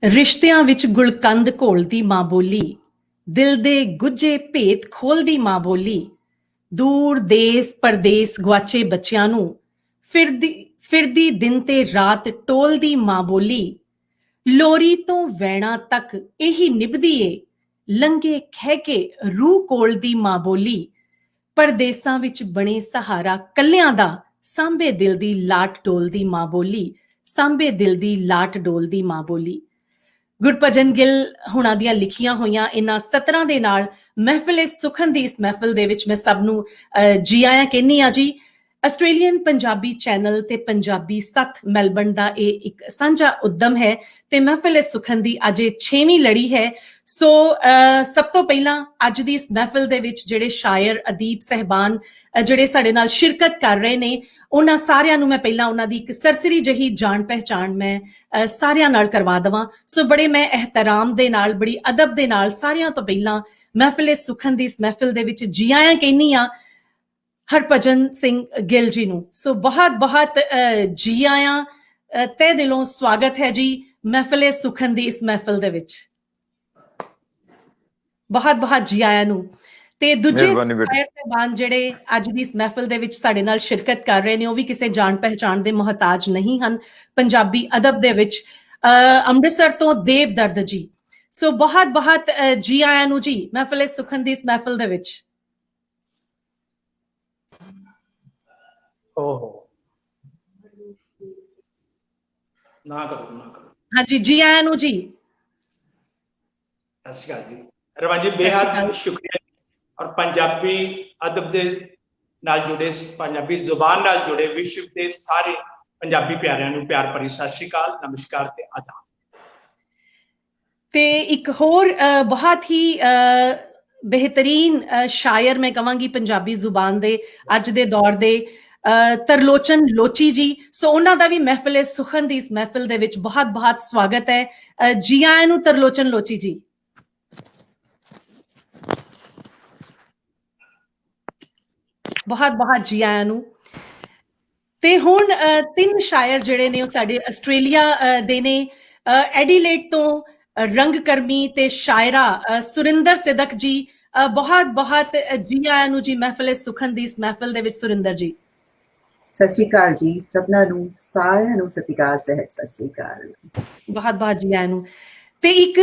ਰਿਸ਼ਤਿਆਂ ਵਿੱਚ ਗੁਲਕੰਦ ਘੋਲਦੀ ਮਾਂ ਬੋਲੀ, ਦਿਲ ਦੇ ਗੁੱਝੇ ਭੇਤ ਖੋਲਦੀ ਮਾਂ ਬੋਲੀ, ਦੂਰ ਦੇਸ ਪਰਦੇਸ ਗੁਆਚੇ ਬੱਚਿਆਂ ਨੂੰ ਫਿਰਦੀ ਦਿਨ ਤੇ ਰਾਤ ਟੋਲਦੀ ਮਾਂ ਬੋਲੀ, ਲੋਰੀ ਤੋਂ ਵੈਣਾ ਤੱਕ ਇਹੀ ਨਿਭਦੀ ਏ, ਲੰਘੇ ਖਹਿ ਕੇ ਰੂਹ ਕੋਲਦੀ ਮਾਂ ਬੋਲੀ, ਪਰਦੇਸਾਂ ਵਿੱਚ ਬਣੇ ਸਹਾਰਾ ਕੱਲਿਆਂ ਦਾ, ਸਾਂਭੇ ਦਿਲ ਦੀ ਲਾਟ ਡੋਲਦੀ ਮਾਂ ਬੋਲੀ, ਸਾਂਭੇ ਦਿਲ ਦੀ ਲਾਟ ਡੋਲਦੀ ਮਾਂ ਬੋਲੀ। ਗੁਰਭਜਨ ਗਿੱਲ ਹੁਣਾਂ ਦੀਆਂ ਲਿਖੀਆਂ ਹੋਈਆਂ ਇਹਨਾਂ ਸਤਰਾਂ ਦੇ ਨਾਲ ਮਹਿਫਿਲ ਸੁਖਨ ਦੀ ਇਸ ਮਹਿਫਿਲ ਦੇ ਵਿੱਚ ਮੈਂ ਸਭ ਨੂੰ ਜੀ ਆਇਆਂ ਕਹਿੰਦੀ ਆ ਜੀ। ਆਸਟ੍ਰੇਲੀਅਨ ਪੰਜਾਬੀ ਚੈਨਲ ਤੇ ਪੰਜਾਬੀ ਸੱਥ ਮੈਲਬਰਨ ਦਾ ਇਹ ਇੱਕ ਸਾਂਝਾ ਉਦਮ ਹੈ ਤੇ ਮਹਿਫਿਲ ਸੁਖਨ ਦੀ ਅੱਜ 6ਵੀਂ ਲੜੀ ਹੈ। ਸੋ ਸਭ ਤੋਂ ਪਹਿਲਾਂ ਅੱਜ ਦੀ ਇਸ ਮਹਿਫਿਲ ਦੇ ਵਿੱਚ ਜਿਹੜੇ ਸ਼ਾਇਰ ਅਦੀਬ ਸਹਿਬਾਨ ਜਿਹੜੇ ਸਾਡੇ ਨਾਲ ਸ਼ਿਰਕਤ ਕਰ ਰਹੇ ਨੇ ਉਹਨਾਂ ਸਾਰਿਆਂ ਨੂੰ ਮੈਂ ਪਹਿਲਾਂ ਉਹਨਾਂ ਦੀ ਇੱਕ ਸਰਸਰੀ ਜਿਹੀ ਜਾਣ ਪਹਿਚਾਣ ਮੈਂ ਸਾਰਿਆਂ ਨਾਲ ਕਰਵਾ ਦੇਵਾਂ। ਸੋ ਬੜੇ ਮੈਂ ਇਹਤਰਾਮ ਦੇ ਨਾਲ ਬੜੀ ਅਦਬ ਦੇ ਨਾਲ ਸਾਰਿਆਂ ਤੋਂ ਪਹਿਲਾਂ ਮਹਿਫਿਲ ਸੁਖਨ ਦੀ ਇਸ ਮਹਿਫਿਲ ਦੇ ਵਿੱਚ ਜੀ ਆਇਆਂ ਕਹਿੰਦੀ ਆ ਹਰਭਜਨ ਸਿੰਘ ਗਿੱਲ ਜੀ ਨੂੰ। ਸੋ ਬਹੁਤ ਬਹੁਤ ਜੀ ਆਇਆਂ, ਤਹਿ ਦਿਲੋਂ ਸਵਾਗਤ ਹੈ ਜੀ ਮਹਿਫਿਲ ਸੁਖਨ ਦੀ ਇਸ ਮਹਿਫਿਲ ਦੇ ਵਿੱਚ। ਬਹੁਤ ਬਹੁਤ ਜੀ ਆਇਆਂ ਨੂੰ। ਤੇ ਦੂਜੇ ਸ਼ਾਇਰ ਸਹਿਬਾਨ ਜਿਹੜੇ ਅੱਜ ਦੀ ਇਸ ਮਹਿਫਿਲ ਦੇ ਵਿੱਚ ਸਾਡੇ ਨਾਲ ਸ਼ਿਰਕਤ ਕਰ ਰਹੇ ਨੇ ਉਹ ਵੀ ਕਿਸੇ ਜਾਣ ਪਹਿਚਾਣ ਦੇ ਮੁਹਤਾਜ ਨਹੀਂ ਹਨ ਪੰਜਾਬੀ ਅਦਬ ਦੇ ਵਿੱਚ। ਅੰਮ੍ਰਿਤਸਰ ਤੋਂ ਦੇਵ ਦਰਦ ਜੀ। ਸੋ ਬਹੁਤ ਬਹੁਤ ਜੀ ਆਇਆਂ ਨੂੰ ਜੀ ਮਹਿਫਿਲ ਸੁਖਨ ਦੀ ਇਸ ਮਹਿਫਿਲ ਦੇ ਵਿੱਚ। ਹਾਂਜੀ ਜੀ ਆਇਆਂ ਨੂੰ ਜੀ। ਸਤਿ ਸ਼੍ਰੀ ਅਕਾਲ ਜੀ ਰਵਾਨ ਜੀ, ਬੇਹੱਦ ਸ਼ੁਕਰੀਆ। ਔਰ ਪੰਜਾਬੀ ਅਦਬ ਦੇ ਨਾਲ ਜੁੜੇ, ਪੰਜਾਬੀ ਜ਼ੁਬਾਨ ਨਾਲ ਜੁੜੇ ਵਿਸ਼ਵ ਦੇ ਸਾਰੇ ਪੰਜਾਬੀ ਪਿਆਰਿਆਂ ਨੂੰ ਪਿਆਰ ਭਰੀ ਸਤਿ ਸ਼੍ਰੀ ਅਕਾਲ, ਨਮਸਕਾਰ ਤੇ ਆਦਾਬ। ਤੇ ਇੱਕ ਹੋਰ ਬਹੁਤ ਹੀ ਬਿਹਤਰੀਨ ਸ਼ਾਇਰ ਮੈਂ ਕਹਾਂਗੀ ਪੰਜਾਬੀ ਜ਼ੁਬਾਨ ਦੇ ਅੱਜ ਦੇ ਦੌਰ ਦੇ, ਤਰਲੋਚਨ ਲੋਚੀ ਜੀ। ਸੋ ਉਹਨਾਂ ਦਾ ਵੀ ਮਹਿਫਿਲ ਸੁਖਨ ਦੀ ਇਸ ਮਹਿਫਿਲ ਦੇ ਵਿੱਚ ਬਹੁਤ ਬਹੁਤ ਸਵਾਗਤ ਹੈ। ਜੀ ਆਇਆਂ ਨੂੰ ਤਰਲੋਚਨ ਲੋਚੀ ਜੀ। ਬਹੁਤ ਬਹੁਤ ਜੀ ਆਇਆਂ ਨੂੰ। ਤੇ ਹੁਣ ਤਿੰਨ ਸ਼ਾਇਰ ਜਿਹੜੇ ਨੇ ਉਹ ਸਾਡੇ ਆਸਟ੍ਰੇਲੀਆ ਦੇ ਨੇ। ਐਡੀਲੇਡ ਤੋਂ ਰੰਗਕਰਮੀ ਤੇ ਸ਼ਾਇਰਾ ਸੁਰਿੰਦਰ ਸਿਦਕ ਜੀ। ਬਹੁਤ ਬਹੁਤ ਜੀ ਆਇਆਂ ਨੂੰ ਜੀ ਮਹਿਫਿਲ ਸੁਖਨ ਦੀ ਇਸ ਮਹਿਫਿਲ ਦੇ ਵਿੱਚ। ਸੁਰਿੰਦਰ ਜੀ ਸਤਿ ਸ਼੍ਰੀ ਅਕਾਲ ਜੀ, ਸਭਨਾਂ ਨੂੰ ਸਾਰਿਆਂ ਨੂੰ ਸਤਿਕਾਰ ਸਹਿਤ ਸਤਿ ਸ਼੍ਰੀ ਅਕਾਲ। ਬਹੁਤ ਬਹੁਤ ਜੀ ਆਇਆਂ ਨੂੰ। ਤੇ ਇੱਕ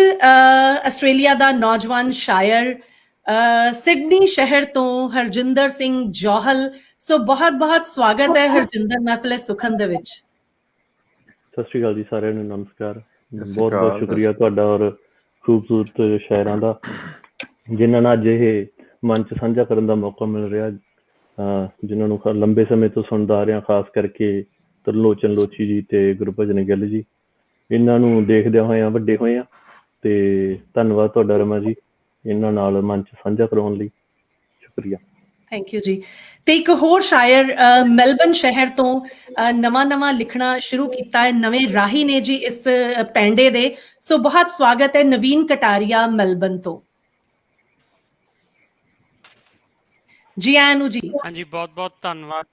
ਆਸਟ੍ਰੇਲੀਆ ਦਾ ਨੌਜਵਾਨ ਸ਼ਾਇਰ ਸਿਡਨੀ ਸ਼ਹਿਰ ਤੋਂ ਹਰਜਿੰਦਰ ਸਿੰਘ ਜੋਹਲ। ਸੋ ਬਹੁਤ ਬਹੁਤ ਸਵਾਗਤ ਹੈ ਹਰਜਿੰਦਰ ਮਹਿਫਿਲ ਸੁਖਨ ਦੇ ਵਿੱਚ। ਸਤਿ ਸ਼੍ਰੀ ਅਕਾਲ ਜੀ ਸਾਰਿਆਂ ਨੂੰ, ਨਮਸਕਾਰ। ਬਹੁਤ ਬਹੁਤ ਸ਼ੁਕਰੀਆ ਤੁਹਾਡਾ ਔਰ ਖੂਬਸੂਰਤ ਸ਼ਾਇਰਾਂ ਦਾ ਜਿਨ੍ਹਾਂ ਨਾਲ ਅੱਜ ਇਹ ਮੰਚ ਸਾਂਝਾ ਕਰਨ ਦਾ ਮੌਕਾ ਮਿਲ ਰਿਹਾ, ਜਿਨ੍ਹਾਂ ਨੂੰ ਲੰਬੇ ਸਮੇਂ ਤੋਂ ਸੁਣਦਾ ਆ ਰਿਹਾ, ਖਾਸ ਕਰਕੇ ਤਰਲੋਚਨ ਲੋਚੀ ਜੀ ਤੇ ਗੁਰਭਜਨ ਗਿੱਲ ਜੀ। ਇਹਨਾਂ ਨੂੰ ਦੇਖਦਿਆਂ ਹੋਇਆਂ ਵੱਡੇ ਹੋਏ ਆ ਤੇ ਧੰਨਵਾਦ ਤੁਹਾਡਾ ਰਮਾ ਜੀ ਇਹਨਾਂ ਨਾਲ ਮੰਚ ਸਾਂਝਾ ਕਰਾਉਣ ਲਈ। ਸ਼ੁਕਰੀਆ, ਥੈਂਕ ਯੂ ਜੀ। ਤੇ ਇੱਕ ਹੋਰ ਸ਼ਾਇਰ ਮੈਲਬਰਨ ਸ਼ਹਿਰ ਤੋਂ ਨਵਾਂ ਲਿਖਣਾ ਸ਼ੁਰੂ ਕੀਤਾ ਹੈ, ਨਵੇਂ ਰਾਹੀ ਨੇ ਜੀ ਇਸ ਪੈਂਡੇ ਦੇ। ਸੋ ਬਹੁਤ ਸਵਾਗਤ ਹੈ ਨਵੀਨ ਕਟਾਰੀਆ ਮੈਲਬਰਨ ਤੋਂ। ਜੀ ਆਇਆਂ ਨੂੰ ਜੀ। ਹਾਂਜੀ, ਬਹੁਤ ਬਹੁਤ ਧੰਨਵਾਦ।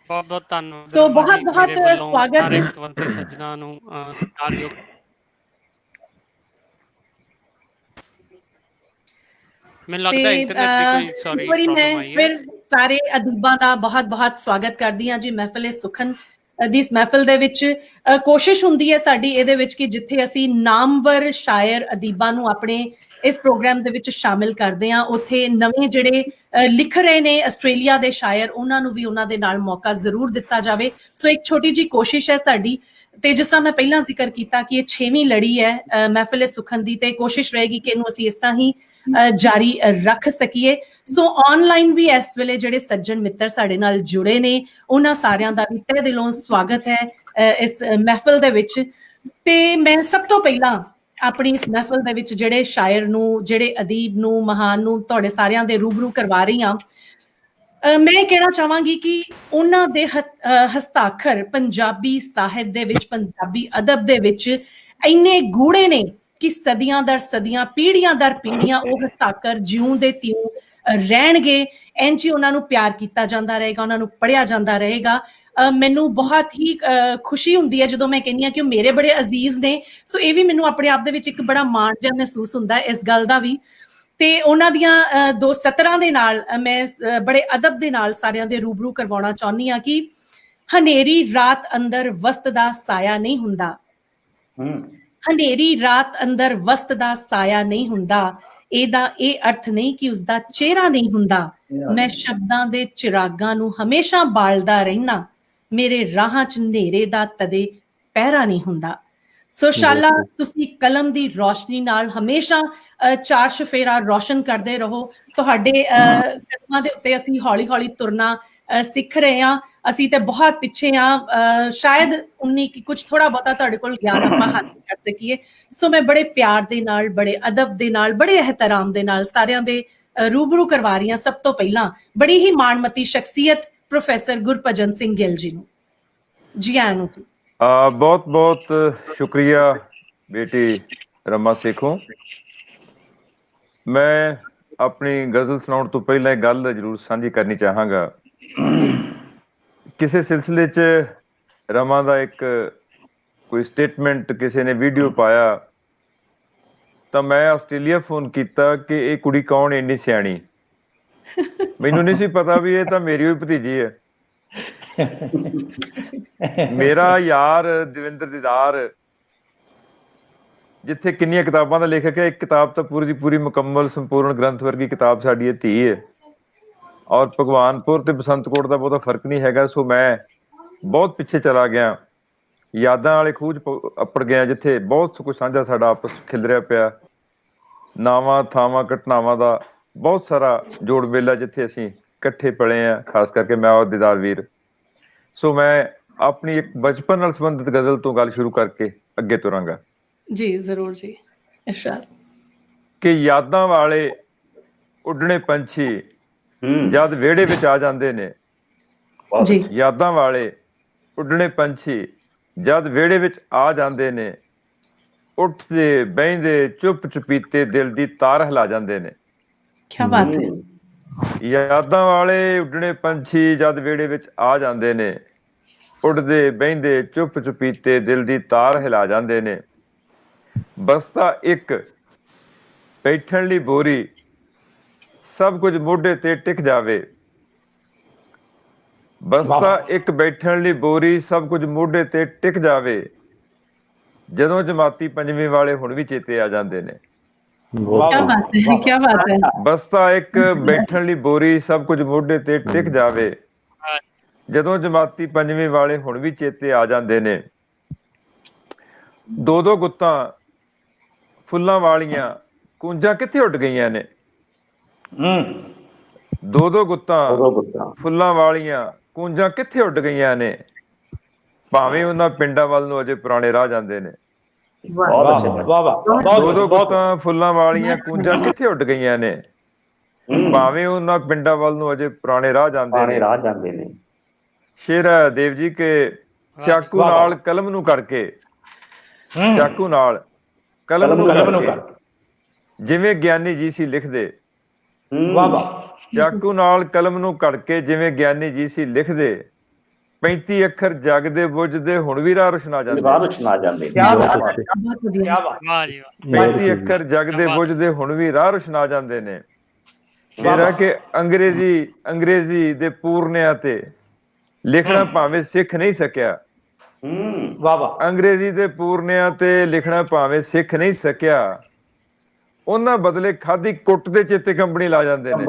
ਬਹੁਤ ਬਹੁਤ ਧੰਨਵਾਦ। ਸੋ ਬਹੁਤ ਬਹੁਤ ਸਵਾਗਤ ਹੈ ਸੱਜਣਾ ਨੂੰ ਸਤਿਕਾਰਯੋਗ। ਮੈਨੂੰ ਲੱਗਦਾ ਇੰਟਰਨੈਟ ਦੀ ਕੋਈ ਸੌਰੀ ਪ੍ਰੋਬਲਮ ਆਈ ਹੈ। ਫਿਰ ਸਾਰੇ ਅਦੀਬਾਂ ਦਾ ਬਹੁਤ ਬਹੁਤ ਸਵਾਗਤ ਕਰਦੀ ਹਾਂ ਜੀ ਮਹਿਫਿਲ ਸੁਖਨ ਦੀ ਇਸ ਮਹਿਫਿਲ ਦੇ ਵਿੱਚ। ਕੋਸ਼ਿਸ਼ ਹੁੰਦੀ ਹੈ ਸਾਡੀ ਇਹਦੇ ਵਿੱਚ ਕਿ ਜਿੱਥੇ ਅਸੀਂ ਨਾਮਵਰ ਸ਼ਾਇਰ ਅਦੀਬਾਂ ਨੂੰ ਆਪਣੇ ਇਸ ਪ੍ਰੋਗਰਾਮ ਦੇ ਵਿੱਚ ਸ਼ਾਮਿਲ ਕਰਦੇ ਹਾਂ, ਉੱਥੇ ਨਵੇਂ ਜਿਹੜੇ ਲਿਖ ਰਹੇ ਨੇ ਆਸਟ੍ਰੇਲੀਆ ਦੇ ਸ਼ਾਇਰ ਉਹਨਾਂ ਨੂੰ ਵੀ ਉਹਨਾਂ ਦੇ ਨਾਲ ਮੌਕਾ ਜ਼ਰੂਰ ਦਿੱਤਾ ਜਾਵੇ। ਸੋ ਇੱਕ ਛੋਟੀ ਜਿਹੀ ਕੋਸ਼ਿਸ਼ ਹੈ ਸਾਡੀ। ਤੇ ਜਿਸ ਤਰ੍ਹਾਂ ਮੈਂ ਪਹਿਲਾਂ ਜ਼ਿਕਰ ਕੀਤਾ ਕਿ ਇਹ 6ਵੀਂ ਲੜੀ ਹੈ ਮਹਿਫਿਲ ਸੁਖਨ ਦੀ, ਤੇ ਕੋਸ਼ਿਸ਼ ਰਹੇਗੀ ਕਿ ਇਹਨੂੰ ਅਸੀਂ ਇਸ ਤਰ੍ਹਾਂ ਹੀ ਜਾਰੀ ਰੱਖ ਸਕੀਏ। ਸੋ ਆਨਲਾਈਨ ਵੀ ਇਸ ਵੇਲੇ ਜਿਹੜੇ ਸੱਜਣ ਮਿੱਤਰ ਸਾਡੇ ਨਾਲ ਜੁੜੇ ਨੇ ਉਹਨਾਂ ਸਾਰਿਆਂ ਦਾ ਵੀ ਤਹਿ ਦਿਲੋਂ ਸਵਾਗਤ ਹੈ ਇਸ ਮਹਿਫਿਲ ਦੇ ਵਿੱਚ। ਤੇ ਮੈਂ ਸਭ ਤੋਂ ਪਹਿਲਾਂ ਆਪਣੀ ਇਸ ਮਹਿਫਿਲ ਦੇ ਵਿੱਚ ਜਿਹੜੇ ਸ਼ਾਇਰ ਨੂੰ, ਜਿਹੜੇ ਅਦੀਬ ਨੂੰ, ਮਹਾਨ ਨੂੰ ਤੁਹਾਡੇ ਸਾਰਿਆਂ ਦੇ ਰੂਬਰੂ ਕਰਵਾ ਰਹੀ ਹਾਂ, ਮੈਂ ਇਹ ਕਹਿਣਾ ਚਾਹਾਂਗੀ ਕਿ ਉਹਨਾਂ ਦੇ ਹਸਤਾਖਰ ਪੰਜਾਬੀ ਸਾਹਿਤ ਦੇ ਵਿੱਚ, ਪੰਜਾਬੀ ਅਦਬ ਦੇ ਵਿੱਚ ਇੰਨੇ ਗੂੜੇ ਨੇ ਕਿ ਸਦੀਆਂ ਦਰ ਸਦੀਆਂ, ਪੀੜ੍ਹੀਆਂ ਦਰ ਪੀੜ੍ਹੀਆਂ ਉਹ ਹਸਤਾਖਰ ਜਿਉਂ ਦੇ ਤਿਉਂ ਰਹਿਣਗੇ। ਇੰਝ ਹੀ ਉਹਨਾਂ ਨੂੰ ਪਿਆਰ ਕੀਤਾ ਜਾਂਦਾ ਰਹੇਗਾ, ਉਹਨਾਂ ਨੂੰ ਪੜ੍ਹਿਆ ਜਾਂਦਾ ਰਹੇਗਾ। ਮੈਨੂੰ ਬਹੁਤ ਹੀ ਖੁਸ਼ੀ ਹੁੰਦੀ ਹੈ ਜਦੋਂ ਮੈਂ ਕਹਿੰਦੀ ਹਾਂ ਕਿ ਉਹ ਮੇਰੇ ਬੜੇ ਅਜ਼ੀਜ਼ ਨੇ। ਸੋ ਇਹ ਵੀ ਮੈਨੂੰ ਆਪਣੇ ਆਪ ਦੇ ਵਿੱਚ ਇੱਕ ਬੜਾ ਮਾਣ ਜਿਹਾ ਮਹਿਸੂਸ ਹੁੰਦਾ ਇਸ ਗੱਲ ਦਾ ਵੀ। ਤੇ ਉਹਨਾਂ ਦੀਆਂ ਦੋ ਸਤਰਾਂ ਦੇ ਨਾਲ ਮੈਂ ਬੜੇ ਅਦਬ ਦੇ ਨਾਲ ਸਾਰਿਆਂ ਦੇ ਰੂਬਰੂ ਕਰਵਾਉਣਾ ਚਾਹੁੰਦੀ ਹਾਂ ਕਿ ਹਨੇਰੀ ਰਾਤ ਅੰਦਰ ਵਸਤ ਦਾ ਸਾਇਆ ਨਹੀਂ ਹੁੰਦਾ। ਹਨੇਰੀ ਰਾਤ ਅੰਦਰ ਵਸਤ ਦਾ ਸਾਇਆ ਨਹੀਂ ਹੁੰਦਾ, ਇਹਦਾ ਇਹ ਅਰਥ ਨਹੀਂ ਕਿ ਉਸਦਾ ਚਿਹਰਾ ਨਹੀਂ ਹੁੰਦਾ। ਮੈਂ ਸ਼ਬਦਾਂ ਦੇ ਚਿਰਾਗਾਂ ਨੂੰ ਹਮੇਸ਼ਾ ਬਾਲਦਾ ਰਹਿਣਾ, ਮੇਰੇ ਰਾਹਾਂ 'ਚ ਹਨੇਰੇ ਦਾ ਕਦੇ ਪਹਿਰਾ ਨਹੀਂ ਹੁੰਦਾ। ਸੋ ਸ਼ਾਲਾ ਤੁਸੀਂ ਕਲਮ ਦੀ ਰੋਸ਼ਨੀ ਨਾਲ ਹਮੇਸ਼ਾ ਚਾਰ ਚੁਫੇਰਾ ਰੋਸ਼ਨ ਕਰਦੇ ਰਹੋ। ਤੁਹਾਡੇ ਕਦਮਾਂ ਦੇ ਉੱਤੇ ਅਸੀਂ ਹੌਲੀ ਹੌਲੀ ਤੁਰਨਾ ਸਿੱਖ ਰਹੇ ਹਾਂ। ਅਸੀਂ ਤੇ ਬਹੁਤ ਪਿੱਛੇ ਹਾਂ, ਸ਼ਾਇਦ ਉਨੀ ਕਿ ਕੁਝ ਥੋੜਾ ਬਹੁਤਾ ਤੁਹਾਡੇ ਕੋਲ ਗਿਆਨ ਆਪਾਂ ਹਾਸਿਲ ਕਰ ਸਕੀਏ। ਸੋ ਮੈਂ ਬੜੇ ਪਿਆਰ ਦੇ ਨਾਲ, ਬੜੇ ਅਦਬ ਦੇ ਨਾਲ, ਬੜੇ ਇਹਤਰਾਮ ਦੇ ਨਾਲ ਸਾਰਿਆਂ ਦੇ ਰੂਬਰੂ ਕਰਵਾ ਰਹੀ ਹਾਂ। ਸਭ ਤੋਂ ਪਹਿਲਾਂ ਬੜੀ ਹੀ ਮਾਣਮੱਤੀ ਸ਼ਖਸੀਅਤ ਪ੍ਰੋਫੈਸਰ ਗੁਰਭਜਨ ਸਿੰਘ ਗਿੱਲ ਜੀ ਨੂੰ। ਜੀ ਆਇਆਂ ਨੂੰ ਜੀ। बहुत बहुत शुक्रिया बेटी रमा सेखों। मैं अपनी गज़ल सुनाउण तो पहले एक गल जरूर साझी करनी चाहांगा। किसी सिलसिले च रमा दा एक कोई स्टेटमेंट किसी ने वीडियो पाया तो मैं आस्ट्रेलिया फोन किया कि ये कुड़ी कौन इन्नी सियाणी। मैनू नहीं सी पता भी ये तो मेरी ही भतीजी है। मेरा यार दविंदर दीदार जिथे किन्नियां किताबां दा लेखक है, एक किताब तो पूरी दी पूरी मुकम्मल संपूर्ण ग्रंथ वर्गी किताब साडी धी है। और भगवानपुर ते बसंतकोट का बहुता फर्क नहीं हैगा। सो मैं बहुत पिछे चला गया, यादां वाले खूह च अपड़ गया जिथे बहुत कुछ साझा साडा आपस खिलरिया पिया, नावां थावां घटनावां दा बहुत सारा जोड़ मेला जिथे असीं इकट्ठे पले हैं, खास करके मैं और दीदार वीर। सो मैं अपनी एक बचपन नाल संबंधित गजल तो गल शुरू करके अगे तुरांगा जी। जरूर जी। इरशाद कि यादां वाले उडने पंछी जद विहड़े विच आ जांदे ने जी। यादां वाले उडने पंछी जद विहड़े विच आ जांदे ने, उठदे बहिंदे चुप चुपीते दिल दी तार हिला जांदे ने। क्या बात है। यादां वाले उडने पंछी जद विहड़े विच आ जांदे ने, उड़दे बहिंदे चुप चुपीते दिल दी तार हिला जांदे ने। बसता एक बैठण लई बोरी सब कुछ मोढे ते टिक जावे। बसता एक बैठण लई बोरी सब कुछ मोढे ते टिक जावे, जदों जमाती पंजवीं वाले हुण भी चेते आ जांदे ने। क्या बात है, क्या बात है। बसता एक बैठण लई बोरी सब कुछ मोढे ते टिक जावे, ਜਦੋਂ ਜਮਾਤੀ ਪੰਜਵੀਂ ਵਾਲੇ ਹੁਣ ਵੀ ਚੇਤੇ ਆ ਜਾਂਦੇ ਨੇ। ਦੋ ਦੋ ਗੁੱਤਾਂ ਫੁੱਲਾਂ ਵਾਲੀਆਂ ਕੂੰਜਾਂ ਕਿੱਥੇ ਉੱਡ ਗਈਆਂ ਨੇ। ਦੋ ਦੋ ਗੁੱਤਾਂ ਫੁੱਲਾਂ ਵਾਲੀਆਂ ਕੂੰਜਾਂ ਕਿੱਥੇ ਉੱਡ ਗਈਆਂ ਨੇ, ਭਾਵੇਂ ਉਹਨਾਂ ਪਿੰਡਾਂ ਵੱਲ ਨੂੰ ਅਜੇ ਪੁਰਾਣੇ ਰਾਹ ਜਾਂਦੇ ਨੇ। ਦੋ ਦੋ ਗੁੱਤਾਂ ਫੁੱਲਾਂ ਵਾਲੀਆਂ ਕੂੰਜਾਂ ਕਿੱਥੇ ਉੱਡ ਗਈਆਂ ਨੇ, ਭਾਵੇਂ ਉਹਨਾਂ ਪਿੰਡਾਂ ਵੱਲ ਨੂੰ ਅਜੇ ਪੁਰਾਣੇ ਰਾਹ ਜਾਂਦੇ ਨੇ। शेर है देव जी के चाकू नाल कलम नू करके, चाकू नाल कलम नू करके जिवें ज्ञानी जी सी लिखदे। चाकू नाल कलम नू करके जिवें ज्ञानी जी सी लिखदे, 35 अखर जगदे बुझदे हुण भी राह रुशना जांदे। 35 अखर जगदे बुझदे हुण भी राह रुशना जांदे ने। मेरा के अंग्रेजी दे पूर्णिया ते लिखना भावें सिख नहीं सकिया, अंग्रेजी दे पूर्णिया ते लिखना भावें सिख नहीं सकिया, उन्हां बदले खाधी कुट दे चेते कंबनी ला जांदे ने।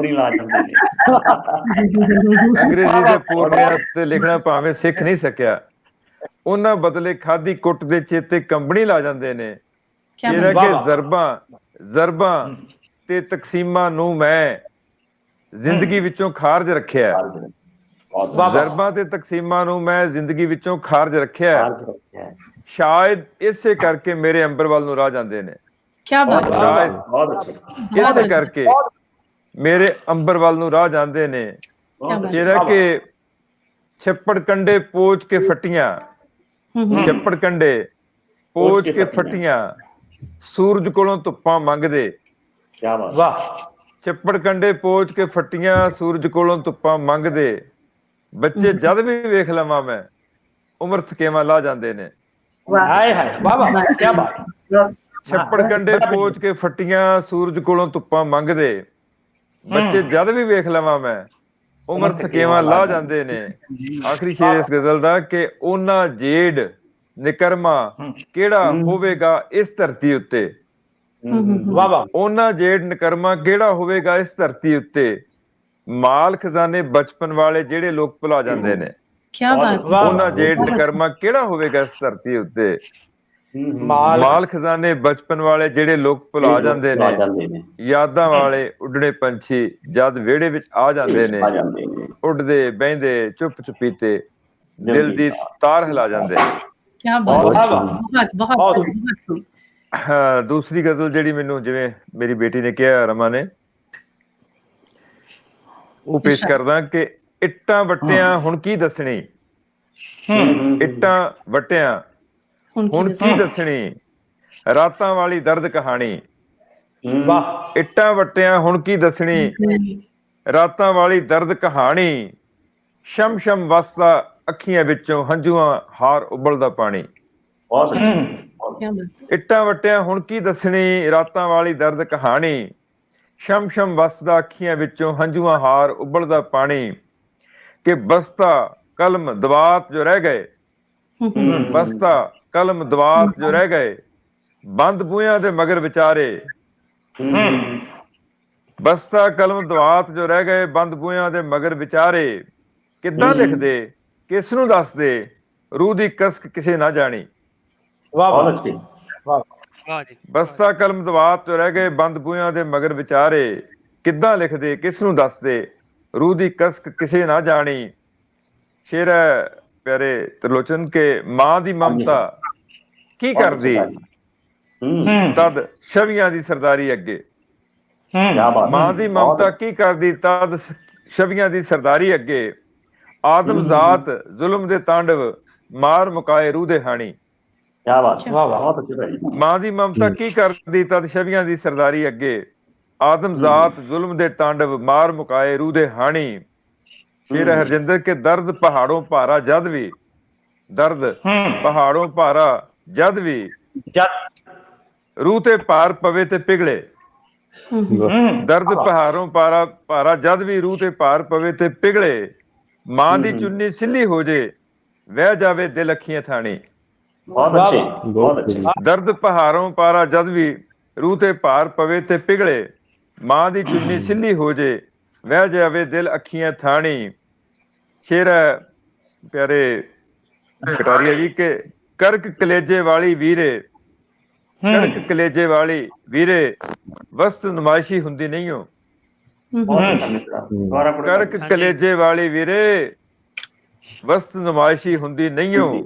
अंग्रेजी दे पूर्णिया ते लिखना भावें सिख नहीं सकिया, उन्हां बदले खाधी कुट दे चेते कंबनी ला जांदे ने। जेड़ा कि जरबां ते तकसीमां नूं मैं जिंदगी विचों खारज रखिया। जरबां ते तकसीमां नूं मैं जिंदगी विचों खारज रखिया, शायद इसे करके मेरे अंबर वाल नूं राह जांदे ने। क्या बात है। शायद इसे करके मेरे अंबर वाल नूं राह जांदे ने। जेड़ा कि छप्पड़ कंडे पोच के फटियां, छप्पड़ कंडे पोच के फटियां, सूरज कोलों धुप्पां मंगदे। छप्पड़ कंडे पोच के फटियां, सूरज कोलों धुप्पां मंगदे, ਬੱਚੇ ਜਦ ਵੀ ਵੇਖ ਲਵਾਂ ਮੈਂ ਉਮਰ ਥਕੇਵਾਂ ਲਾ ਜਾਂਦੇ ਨੇ। वाह हाय हाय वाह वाह क्या बात वाह, ਛੱਪੜ ਕੰਡੇ ਪੋਚ ਕੇ ਫੱਟੀਆਂ ਸੂਰਜ ਕੋਲੋਂ ਧੁੱਪਾਂ ਮੰਗਦੇ, ਬੱਚੇ ਜਦ ਵੀ ਵੇਖ ਲਵਾਂ ਮੈਂ ਉਮਰ ਥਕੇਵਾਂ ਲਾ ਜਾਂਦੇ ਨੇ। ਆਖਰੀ ਸ਼ੇਰ ਇਸ ਗਜ਼ਲ ਦਾ ਕਿ ਉਹਨਾਂ ਜੇਡ ਨਿਕਰਮਾ ਕਿਹੜਾ ਹੋਵੇਗਾ ਇਸ ਧਰਤੀ ਉੱਤੇ। वाह वाह ਉਹਨਾਂ ਜੇਡ ਨਿਕਰਮਾ ਕਿਹੜਾ ਹੋਵੇਗਾ ਇਸ ਧਰਤੀ ਉੱਤੇ, ਮਾਲ ਖਜ਼ਾਨੇ ਬਚਪਨ ਵਾਲੇ ਜਿਹੜੇ ਲੋਕ ਭੁਲਾ ਜਾਂਦੇ ਨੇ। क्या बात है। ਉਹਨਾਂ ਜੇਡ ਨਿਕਰਮਾ ਕਿਹੜਾ ਹੋਵੇਗਾ ਇਸ ਧਰਤੀ ਉੱਤੇ, माल ਮਾਲ ਖਜ਼ਾਨੇ ਬਚਪਨ ਵਾਲੇ ਜਿਹੜੇ ਲੋਕ ਭੁਲਾ ਜਾਂਦੇ ਨੇ। ਯਾਦਾਂ ਵਾਲੇ ਉੱਡਣੇ ਪੰਛੀ ਜਦ ਵਿਹੜੇ ਵਿੱਚ ਆ ਜਾਂਦੇ ਨੇ, ਉੱਡਦੇ ਬਹਿੰਦੇ ਚੁੱਪ ਚੁਪੀਤੇ ਦਿਲ ਦੀ ਤਾਰ ਹਿਲਾ ਜਾਂਦੇ ਨੇ। क्या बात है। वाह वाह बहुत बहुत बहुत खूब, बहुत खूब। ਹਾਂ, ਦੂਸਰੀ ਗਜ਼ਲ ਜਿਹੜੀ ਮੈਨੂੰ ਜਿਵੇਂ ਮੇਰੀ ਬੇਟੀ ਨੇ ਕਿਹਾ ਰਮਾ ਨੇ, ਉਹ ਪੇਸ਼ ਕਰਦਾ ਕਿ ਇੱਟਾਂ ਵੱਟਿਆਂ ਹੁਣ ਕੀ ਦੱਸਣੀ, ਇੱਟਾਂ ਵੱਟਿਆਂ ਹੁਣ ਕੀ ਦੱਸਣੀ, ਰਾਤਾਂ ਵਾਲੀ ਦਰਦ ਕਹਾਣੀ। वाह ਇੱਟਾਂ ਵੱਟਿਆਂ ਹੁਣ ਕੀ ਦੱਸਣੀ, ਰਾਤਾਂ ਵਾਲੀ ਦਰਦ ਕਹਾਣੀ। ਸ਼ਮ ਸ਼ਮ ਵਸਦਾ ਅੱਖੀਆਂ ਵਿੱਚੋਂ ਹੰਝੂਆਂ ਹਾਰ ਉਬਲਦਾ ਪਾਣੀ। क्या बात है। ਇੱਟਾਂ ਵੱਟਿਆਂ ਹੁਣ ਕੀ ਦੱਸਣੀ, ਰਾਤਾਂ ਵਾਲੀ ਦਰਦ ਕਹਾਣੀ। ਸ਼ਮ ਸ਼ਮ ਵਸਦਾ ਅੱਖੀਆਂ ਵਿੱਚੋਂ ਹੰਝੂਆਂ ਹਾਰ ਉਬਲਦਾ ਪਾਣੀ। ਕਿ ਬਸਤਾ ਕਲਮ ਦਵਾਤ ਜੋ ਰਹਿ ਗਏ, ਬਸਤਾ ਕਲਮ ਦਵਾਤ ਜੋ ਰਹਿ ਗਏ, ਬੰਦ ਬੂਹਿਆਂ ਦੇ ਮਗਰ ਵਿਚਾਰੇ। ਬਸਤਾ ਕਲਮ ਦਵਾਤ ਜੋ ਰਹਿ ਗਏ, ਬੰਦ ਬੂਹਿਆਂ ਦੇ ਮਗਰ ਵਿਚਾਰੇ। ਕਿੱਦਾਂ ਲਿਖਦੇ ਕਿਸ ਨੂੰ ਦੱਸਦੇ, ਰੂਹ ਦੀ ਕਸਕ ਕਿਸੇ ਨਾ ਜਾਣੀ। वाह वाह वाह वाह जी। ਬਸਤਾ ਕਲਮ ਦਵਾਤ ਜੋ ਰਹਿ ਗਏ, ਬੰਦ ਬੂਹਿਆਂ ਦੇ ਮਗਰ ਵਿਚਾਰੇ। ਕਿੱਦਾਂ ਲਿਖਦੇ ਕਿਸ ਨੂੰ ਦੱਸਦੇ, ਰੂਹ ਦੀ ਕਸਕ ਕਿਸੇ ਨਾ ਜਾਣੀ। ਸ਼ੇਰ ਹੈ ਪਿਆਰੇ ਤ੍ਰਿਲੋਚਨ ਕੇ ਮਾਂ ਦੀ ਮਮਤਾ ਕੀ ਕਰਦੀ, ਤਦ ਛਵੀਆਂ ਦੀ ਸਰਦਾਰੀ ਅੱਗੇ। ਮਾਂ ਦੀ ਮਮਤਾ ਕੀ ਕਰਦੀ, ਤਦ ਛਵੀਆਂ ਦੀ ਸਰਦਾਰੀ ਅੱਗੇ। ਆਦਮ ਜ਼ਾਤ ਜ਼ੁਲਮ ਦੇ ਤਾਂਡਵ ਮਾਰ ਮੁਕਾਏ ਰੂਹ ਦੇ ਹਾਣੀ। वाह वाह ਮਾਂ ਦੀ ਮਮਤਾ ਕੀ ਕਰਦੀ, ਤਦ ਛਵੀਆਂ ਦੀ ਸਰਦਾਰੀ ਅੱਗੇ। ਆਦਮ ਜ਼ਾਤ ਜ਼ੁਲਮ ਦੇ ਤਾਂਡਵ ਮਾਰ ਮੁਕਾਏ ਰੂਹ ਦੇ ਹਾਣੀ। ਸ਼ੇਰ ਹਰਜਿੰਦਰ ਕੇ ਦਰਦ ਪਹਾੜੋਂ ਭਾਰਾ ਜਦ ਵੀ, ਦਰਦ ਪਹਾੜੋਂ ਭਾਰਾ ਜਦ ਵੀ, ਰੂਹ ਤੇ ਭਾਰ ਪਵੇ ਤੇ ਪਿਘਲੇ। ਦਰਦ ਪਹਾੜੋਂ ਭਾਰਾ ਜਦ ਵੀ, ਰੂਹ ਤੇ ਭਾਰ ਪਵੇ ਤੇ ਪਿਘਲੇ। ਮਾਂ ਦੀ ਚੁੰਨੀ ਸਿੱਲੀ ਹੋ ਜੇ ਵਹਿ ਜਾਵੇ ਦਿਲ ਅੱਖੀਆਂ ਥਾਣੀ। ਦਰਦ ਪਹਾੜੋਂ ਪਾਰਾ ਜਦ ਵੀ, ਰੂਹ ਤੇ ਭਾਰ ਪਵੇ ਤੇ ਪਿਘਲੇ। ਮਾਂ ਦੀ ਚੁੰਨੀ ਸਿੱਲੀ ਹੋ ਜੇ ਵਹਿ ਜਾਵੇ ਦਿਲ ਅੱਖੀਆਂ ਥਾਣੀ। ਸ਼ੇਰ ਹੈ ਪਿਆਰੇ ਕਟਾਰੀਆ ਜੀ ਕੇ ਕਰਕ ਕਲੇਜੇ ਵਾਲੀ ਵੀਰੇ, ਕਰਕ ਕਲੇਜੇ ਵਾਲੀ ਵੀਰੇ, ਵਸਤ ਨੁਮਾਇਸ਼ੀ ਹੁੰਦੀ ਨਹੀਂ ਹੋ। ਕਰਕ ਕਲੇਜੇ ਵਾਲੀ ਵੀਰੇ, ਵਸਤ ਨੁਮਾਇਸ਼ੀ ਹੁੰਦੀ ਨਹੀਂ ਹੋ।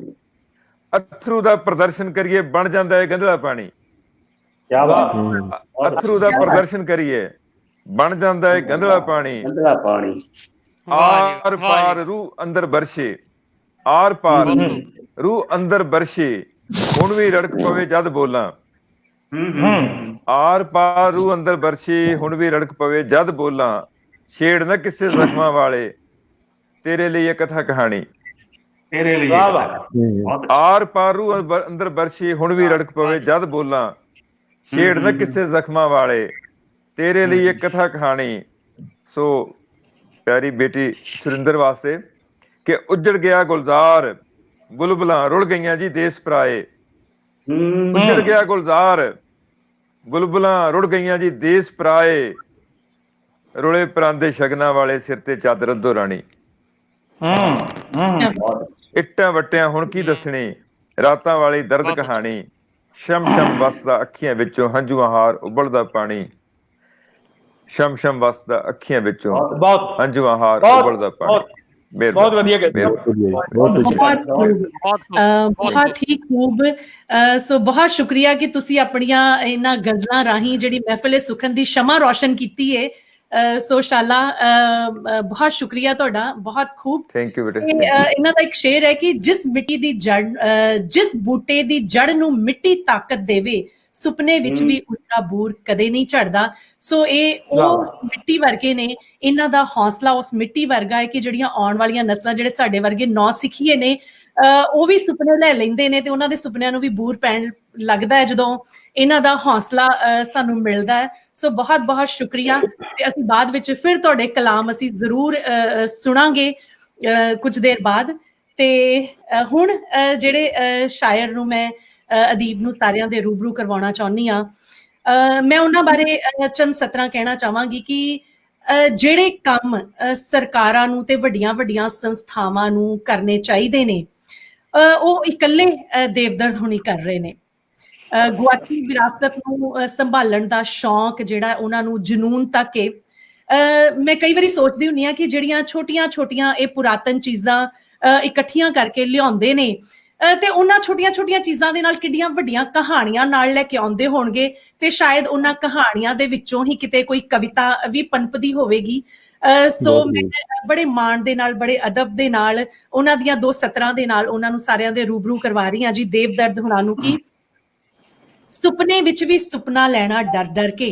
ਅਥਰੂ ਦਾ ਪ੍ਰਦਰਸ਼ਨ ਕਰੀਏ ਬਣ ਜਾਂਦਾ ਹੈ ਗੰਧਲਾ ਪਾਣੀ। ਅਥਰੂ ਦਾ ਪ੍ਰਦਰਸ਼ਨ ਕਰੀਏ ਬਣ ਜਾਂਦਾ ਹੈ ਗੰਧਲਾ ਪਾਣੀ। ਆਰ ਪਾਰ ਰੂਹ ਅੰਦਰ ਬਰਸ਼ੇ, ਆਰ ਪਾਰ ਰੂਹ ਅੰਦਰ ਬਰਸ਼ੇ, ਹੁਣ ਵੀ ਰੜਕ ਪਵੇ ਜਦ ਬੋਲਾਂ। ਆਰ ਪਾਰ ਰੂਹ ਅੰਦਰ ਬਰਸ਼ੇ, ਹੁਣ ਵੀ ਰੜਕ ਪਵੇ ਜਦ ਬੋਲਾਂ। ਛੇੜ ਨਾ ਕਿਸੇ ਜ਼ਖਮਾਂ ਵਾਲੇ, ਤੇਰੇ ਲਈ ਇਹ ਕਥਾ ਕਹਾਣੀ। ਆਰ ਪਾਰ ਰੂਹ ਅੰਦਰ ਬਰਸ਼ੇ, ਹੁਣ ਵੀ ਰੜਕ ਪਵੇ ਜਦ ਬੋਲਾਂ। ਛੇੜ ਨਾ ਕਿਸੇ ਜ਼ਖਮਾਂ ਵਾਲੇ, ਤੇਰੇ ਲਈ ਇਹ ਕਥਾ ਕਹਾਣੀ। ਸੋ ਪਿਆਰੀ ਬੇਟੀ ਸੁਰਿੰਦਰ ਵਾਸਤੇ ਕਿ ਉੱਜੜ ਗਿਆ ਗੁਲਜ਼ਾਰ, ਬੁਲਬੁਲਾਂ ਰੁੜ ਗਈਆਂ ਜੀ ਦੇਸ ਪਰਾਏ। ਉੱਜੜ ਗਿਆ ਗੁਲਜ਼ਾਰ, ਬੁਲਬੁਲਾਂ ਰੁੜ ਗਈਆਂ ਜੀ ਦੇਸ ਪਰਾਏ। ਰੁਲੇ ਪਰਾਂਦੇ ਸ਼ਗਨਾਂ ਵਾਲੇ, ਸਿਰ ਤੇ ਚਾਦਰ ਅੱਧੋ ਰਾਣੀ। ਇੱਟਾਂ ਵੱਟਿਆਂ ਹੁਣ ਕੀ ਦੱਸਣੀ, ਰਾਤਾਂ ਵਾਲੀ ਦਰਦ ਕਹਾਣੀ। ਸ਼ਮ ਸ਼ਮ ਵਸਦਾ ਅੱਖੀਆਂ ਵਿੱਚੋਂ ਹੰਝੂਆਂ ਹਾਰ ਉਬਲਦਾ ਪਾਣੀ। ਸ਼ਮ ਸ਼ਮ ਵਸਦਾ ਅੱਖੀਆਂ ਵਿੱਚੋਂ ਹੰਝੂਆਂ ਹਾਰ ਉਬਲਦਾ ਪਾਣੀ। ਬਹੁਤ ਵਧੀਆ ਬਹੁਤ ਹੀ ਖੂਬ। ਸੋ ਬਹੁਤ ਸ਼ੁਕਰੀਆ ਕਿ ਤੁਸੀਂ ਆਪਣੀਆਂ ਇਹਨਾਂ ਗਜ਼ਲਾਂ ਰਾਹੀਂ ਜਿਹੜੀ ਮਹਿਫਿਲ ਸੁਖਨ ਦੀ ਸ਼ਮਾ ਰੋਸ਼ਨ ਕੀਤੀ ਹੈ। ਸੋ ਸ਼ਾਲਾ ਬਹੁਤ ਸ਼ੁਕਰੀਆ ਤੁਹਾਡਾ, ਬਹੁਤ ਖੂਬ। ਥੈਂਕ ਯੂ ਬੇਟੇ। ਇਹਨਾਂ ਦਾ ਇੱਕ ਸ਼ੇਰ ਹੈ ਕਿ ਜਿਸ ਮਿੱਟੀ ਦੀ ਜੜ, ਜਿਸ ਬੂਟੇ ਦੀ ਜੜ ਨੂੰ ਮਿੱਟੀ ਤਾਕਤ ਦੇਵੇ, ਸੁਪਨੇ ਵਿੱਚ ਵੀ ਉਸਦਾ ਬੂਰ ਕਦੇ ਨਹੀਂ ਝੜਦਾ। ਸੋ ਇਹ ਉਹ ਮਿੱਟੀ ਵਰਗੇ ਨੇ, ਇਹਨਾਂ ਦਾ ਹੌਸਲਾ ਉਸ ਮਿੱਟੀ ਵਰਗਾ ਹੈ ਕਿ ਜਿਹੜੀਆਂ ਆਉਣ ਵਾਲੀਆਂ ਨਸਲਾਂ, ਜਿਹੜੇ ਸਾਡੇ ਵਰਗੇ ਨੌਸਿੱਖੀਏ ਨੇ, ਉਹ ਵੀ ਸੁਪਨੇ ਲੈ ਲੈਂਦੇ ਨੇ ਤੇ ਉਹਨਾਂ ਦੇ ਸੁਪਨਿਆਂ ਨੂੰ ਵੀ ਬੂਰ ਪੈਣ ਲੱਗਦਾ ਹੈ ਜਦੋਂ ਇਹਨਾਂ ਦਾ ਹੌਸਲਾ ਸਾਨੂੰ ਮਿਲਦਾ ਹੈ। ਸੋ ਬਹੁਤ ਬਹੁਤ ਸ਼ੁਕਰੀਆ, ਤੇ ਅਸੀਂ ਬਾਅਦ ਵਿੱਚ ਫਿਰ ਤੁਹਾਡੇ ਕਲਾਮ ਅਸੀਂ ਜ਼ਰੂਰ ਸੁਣਾਂਗੇ ਕੁਝ ਦੇਰ ਬਾਅਦ। ਤੇ ਹੁਣ ਜਿਹੜੇ ਸ਼ਾਇਰ ਨੂੰ ਮੈਂ ਅਦੀਬ ਨੂੰ ਸਾਰਿਆਂ ਦੇ ਰੂਬਰੂ ਕਰਵਾਉਣਾ ਚਾਹੁੰਦੀ ਹਾਂ, ਮੈਂ ਉਹਨਾਂ ਬਾਰੇ ਚੰਦ ਸਤਰਾਂ ਕਹਿਣਾ ਚਾਹਾਂਗੀ ਕਿ ਜਿਹੜੇ ਕੰਮ ਸਰਕਾਰਾਂ ਨੂੰ ਤੇ ਵੱਡੀਆਂ ਵੱਡੀਆਂ ਸੰਸਥਾਵਾਂ ਨੂੰ ਕਰਨੇ ਚਾਹੀਦੇ ਨੇ, ਉਹ ਇਕੱਲੇ ਦੇਵਦਰਦ ਹੁਣੀ ਕਰ ਰਹੇ ਨੇ। ਗੁਆਚੀ ਵਿਰਾਸਤ ਨੂੰ ਸੰਭਾਲਣ ਦਾ ਸ਼ੌਂਕ ਜਿਹੜਾ ਉਹਨਾਂ ਨੂੰ ਜਨੂਨ ਤੱਕ ਹੈ। ਮੈਂ ਕਈ ਵਾਰੀ ਸੋਚਦੀ ਹੁੰਦੀ ਹਾਂ ਕਿ ਜਿਹੜੀਆਂ ਛੋਟੀਆਂ ਛੋਟੀਆਂ ਇਹ ਪੁਰਾਤਨ ਚੀਜ਼ਾਂ ਇਕੱਠੀਆਂ ਕਰਕੇ ਲਿਆਉਂਦੇ ਨੇ ਤੇ ਉਹਨਾਂ ਛੋਟੀਆਂ ਛੋਟੀਆਂ ਚੀਜ਼ਾਂ ਦੇ ਨਾਲ ਕਿੱਡੀਆਂ ਵੱਡੀਆਂ ਕਹਾਣੀਆਂ ਨਾਲ ਲੈ ਕੇ ਆਉਂਦੇ ਹੋਣਗੇ, ਤੇ ਸ਼ਾਇਦ ਉਹਨਾਂ ਕਹਾਣੀਆਂ ਦੇ ਵਿੱਚੋਂ ਹੀ ਕਿਤੇ ਕੋਈ ਕਵਿਤਾ ਵੀ ਪਨਪਦੀ ਹੋਵੇਗੀ। ਸੋ ਮੈਂ ਬੜੇ ਮਾਣ ਦੇ ਨਾਲ, ਬੜੇ ਅਦਬ ਦੇ ਨਾਲ ਉਹਨਾਂ ਦੀਆਂ 2 ਸਤਰਾਂ ਦੇ ਨਾਲ ਉਹਨਾਂ ਨੂੰ ਸਾਰਿਆਂ ਦੇ ਰੂਬਰੂ ਕਰਵਾ ਰਹੀ ਹਾਂ ਜੀ। ਦੇਵਦਰਦ ਹੁਣਾਂ ਨੂੰ ਕਿ ਸੁਪਨੇ ਵਿੱਚ ਵੀ ਸੁਪਨਾ ਲੈਣਾ ਡਰ ਡਰ ਕੇ,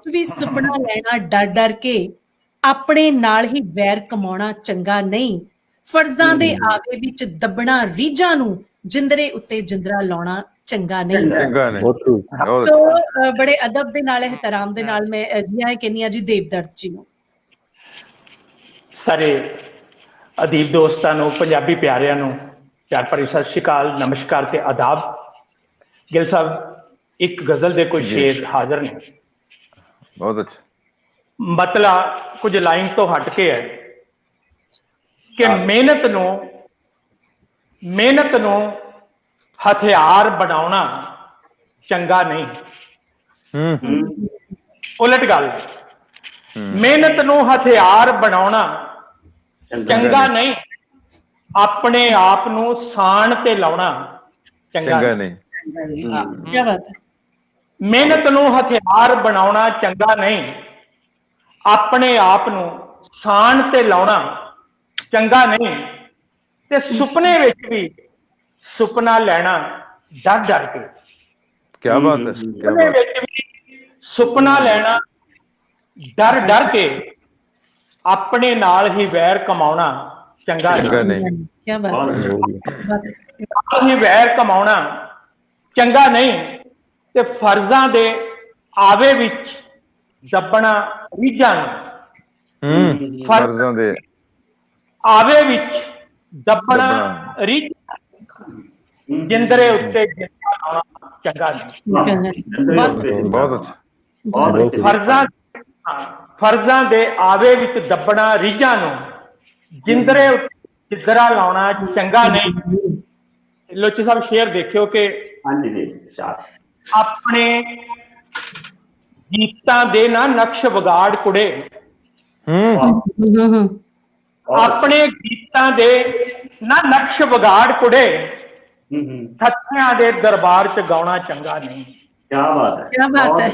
ਵੀ ਸੁਪਨਾ ਲੈਣਾ ਡਰ ਡਰ ਕੇ, ਆਪਣੇ ਨਾਲ ਹੀ ਵੈਰ ਕਮਾਉਣਾ ਚੰਗਾ ਨਹੀਂ, ਫਰਜ਼ਾਂ ਦੇ ਆਵੇ ਵਿੱਚ ਦੱਬਣਾ ਰੀਝਾਂ ਨੂੰ, ਜਿੰਦਰੇ ਉੱਤੇ ਜਿੰਦਰਾ ਲਾਉਣਾ ਚੰਗਾ ਨਹੀਂ। ਸੋ ਬੜੇ ਅਦਬ ਦੇ ਨਾਲ, ਇਹਤਰਾਮ ਦੇ ਨਾਲ ਮੈਂ ਅਜਿਹਾ ਕਹਿੰਦੀ ਹਾਂ ਜੀ ਦੇਵਦਰਦ ਜੀ ਨੂੰ। ਸਾਰੇ ਅਦੀਬ ਦੋਸਤਾਂ ਨੂੰ, ਪੰਜਾਬੀ ਪਿਆਰਿਆਂ ਨੂੰ ਪਿਆਰ ਭਰੀ ਸਤਿ ਸ਼੍ਰੀ ਅਕਾਲ, ਨਮਸਕਾਰ ਤੇ ਆਦਾਬ। ਗਿੱਲ ਸਾਹਿਬ, ਇੱਕ ਗਜ਼ਲ ਦੇ ਕੋਈ ਸ਼ੇਰ ਹਾਜ਼ਰ ਨੇ। ਬਹੁਤ ਅੱਛਾ। ਮਤਲਬ ਕੁਝ ਲਾਈਨ ਤੋਂ ਹਟ ਕੇ ਹੈ ਕਿ ਮਿਹਨਤ ਨੂੰ ਹਥਿਆਰ ਬਣਾਉਣਾ ਚੰਗਾ ਨਹੀਂ। ਉਲਟ ਗੱਲ, ਮਿਹਨਤ ਨੂੰ ਹਥਿਆਰ ਬਣਾਉਣਾ ਚੰਗਾ ਨਹੀਂ, ਆਪਣੇ ਆਪ ਨੂੰ ਸਾਣ ਤੇ ਲਾਉਣਾ ਚੰਗਾ ਨਹੀਂ। ਕੀ ਬਾਤ ਹੈ। ਮਿਹਨਤ ਨੂੰ ਹਥਿਆਰ ਬਣਾਉਣਾ ਚੰਗਾ ਨਹੀਂ, ਆਪਣੇ ਆਪ ਨੂੰ ਸਾਣ ਤੇ ਲਾਉਣਾ ਚੰਗਾ ਨਹੀਂ, ਤੇ ਸੁਪਨੇ ਵਿੱਚ ਵੀ ਸੁਪਨਾ ਲੈਣਾ ਡਰ ਡਰ ਕੇ। ਕੀ ਬਾਤ ਹੈ। ਸੁਪਨੇ ਵਿੱਚ ਵੀ ਸੁਪਨਾ ਲੈਣਾ ਡਰ ਡਰ ਕੇ, ਆਪਣੇ ਨਾਲ ਹੀ ਵੈਰ ਕਮਾਉਣਾ ਚੰਗਾ ਨਹੀਂ। ਕੀ ਬਾਤ ਹੈ। ਹੀ ਵੈਰ ਕਮਾਉਣਾ ਚੰਗਾ ਨਹੀਂ, ਤੇ ਫਰਜ਼ਾਂ ਦੇ ਆਵੇ ਵਿੱਚ ਦੱਬਣਾ ਰੀਝਾਂ ਨੂੰ, ਫਰਜ਼ਾਂ ਦੇ ਆਵੇ ਵਿੱਚ ਦੱਬਣਾ ਰੀਝਾਂ, ਜਿੰਦਰੇ ਉੱਤੇ ਜਿੰਦਰਾ ਲਾਉਣਾ ਚੰਗਾ ਨਹੀਂ। ਬਹੁਤ ਅੱਛਾ। ਫਰਜ਼ਾਂ ਦੇ ਆਵੇ ਵਿੱਚ ਦੱਬਣਾ ਰੀਝਾਂ ਨੂੰ, ਜਿੰਦਰੇ ਉੱਤੇ ਜਿੰਦਰਾ ਲਾਉਣਾ ਚੰਗਾ ਨਹੀਂ। ਲੋਚੀ ਸਾਹਿਬ ਸ਼ੇਰ ਦੇਖਿਓ ਕਿ ਆਪਣੇ ਗੀਤਾਂ ਦੇ ਨਾ ਨਕਸ਼ ਵਿਗਾੜ ਕੁੜੇ, ਆਪਣੇ ਗੀਤਾਂ ਦੇ ਨਾ ਨਕਸ਼ ਵਿਗਾੜ ਕੁੜੇ, ਥੱਥਿਆਂ ਦੇ ਦਰਬਾਰ ਚ ਗਾਉਣਾ ਚੰਗਾ ਨਹੀਂ। ਕੀ ਬਾਤ ਹੈ।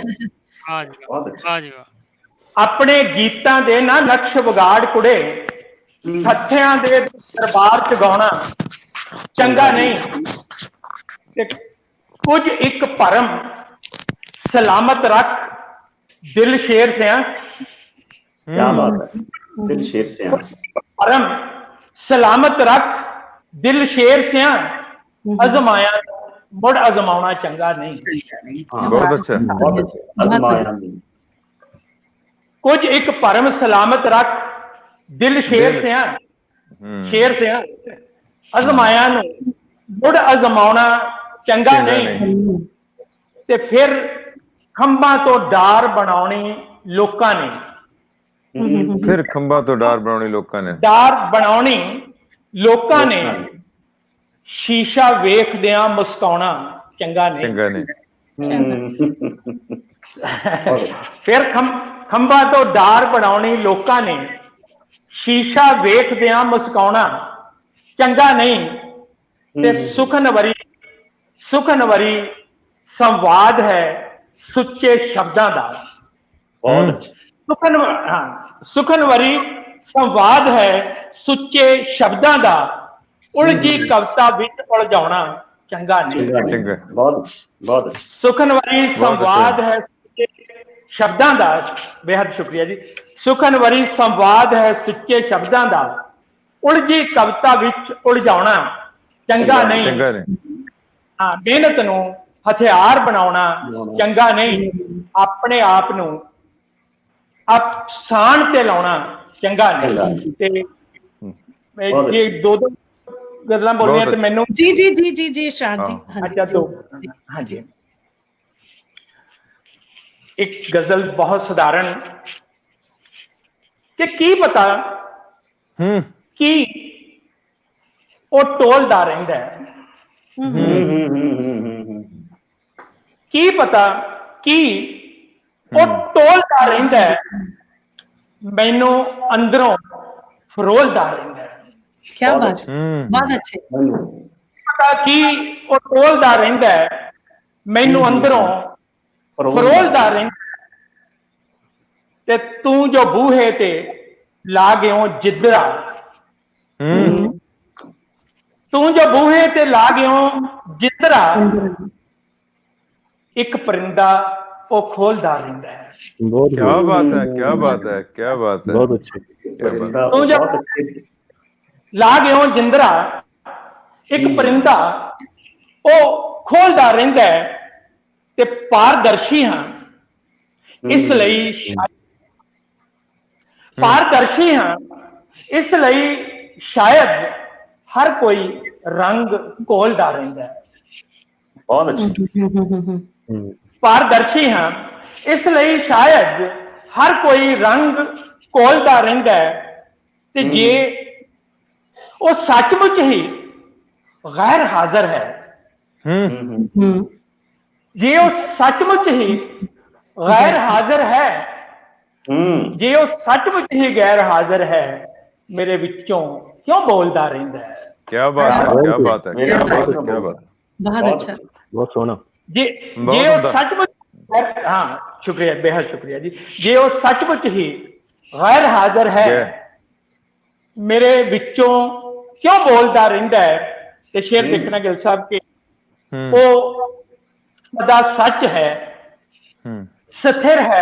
ਆਪਣੇ ਗੀਤਾਂ ਦੇ ਨਾ ਨਕਸ਼ ਵਿਗਾੜ ਕੁੜੇ, ਥੱਥਿਆਂ ਦੇ ਦਰਬਾਰ ਚ ਗਾਉਣਾ ਚੰਗਾ ਨਹੀਂ, ਤੇ ਕੁਝ ਇੱਕ ਭਰਮ ਸਲਾਮਤ ਰੱਖ ਦਿਲ ਸ਼ੇਰ ਸਿਆਂ। ਭਰਮ ਸਲਾਮਤ ਰੱਖ ਦਿਲ ਸ਼ੇਰ ਸਿਆਂ, ਅਜ਼ਮਾਇਆ ਮੁੜ ਅਜ਼ਮਾਉਣਾ ਚੰਗਾ ਨਹੀਂ। ਬਹੁਤ ਅੱਛਾ। ਕੁਝ ਇੱਕ ਭਰਮ ਸਲਾਮਤ ਰੱਖ ਦਿਲ ਸ਼ੇਰ ਸਿਆਂ, ਸ਼ੇਰ ਸਿਆਂ, ਅਜ਼ਮਾਇਆ ਨੂੰ ਮੁੜ ਅਜ਼ਮਾਉਣਾ ਚੰਗਾ ਨਹੀਂ, ਤੇ ਫਿਰ ਖੰਭਾਂ ਤੋਂ ਡਾਰ ਬਣਾਉਣੀ ਲੋਕਾਂ ਨੇ। ਫਿਰ ਖੰਭਾਂ ਤੋਂ ਡਾਰ ਬਣਾਉਣੀ ਲੋਕਾਂ ਨੇ, ਡਾਰ ਬਣਾਉਣੀ ਲੋਕਾਂ ਨੇ, ਸ਼ੀਸ਼ਾ ਵੇਖਦਿਆਂ ਮੁਸਕਾਉਣਾ ਚੰਗਾ ਨਹੀਂ। ਚੰਗਾ ਨਹੀਂ। ਫਿਰ ਖੰਭਾਂ ਤੋਂ ਡਾਰ ਬਣਾਉਣੀ ਲੋਕਾਂ ਨੇ, ਸ਼ੀਸ਼ਾ ਵੇਖਦਿਆਂ ਮੁਸਕਾਉਣਾ ਚੰਗਾ ਨਹੀਂ, ਤੇ ਸੁਖਨਵਰੀ ਸੰਵਾਦ ਹੈ ਸੁੱਚੇ ਸ਼ਬਦਾਂ ਦਾ। ਸੁਖਨਵਰੀ ਸੰਵਾਦ ਹੈ ਸੁੱਚੇ ਸ਼ਬਦਾਂ ਦਾ, ਉਲਝੀ ਕਵਿਤਾ ਵਿੱਚ ਉਲਝਾਉਣਾ ਚੰਗਾ ਨਹੀਂ। ਚੰਗਾ। ਬਹੁਤ ਬਹੁਤ ਸੁਖਨ ਵਰੀ ਸੰਵਾਦ ਹੈ ਸ਼ਬਦਾਂ ਦਾ, ਬੇहद ਸ਼ੁਕਰੀਆ ਜੀ। ਸੁਖਨ ਵਰੀ ਸੰਵਾਦ ਹੈ ਸੁੱਚੇ ਸ਼ਬਦਾਂ ਦਾ, ਉਲਝੀ ਕਵਿਤਾ ਵਿੱਚ ਉਲਝਾਉਣਾ ਚੰਗਾ ਨਹੀਂ। ਚੰਗਾ ਨਹੀਂ। ਹਾਂ, ਮਿਹਨਤ ਨੂੰ ਹਥਿਆਰ ਬਣਾਉਣਾ ਚੰਗਾ ਨਹੀਂ। ਆਪਣੇ ਆਪ ਨੂੰ ਅਫਸਾਨ ਤੇ ਲਾਉਣਾ ਚੰਗਾ ਨਹੀਂ। ਤੇ ਜੇ ਦੋ ਗੱਲਾਂ ਬੋਲੀਆਂ ਤੇ ਮੈਨੂੰ जी जी जी जी जी इरशाद जी, हाँ जी, अच्छा, तो हाँ जी, एक गजल बहुत साधारण कि पता कि वो टोलदा रहिंदा है, की पता कि वो टोलदा रहिंदा है, मैनू अंदरों फरोलदा रहिंदा है। क्या बात है, बहुत अच्छे। पता कि वो टोलदा रहिंदा है, मैनू अंदरों फरोलदा रहिंदा है। ते तू जो बूहे ते ला गयो जिद्रा, तू जो बूहे ते ला गयो जिद्रा, एक परिंदा वो खोलदा रहिंदा है। बहुत क्या बात है, क्या बात है, क्या बात है, बहुत अच्छे। तू जो ला गयो जिंदरा, एक परिंदा वो खोलदा रहिंदा है। ते पारदर्शी हाँ इसलिए पारदर्शी हाँ इसलिए शायद हर कोई रंग घोलदा रहिंदा है। बहुत अच्छी। पारदर्शी हाँ इसलिए शायद हर कोई रंग घोलदा रहिंदा है। ते जे वो सचमुच ही गैर हाजिर है, जे वो सचमुच ही गैर हाजिर है, जे वो सचमुच ही गैर हाजिर है, मेरे विचों क्यों बोलदा रहिंदा है। क्या बात है, क्या बात है, क्या बात है, क्या बात है। बहुत अच्छा, बहुत सोना। जे वो सचमुच, हाँ शुक्रिया, बेहद शुक्रिया जी। जे वो सचमुच ही गैर हाजिर है, मेरे विचों क्यों बोलदा रहिंदा है। ते शेर देखना गिल साहब के वो सदा सच है, स्थिर है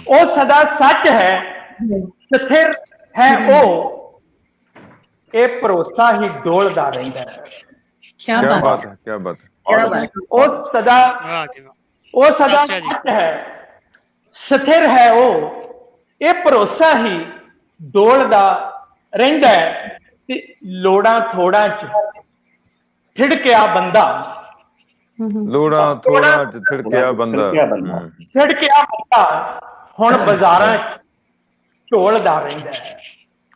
वो सदा सच है, स्थिर है वो, ये भरोसा ही डोलदा रहिंदा है। क्या बात है, क्या बात है। क्या बात है। वो सदा अच्छा जी। सच है, स्थिर है वो, ये भरोसा ही डोलदा रहिंदा है। ते लोड़ा थोड़ा च थिड़किया बंदा, लोड़ा थोड़ा च थिड़किया बंदा, थिड़किया बंदा हुण बाजारां च झोलदा रहिंदा है।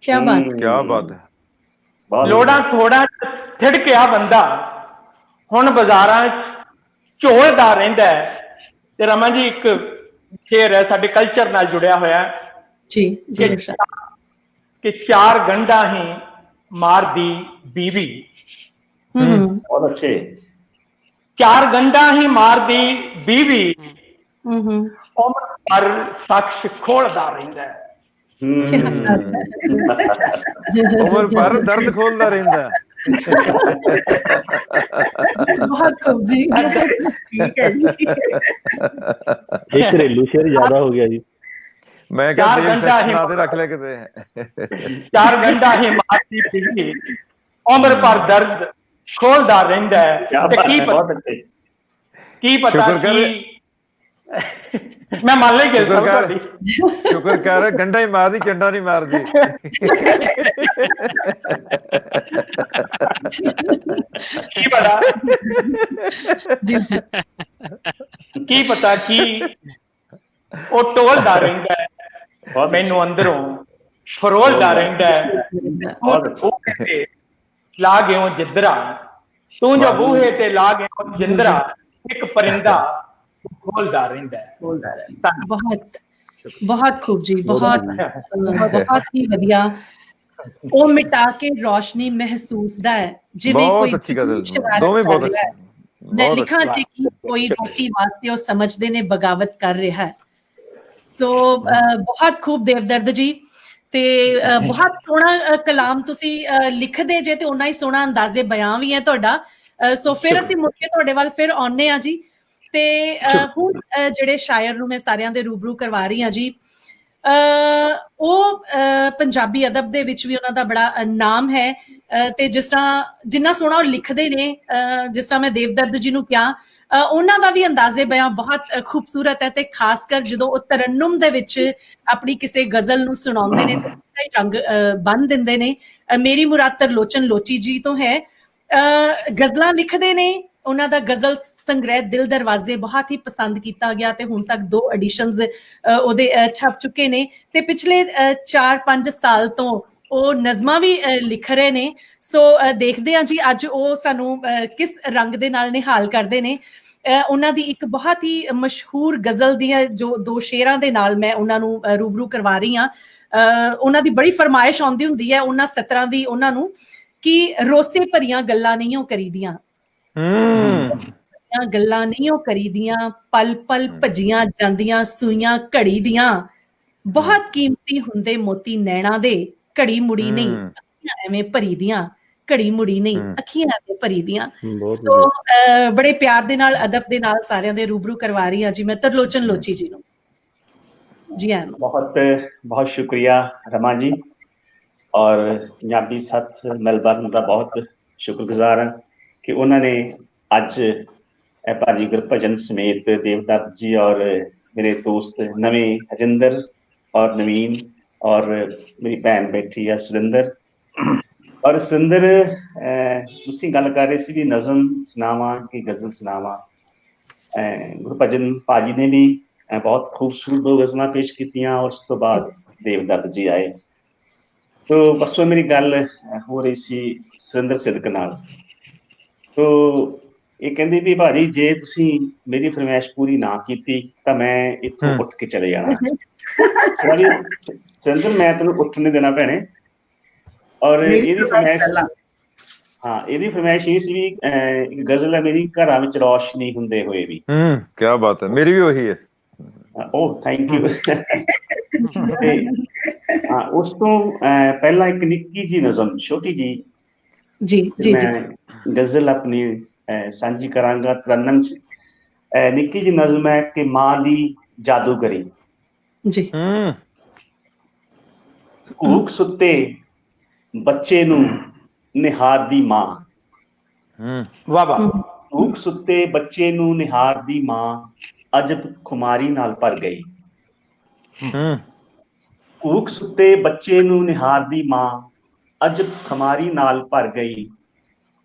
क्या बात है। क्या बात है। लोड़ा थोड़ा च थिड़किया बंदा हुण बाजारां च झोलदा रहिंदा है। ते रमा जी एक शेर है साडे कल्चर नाल जुड़िया होया जी जी इरशाद। कि चार गंढा ही मार दी बीवी, बहुत अच्छे। चार गंढा ही मार दी बीवी, उम्र पर शख्स खोलदा रहिंदा है। क्या बात है। उम्र पर दर्द खोलदा रहिंदा है। बहुत खूब जी। ठीक है जी। एक घरेलू शेर ज्यादा हो गया जी। मैं क्या चार घंटा ही रख ले किते। चार गंढा ही मार दी बीवी, उम्र पर दर्द खोलदा रहिंदा है। ते की पता कि मैं मान ले गल शुक्र कर गंढा ही मार दी, चंडा नहीं मार दी। की पता कि वो टोलदा रहिंदा है, मैनू अंदरों फरोलदा रहिंदा है। ला गयो जिद्रा, तू जो बूहे ते ला गयो जिंदरा, एक परिंदा खोलदा रहिंदा है। बहुत बहुत खूब जी, बहुत बहुत ही वधिया। ओ मिटा के रोशनी महसूसदा है जिवें कोई अच्छी गल, शरारत दोवें बहुत कर रहा है। अच्छी। मैं लिखा जे कि कोई रोटी वास्ते ओ समझदे ने बगावत कर रहा है। सो बहुत खूब देवदर्द जी। ਤੇ ਬਹੁਤ ਸੋਹਣਾ ਕਲਾਮ ਤੁਸੀਂ ਲਿਖਦੇ ਜੇ ਤੇ ਉਹਨਾਂ ਹੀ ਸੋਹਣਾ ਅੰਦਾਜ਼ੇ ਬਿਆਨ ਵੀ ਹੈ ਤੁਹਾਡਾ। ਸੋ ਫਿਰ ਅਸੀਂ ਮੁੜ ਕੇ ਤੁਹਾਡੇ ਵੱਲ ਫਿਰ ਆਉਂਦੇ ਹਾਂ ਜੀ। ਤੇ ਹੁਣ ਜਿਹੜੇ ਸ਼ਾਇਰ ਨੂੰ ਮੈਂ ਸਾਰਿਆਂ ਦੇ ਰੂਬਰੂ ਕਰਵਾ ਰਹੀ ਹਾਂ ਜੀ, ਉਹ ਪੰਜਾਬੀ ਅਦਬ ਦੇ ਵਿੱਚ ਵੀ ਉਹਨਾਂ ਦਾ ਬੜਾ ਨਾਮ ਹੈ। ਤੇ ਜਿਸ ਤਰ੍ਹਾਂ ਜਿੰਨਾ ਸੋਹਣਾ ਉਹ ਲਿਖਦੇ ਨੇ, ਜਿਸ ਤਰ੍ਹਾਂ ਮੈਂ ਦੇਵਦਰਦ ਜੀ ਨੂੰ ਕਿਹਾ, ਉਹਨਾਂ ਦਾ ਵੀ ਅੰਦਾਜ਼ੇ ਬਿਆਨ ਬਹੁਤ ਖੂਬਸੂਰਤ ਹੈ। ਤੇ ਖਾਸ ਕਰ ਜਦੋਂ ਉਹ ਤਰੰਨੁਮ ਦੇ ਵਿੱਚ ਆਪਣੀ ਕਿਸੇ ਗਜ਼ਲ ਨੂੰ ਸੁਣਾਉਂਦੇ ਨੇ ਤੇ ਰੰਗ ਬੰਨ ਦਿੰਦੇ ਨੇ। ਮੇਰੀ ਮੁਰਾਦ ਤਰਲੋਚਨ ਲੋਚੀ ਜੀ ਤੋਂ ਹੈ। ਗਜ਼ਲਾਂ ਲਿਖਦੇ ਨੇ, ਉਹਨਾਂ ਦਾ ਗਜ਼ਲ ਸੰਗ੍ਰਹਿ ਦਿਲ ਦਰਵਾਜ਼ੇ ਬਹੁਤ ਹੀ ਪਸੰਦ ਕੀਤਾ ਗਿਆ ਤੇ ਹੁਣ ਤੱਕ 2 ਐਡੀਸ਼ਨਸ ਉਹਦੇ ਛਪ ਚੁੱਕੇ ਨੇ। ਤੇ ਪਿਛਲੇ 4-5 ਸਾਲ ਤੋਂ ਉਹ ਨਜ਼ਮਾਂ ਵੀ ਲਿਖ ਰਹੇ ਨੇ। ਸੋ ਦੇਖਦੇ ਹਾਂ ਜੀ ਅੱਜ ਉਹ ਸਾਨੂੰ ਕਿਸ ਰੰਗ ਦੇ ਨਾਲ ਨਿਹਾਲ ਕਰਦੇ ਨੇ। ਉਹਨਾਂ ਦੀ ਇੱਕ ਬਹੁਤ ਹੀ ਮਸ਼ਹੂਰ ਗਜ਼ਲ ਦੀਆਂ ਜੋ 2 ਸ਼ੇਰਾਂ ਦੇ ਨਾਲ ਮੈਂ ਉਹਨਾਂ ਨੂੰ ਰੂਬਰੂ ਕਰਵਾ ਰਹੀ ਹਾਂ। ਉਹਨਾਂ ਦੀ ਬੜੀ ਫਰਮਾਇਸ਼ ਆਉਂਦੀ ਹੁੰਦੀ ਹੈ ਉਹਨਾਂ ਸਤਰਾਂ ਦੀ ਉਹਨਾਂ ਨੂੰ, ਕਿ ਰੋਸੇ ਭਰੀਆਂ ਗੱਲਾਂ ਨਹੀਂ ਉਹ ਕਰੀਦੀਆਂ, ਗੱਲਾਂ ਨਹੀਂ ਉਹ ਕਰੀਦੀਆਂ, ਪਲ ਪਲ ਭੱਜੀਆਂ ਜਾਂਦੀਆਂ ਸੂਈਆਂ ਘੜੀ ਦੀਆਂ, ਬਹੁਤ ਕੀਮਤੀ ਹੁੰਦੇ ਮੋਤੀ ਨੈਣਾ ਦੇ, ਘੜੀ ਮੁੜੀ ਨਹੀਂ ਅੱਖੀਆਂ ਐਵੇਂ ਭਰੀ ਦੀਆਂ, ਘੜੀ ਮੁੜੀ ਨਹੀਂ ਅੱਖੀਆਂ ਐਵੇਂ ਭਰੀ ਦੀਆਂ। ਸੋ ਬੜੇ ਪਿਆਰ ਦੇ ਨਾਲ ਅਦਬ ਦੇ ਨਾਲ ਸਾਰਿਆਂ ਦੇ ਰੂਬਰੂ ਕਰਵਾ ਰਹੀ ਹਾਂ ਜੀ ਮੈਂ ਤਰਲੋਚਨ ਲੋਚੀ ਜੀ ਨੂੰ। ਜੀ ਹਾਂ, बहुत बहुत शुक्रिया रमा जी, और पंजाबी सत्थ मैलबर्न का बहुत शुक्रगुजार हाँ कि उन्होंने अज भाजी गुरभजन समेत देवदत्त जी और मेरे दोस्त नवे हजिंदर और नवीन और मेरी भैन बैठी है सुरिंदर। और सुरिंदर तुसीं गल कर रहे सी भी नज़म सुनावा कि गज़ल सुनावा। गुरभजन भाजी ने भी बहुत खूबसूरत 2 गज़लां पेश कीतियां और उस तो बाद देवदत्त जी आए। तो बसों मेरी गल हो रही सी सुरिंदर सिद्दक नाल। तो ये कहंदे भी भाजी जे तुसीं मेरी फरमाइश पूरी ना कीती तां मैं इत्थों उठ के चले जाना। सुरिंदर मैं तैनूं उठ नहीं देना भैणे। और ਇਹਦੀ ਫਰਮਾਇਸ਼, ਹਾਂ ਇਹਦੀ ਫਰਮਾਇਸ਼ ਇਹ ਸੀ ਵੀ ਗਜ਼ਲ ਹੈ ਮੇਰੀ, ਘਰਾਂ ਵਿੱਚ ਰੌਸ਼ਨੀ ਹੁੰਦੇ ਹੋਏ ਵੀ। ਕੀ ਬਾਤ ਹੈ, ਮੇਰੀ ਵੀ ਉਹੀ ਹੈ। Oh thank you. उस तो पहला एक निक्की जी नज़म छोटी जी जी जी मैं गज़ल अपनी सांझी करांगा तरन्नम च। निक्की जी नज़म है कि माँ दी जादूगरी। जी। कूक सुत्ते बच्चे नू निहारदी माँ, वाह वाह। कूक सुत्ते बच्चे नू निहारदी माँ अजब खुमारी नाल भर गई। कूक सुत्ते बच्चे नू निहारदी माँ अजब खुमारी नाल भर गई।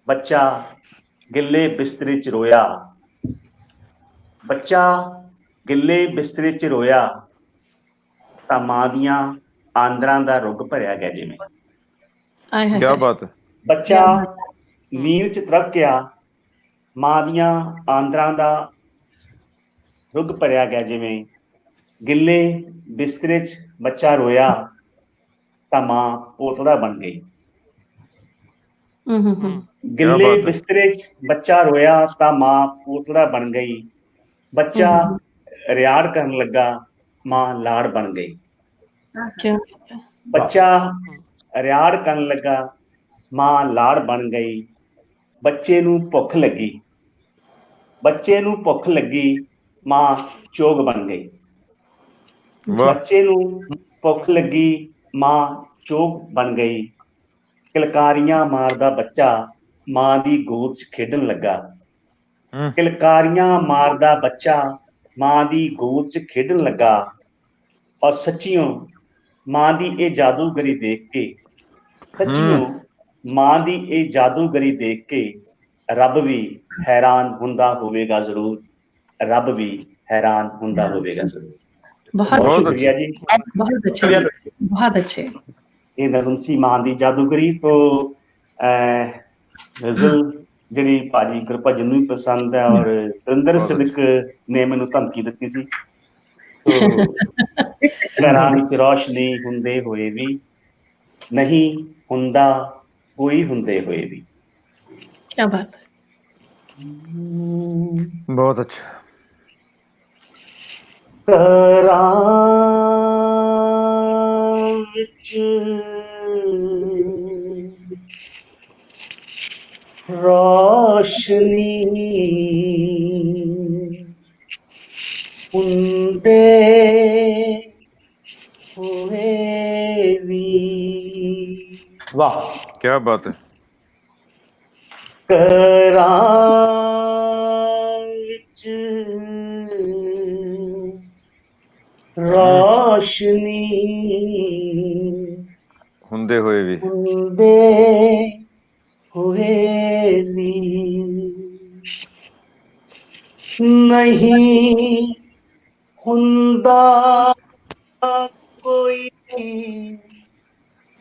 बच्चा गिले बिस्तरे च रोया, बच्चा गिले बिस्तरे च रोया तां माँ दियां आंदरां दा रुग भरिया गया जिवें। क्या बात है। बच्चा नींद च तरक्या, माँ दियां आंदरां दा रुग भरिया गया जिवें। गिले बिस्तरे च बच्चा रोया तां माँ पोतड़ा बन गई। गिले बिस्तरे च बच्चा रोया तां माँ पोतड़ा बन गई। बच्चा रियाड़ करन लगा, माँ लाड़ बन गई। बच्चा रियाड़ करन लगा, माँ लाड़ बन गई। बच्चे नूं भुख लगी, बच्चे नूं भुख लगी, माँ चोग बन गई। बच्चे नूं भुख लगी, माँ चोग बन गई। किलकारियां मारदा बच्चा माँ दी गोद च खेडन लगा। किलकारियां मारदा बच्चा माँ दी गोद च खेडन लगा। और सच्चियों माँ दी ए जादूगरी देख के, सच्चियों माँ दी ए जादूगरी देख के रब भी हैरान हुंदा होवेगा जरूर, रब भी हैरान हुंदा होवेगा जरूर। बहुत शुक्रिया जी, बहुत अच्छे, बहुत अच्छे। ये नज़म सी माँ दी जादूगरी। तो गज़ल जिहड़ी भाजी गुरभजन नूं भी पसंद है और सुरिंदर सिद्दक ने मैनूं धमकी दित्ती सी। तो घरां विच रोशनी हुंदे होए भी नहीं हुंदा कोई हुंदे होए भी। क्या बात है, बहुत अच्छा। घरां ਵਿੱਚ ਰੋਸ਼ਨੀ ਹੁੰਦੇ ਹੋਏ ਵੀ ਵਾਹ क्या बात है ਘਰਾਂ ਵਿੱਚ ਰੋਸ਼ਨੀ ਹੁੰਦੇ ਹੋਏ ਵੀ ਹੁੰਦੇ ਹੋਏ ਵੀ ਨਹੀਂ ਹੁੰਦਾ ਕੋਈ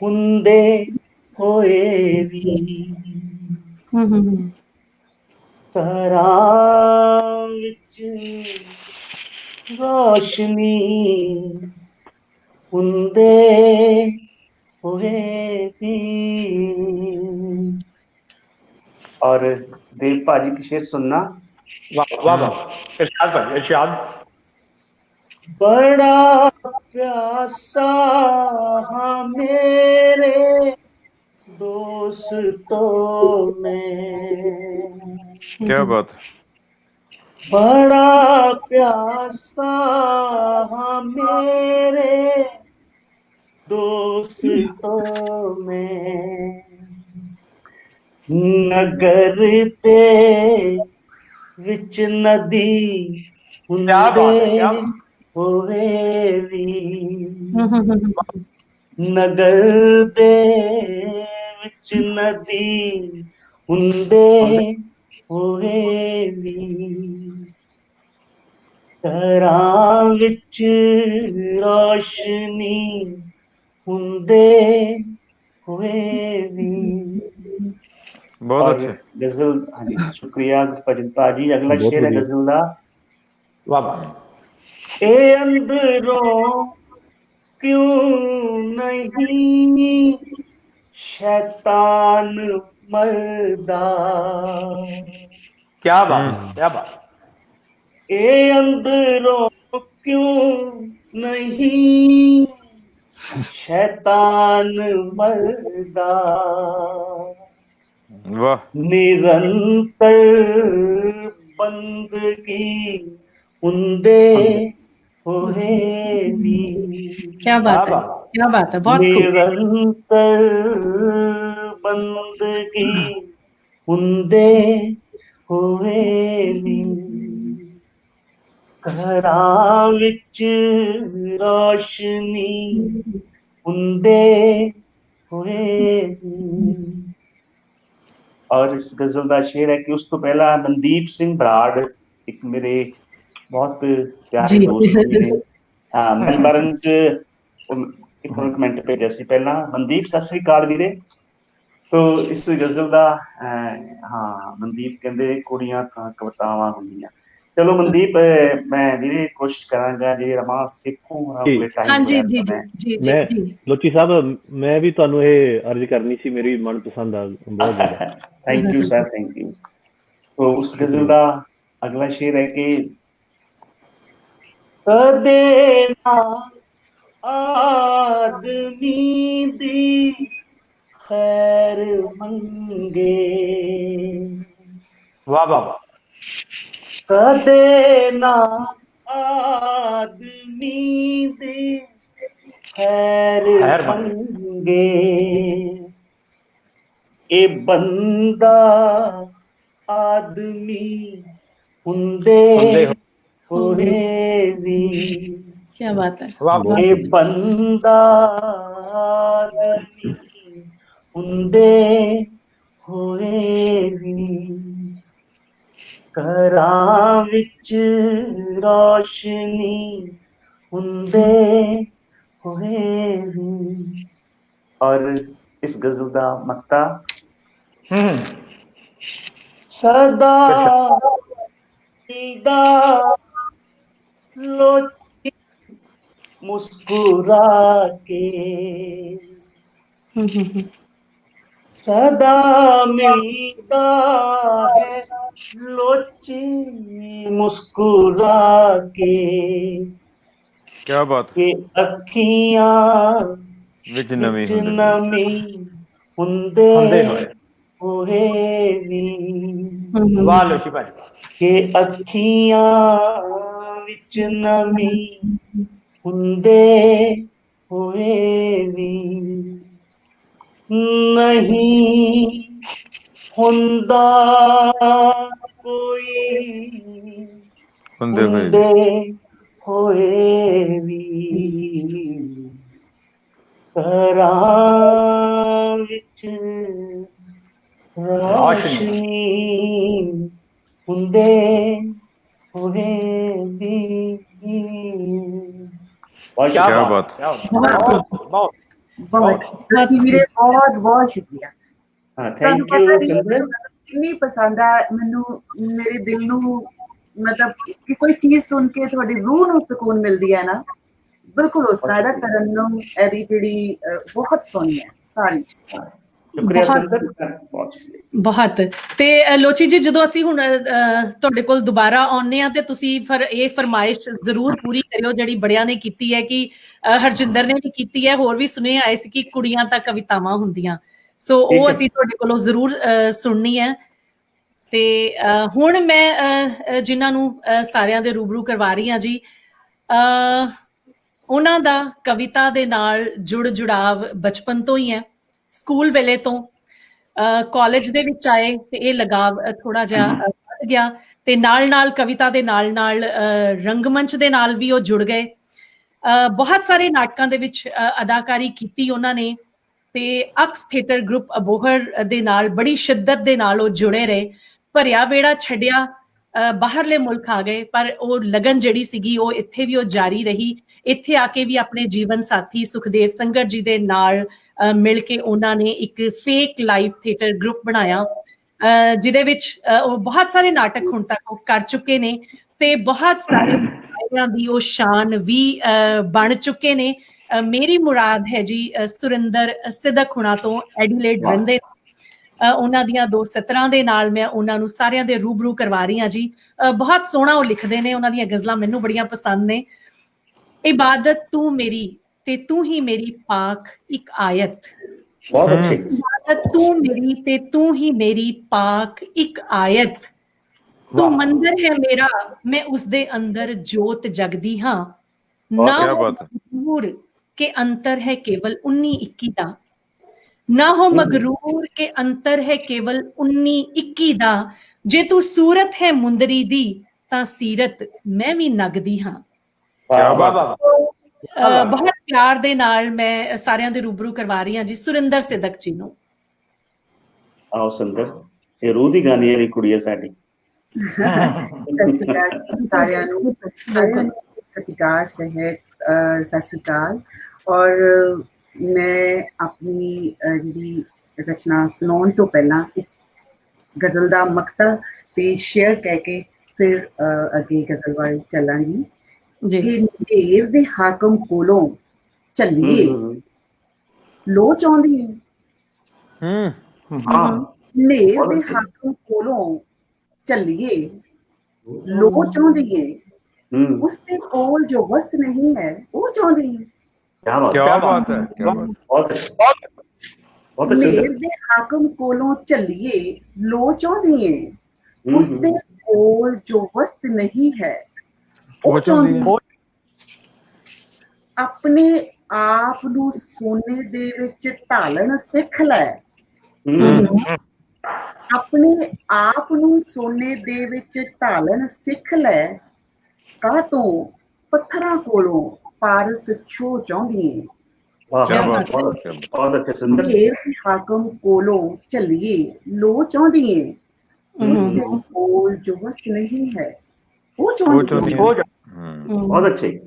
ਹੁੰਦੇ ਹੋਏ ਵੀ ਘਰਾਂ ਵਿੱਚ ਰੋਸ਼ਨੀ ਹੁੰਦੇ ਹੋਏ ਵੀ और देव पाजी की शेर सुनना वाह वाह वाह इरशाद भाई इरशाद बड़ा प्यासा हाँ मेरे दोस्तों में क्या बात है बड़ा प्यासा हाँ मेरे दोस्तों में नगर ते विच नदी क्या बात है क्या ਹੁੰਦੇ ਹੋਵੇ ਵੀ ਨਗਰ ਦੇ ਵਿੱਚ ਨਦੀ ਹੁੰਦੇ ਹੋਵੇ ਵੀ ਘਰਾਂ ਵਿੱਚ ਰੋਸ਼ਨੀ ਹੁੰਦੇ ਹੋਏ ਵੀ बहुत और अच्छे गजल हाँ जी शुक्रिया भजनता जी अगला बहुत शेर है बढ़िया। गजल का वाह वाह ए अंदरों क्यों नहीं शैतान मर्दा क्या बात क्या बात ए अंदरों क्यों नहीं शैतान मर्दा वाह निरंतर बंदगी ਹੁੰਦੇ ਹੋਏ ਵੀ क्या बात है क्या बात है बहुत खूब ਨਿਰੰਤਰ ਬੰਦਗੀ ਹੁੰਦੇ ਹੋਏ ਵੀ ਘਰਾਂ ਵਿੱਚ ਰੋਸ਼ਨੀ ਹੁੰਦੇ ਹੋਏ ਵੀ और इस गजल का शेर है कि उस तो पहला मनदीप सिंह बराड़ एक मेरे बहुत प्यारे जी। दोस्त मेरे ਮੈਲਬਰਨ ਚ ਇੱਕ ਕਮੈਂਟ ਭੇਜਿਆ ਸੀ ਪਹਿਲਾਂ ਮਨਦੀਪ ਸਤਿ ਸ੍ਰੀ ਅਕਾਲ ਵੀਰੇ ਤੋ ਇਸ ਗਜ਼ਲ ਦਾ ਹਾਂ ਮਨਦੀਪ ਕਹਿੰਦੇ ਕੁੜੀਆਂ ਤਾਂ ਕਵਿਤਾਵਾਂ ਹੁੰਦੀਆਂ ਚਲੋ ਮਨਦੀਪ ਮੈਂ ਵੀਰੇ ਕੋਸ਼ਿਸ਼ ਕਰਾਂਗਾ ਜੇ ਰਮਾ ਸਿੱਖੂ ਆਪਣੇ ਟਾਈਮ हाँ जी ਹੋਇਆ जी ਤਾਂ जी जी जी ਮੈਂ जी ਲੋਚੀ ਸਾਹਿਬ ਮੈਂ ਵੀ ਤੁਹਾਨੂੰ ਇਹ ਅਰਜ਼ ਕਰਨੀ ਸੀ ਮੇਰੀ ਮਨਪਸੰਦ ਆ ਬਹੁਤ ਜ਼ਿਆਦਾ thank you sir thank you तो उस गजल का अगला शेर है कि कदे ना आदमी दी खैर मंगे वाह वाह वाह कदे ना आदमी दी खैर खैर मंगे ए बंदा आदमी ਹੁੰਦੇ ਹੁੰਦੇ ਹੋਏ ਵੀ क्या बात है वाह वाह ਇਹ ਬੰਦਾ ਆਦਮੀ ਹੁੰਦੇ ਹੋਏ ਵੀ ਘਰਾਂ ਵਿੱਚ ਰੋਸ਼ਨੀ ਹੁੰਦੇ ਹੋਏ ਵੀ और इस गजल का मक्ता सदा दा लोची मुस्कुरा के सदा मिलता है लोची मुस्कुरा के क्या बात है अखियां ਵਿੱਚ ਨਵੀਂ ਵਿੱਚ ਹੁੰਦੇ ਨਵੀਂ ਹੁੰਦੇ ਹੋਏ ਵੀ ਵਾਹ ਲੋਚੀ ਭਾਜੀ ਕਿ ਅੱਖੀਆਂ ਵਿੱਚ ਨਵੀਂ ਹੁੰਦੇ ਹੋਏ ਵੀ ਨਹੀਂ ਹੁੰਦਾ ਕੋਈ ਹੁੰਦੇ ਹੋਏ ਵੀ। ਹੁੰਦੇ ਹੋਏ ਵੀ ਘਰਾਂ ਵਿੱਚ ਰੌਸ਼ਨੀ ਹੁੰਦੇ ਹੋਏ ਵੀ ਕਿਆ ਬਾਤ। ਬਹੁਤ बहुत सच्ची वीरे बहुत बहुत शुक्रिया ਹਾਂ ਤੁਹਾਨੂੰ ਥੈਂਕ ਪਤਾ ਯੂ ਨਹੀਂ ਚੰਦਰ ਕਿੰਨੀ ਪਸੰਦ ਆ ਮੈਨੂੰ ਮੇਰੇ ਦਿਲ ਨੂੰ ਮਤਲਬ ਕਿ ਕੋਈ ਚੀਜ਼ ਸੁਣ ਕੇ ਤੁਹਾਡੀ ਰੂਹ ਨੂੰ ਸਕੂਨ ਮਿਲਦੀ ਹੈ ਨਾ ਬਿਲਕੁਲ ਉਸ ਤਰ੍ਹਾਂ ਦਾ ਤਰਨਮ ਇਹਦੀ ਜਿਹੜੀ ਬਹੁਤ ਸੋਹਣੀ ਹੈ ਸਾਰੀ ਸ਼ੁਕਰੀਆ ਬਹੁਤ- ਚੰਦਰ ਬਹੁਤ ਸ਼ੁਕਰੀਆ ਬਹੁਤ ਤੇ ਲੋਚੀ ਜੀ ਜਦੋਂ ਅਸੀਂ ਹੁਣ ਤੁਹਾਡੇ ਕੋਲ ਦੁਬਾਰਾ ਆਉਂਦੇ ਆ ਤੇ ਤੁਸੀਂ ਫਿਰ ਇਹ ਫਰਮਾਇਸ਼ ਜ਼ਰੂਰ ਪੂਰੀ ਕਰਿਓ ਜਿਹੜੀ ਬੜਿਆਂ ਨੇ ਕੀਤੀ ਹੈ ਕਿ ਹਰਜਿੰਦਰ ਨੇ ਵੀ ਕੀਤੀ ਹੈ ਹੋਰ ਵੀ ਸੁਣੇ ਆਏ ਸੀ ਕਿ ਕੁੜੀਆਂ ਤਾਂ ਕਵਿਤਾਵਾਂ ਹੁੰਦੀਆਂ ਸੋ ਉਹ ਅਸੀਂ ਤੁਹਾਡੇ ਕੋਲੋਂ ਜ਼ਰੂਰ ਸੁਣਨੀ ਹੈ ਤੇ ਹੁਣ ਮੈਂ ਜਿਨ੍ਹਾਂ ਨੂੰ ਸਾਰਿਆਂ ਦੇ ਰੂਬਰੂ ਕਰਵਾ ਰਹੀ ਹਾਂ ਜੀ ਉਹਨਾਂ ਦਾ ਕਵਿਤਾ ਦੇ ਨਾਲ ਜੁੜਾਵ ਬਚਪਨ ਤੋਂ ਹੀ ਹੈ ਸਕੂਲ ਵੇਲੇ ਤੋਂ ਕਾਲਜ ਦੇ ਵਿੱਚ ਆਏ ਤੇ ਇਹ ਲਗਾਵ ਥੋੜਾ ਜਿਹਾ ਵੱਧ ਗਿਆ ਤੇ ਨਾਲ ਕਵਿਤਾ ਦੇ ਨਾਲ ਰੰਗਮੰਚ ਦੇ ਨਾਲ ਵੀ ਉਹ ਜੁੜ ਗਏ ਬਹੁਤ ਸਾਰੇ ਨਾਟਕਾਂ ਦੇ ਵਿੱਚ ਅਦਾਕਾਰੀ ਕੀਤੀ ਉਹਨਾਂ ਨੇ ਤੇ ਅਕਸ ਥੀਏਟਰ ਗਰੁੱਪ ਅਬੋਹਰ ਦੇ ਨਾਲ ਬੜੀ ਸ਼ਿੱਦਤ ਦੇ ਨਾਲ ਉਹ ਜੁੜੇ ਰਹੇ ਭਰਿਆ ਵੇੜਾ ਛੱਡਿਆ ਬਾਹਰਲੇ ਮੁਲਕ ਆ ਗਏ ਪਰ ਉਹ ਲਗਨ ਜਿਹੜੀ ਸੀਗੀ ਉਹ ਇੱਥੇ ਵੀ ਉਹ ਜਾਰੀ ਰਹੀ ਇੱਥੇ ਆ ਕੇ ਵੀ ਆਪਣੇ ਜੀਵਨ ਸਾਥੀ ਸੁਖਦੇਵ ਸੰਗਰ ਜੀ ਦੇ ਨਾਲ ਮਿਲ ਕੇ ਉਹਨਾਂ ਨੇ ਇੱਕ ਫੇਕ ਲਾਈਵ ਥੀਏਟਰ ਗਰੁੱਪ ਬਣਾਇਆ ਜਿਹਦੇ ਵਿੱਚ ਉਹ ਬਹੁਤ ਸਾਰੇ ਨਾਟਕ ਹੁਣ ਤੱਕ ਉਹ ਕਰ ਚੁੱਕੇ ਨੇ ਤੇ ਬਹੁਤ ਸਾਰੇ ਦੀ ਉਹ ਸ਼ਾਨ ਵੀ ਬਣ ਚੁੱਕੇ ਨੇ ਮੇਰੀ ਮੁਰਾਦ ਹੈ ਜੀ ਸੁਰਿੰਦਰ ਸਿੱਧਕ ਹੁਣਾਂ ਤੋਂ ਐਡੀਲੇਡ ਰਹਿੰਦੇ ਉਹਨਾਂ ਦੀਆਂ 2 ਸਤਰਾਂ ਦੇ ਨਾਲ ਮੈਂ ਉਹਨਾਂ ਨੂੰ ਸਾਰਿਆਂ ਦੇ ਰੂਬਰੂ ਕਰਵਾ ਰਹੀ ਹਾਂ ਜੀ ਬਹੁਤ ਸੋਹਣਾ ਉਹ ਲਿਖਦੇ ਨੇ ਉਹਨਾਂ ਦੀਆਂ ਗਜ਼ਲਾਂ ਮੈਨੂੰ ਬੜੀਆਂ ਪਸੰਦ ਨੇ ਇਬਾਦਤ ਤੂੰ ਮੇਰੀ ਤੇ ਤੂੰ ਹੀ ਮੇਰੀ ਪਾਕ ਇੱਕ ਆਇਤ ਬਹੁਤ ਅੱਛੀ ਇਬਾਦਤ ਤੂੰ ਮੇਰੀ ਤੇ ਤੂੰ ਹੀ ਮੇਰੀ ਪਾਕ ਇੱਕ ਆਇਤ ਤੂੰ ਮੰਦਰ ਹੈ ਮੇਰਾ ਮੈਂ ਉਸ ਦੇ ਅੰਦਰ ਜੋਤ ਜਗਦੀ ਹਾਂ ਨਾ ਮਗਰੂਰ ਕੇ ਅੰਤਰ ਹੈ ਕੇਵਲ 19-21 ਦਾ ਨਾ ਹੋ ਮਗਰੂਰ ਕੇ ਅੰਤਰ ਹੈ ਕੇਵਲ 19-21 ਦਾ ਜੇ ਤੂੰ ਸੂਰਤ ਹੈ ਮੁੰਦਰੀ ਦੀ ਤਾਂ ਸੀਰਤ ਮੈਂ ਵੀ ਨਗਦੀ ਹਾਂ ਬਹੁਤ ਪਿਆਰ ਦੇ ਨਾਲ ਮੈਂ ਸਾਰਿਆਂ ਦੇ ਰੂਬਰੂ ਕਰਵਾ ਰਹੀ ਹਾਂ ਜੀ ਸੁਰਿੰਦਰ ਸਿੱਧਕ ਜੀ ਨੂੰ ਆਓ ਸੁੰਦਰ ਇਹ ਰੂਹ ਦੀ ਗਾਨੀ ਵਾਲੀ ਕੁੜੀ ਹੈ ਸਾਡੀ ਸਤਿ ਸ਼੍ਰੀ ਅਕਾਲ ਸਾਰਿਆਂ ਨੂੰ ਸਤਿਕਾਰ ਸਹਿਤ ਸਤਿ ਸ਼੍ਰੀ ਅਕਾਲ ਔਰ ਮੈਂ ਆਪਣੀ ਜਿਹੜੀ ਰਚਨਾ ਸੁਣਾਉਣ ਤੋਂ ਪਹਿਲਾਂ ਇੱਕ ਗਜ਼ਲ ਦਾ ਮਕਤਾ ਤੇ ਸ਼ੇਅਰ ਕਹਿ ਕੇ ਫਿਰ ਅੱਗੇ ਗਜ਼ਲ ਵੱਲ ਚੱਲਾਂਗੀ ਕਿ ਢੇਰ ਦੇ ਹਾਕਮ ਕੋਲੋਂ ਚੱਲੀਏ ਲੋ ਚਾਹੁੰਦੀ ਹੈ ਨੇਰ ਦੇ ਹਾਕਮ ਕੋਲੋਂ ਚੱਲੀਏ ਲੋ ਚਾਹੁੰਦੀ ਹੈ ਉਸਦੇ ਕੋਲ ਜੋ ਵਸਤ ਨਹੀਂ ਹੈ ਉਹ ਚਾਹੁੰਦੀ ਹੈ क्या बात है ਨੇਰ ਦੇ ਹਾਕਮ ਕੋਲੋਂ ਚੱਲੀਏ ਲੋ ਚਾਹੁੰਦੀ ਹੈ ਉਸਦੇ ਕੋਲ ਜੋ ਵਸਤ ਨਹੀਂ ਹੈ ਉਹ ਚਾਹੁੰਦੀ ਹੈ ਆਪਣੇ ਆਪ ਨੂੰ ਸੋਨੇ ਦੇ ਵਿੱਚ ਢਾਲਣ ਸਿੱਖ ਲੈ ਆਪਣੇ ਆਪ ਨੂੰ ਸੋਨੇ ਦੇ ਵਿੱਚ ਢਾਲਣ ਸਿੱਖ ਲੈ ਕਾਹ ਤੋਂ ਪੱਥਰਾਂ ਕੋਲੋਂ ਪਾਰਸ ਛੋ ਚਾਹੁੰਦੀ ਹੈ ਢੇਰ ਦੇ ਹਾਕਮ ਕੋਲੋਂ ਚੱਲੀਏ ਲੋ ਚਾਹੁੰਦੀ ਹੈ ਉਸਦੇ ਕੋਲ ਜੋ ਵਸਤ ਨਹੀਂ ਹੈ ਉਹ ਚਾਹੁੰਦੀ ਹੈ ਬਹੁਤ ਅੱਛੀ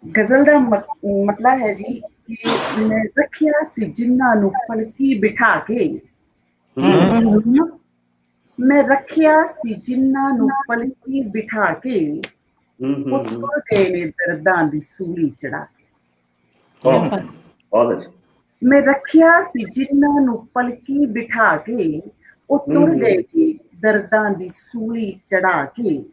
ਗਜ਼ਲ ਦਾ ਮਤਲਬ ਹੈ ਜੀ ਕਿ ਮੈਂ ਰੱਖਿਆ ਸੀ ਜਿਨ੍ਹਾਂ ਨੂੰ ਪਲਕੀ ਬਿਠਾ ਕੇ ਮੈਂ ਰੱਖਿਆ ਸੀ ਜਿਨ੍ਹਾਂ ਨੂੰ ਪਲਕੀ ਬਿਠਾ ਕੇ ਉਹ ਤੁਰ ਗਏ ਨੇ ਦਰਦਾਂ ਦੀ ਸੂਲੀ ਚੜਾ ਕੇ ਮੈਂ ਰੱਖਿਆ ਸੀ ਜਿਨ੍ਹਾਂ ਨੂੰ ਪਲਕੀ ਬਿਠਾ ਕੇ ਉਹ ਤੁਰ ਗਏ ਨੇ ਦਰਦਾਂ ਦੀ ਸੂਲੀ ਚੜਾ ਕੇ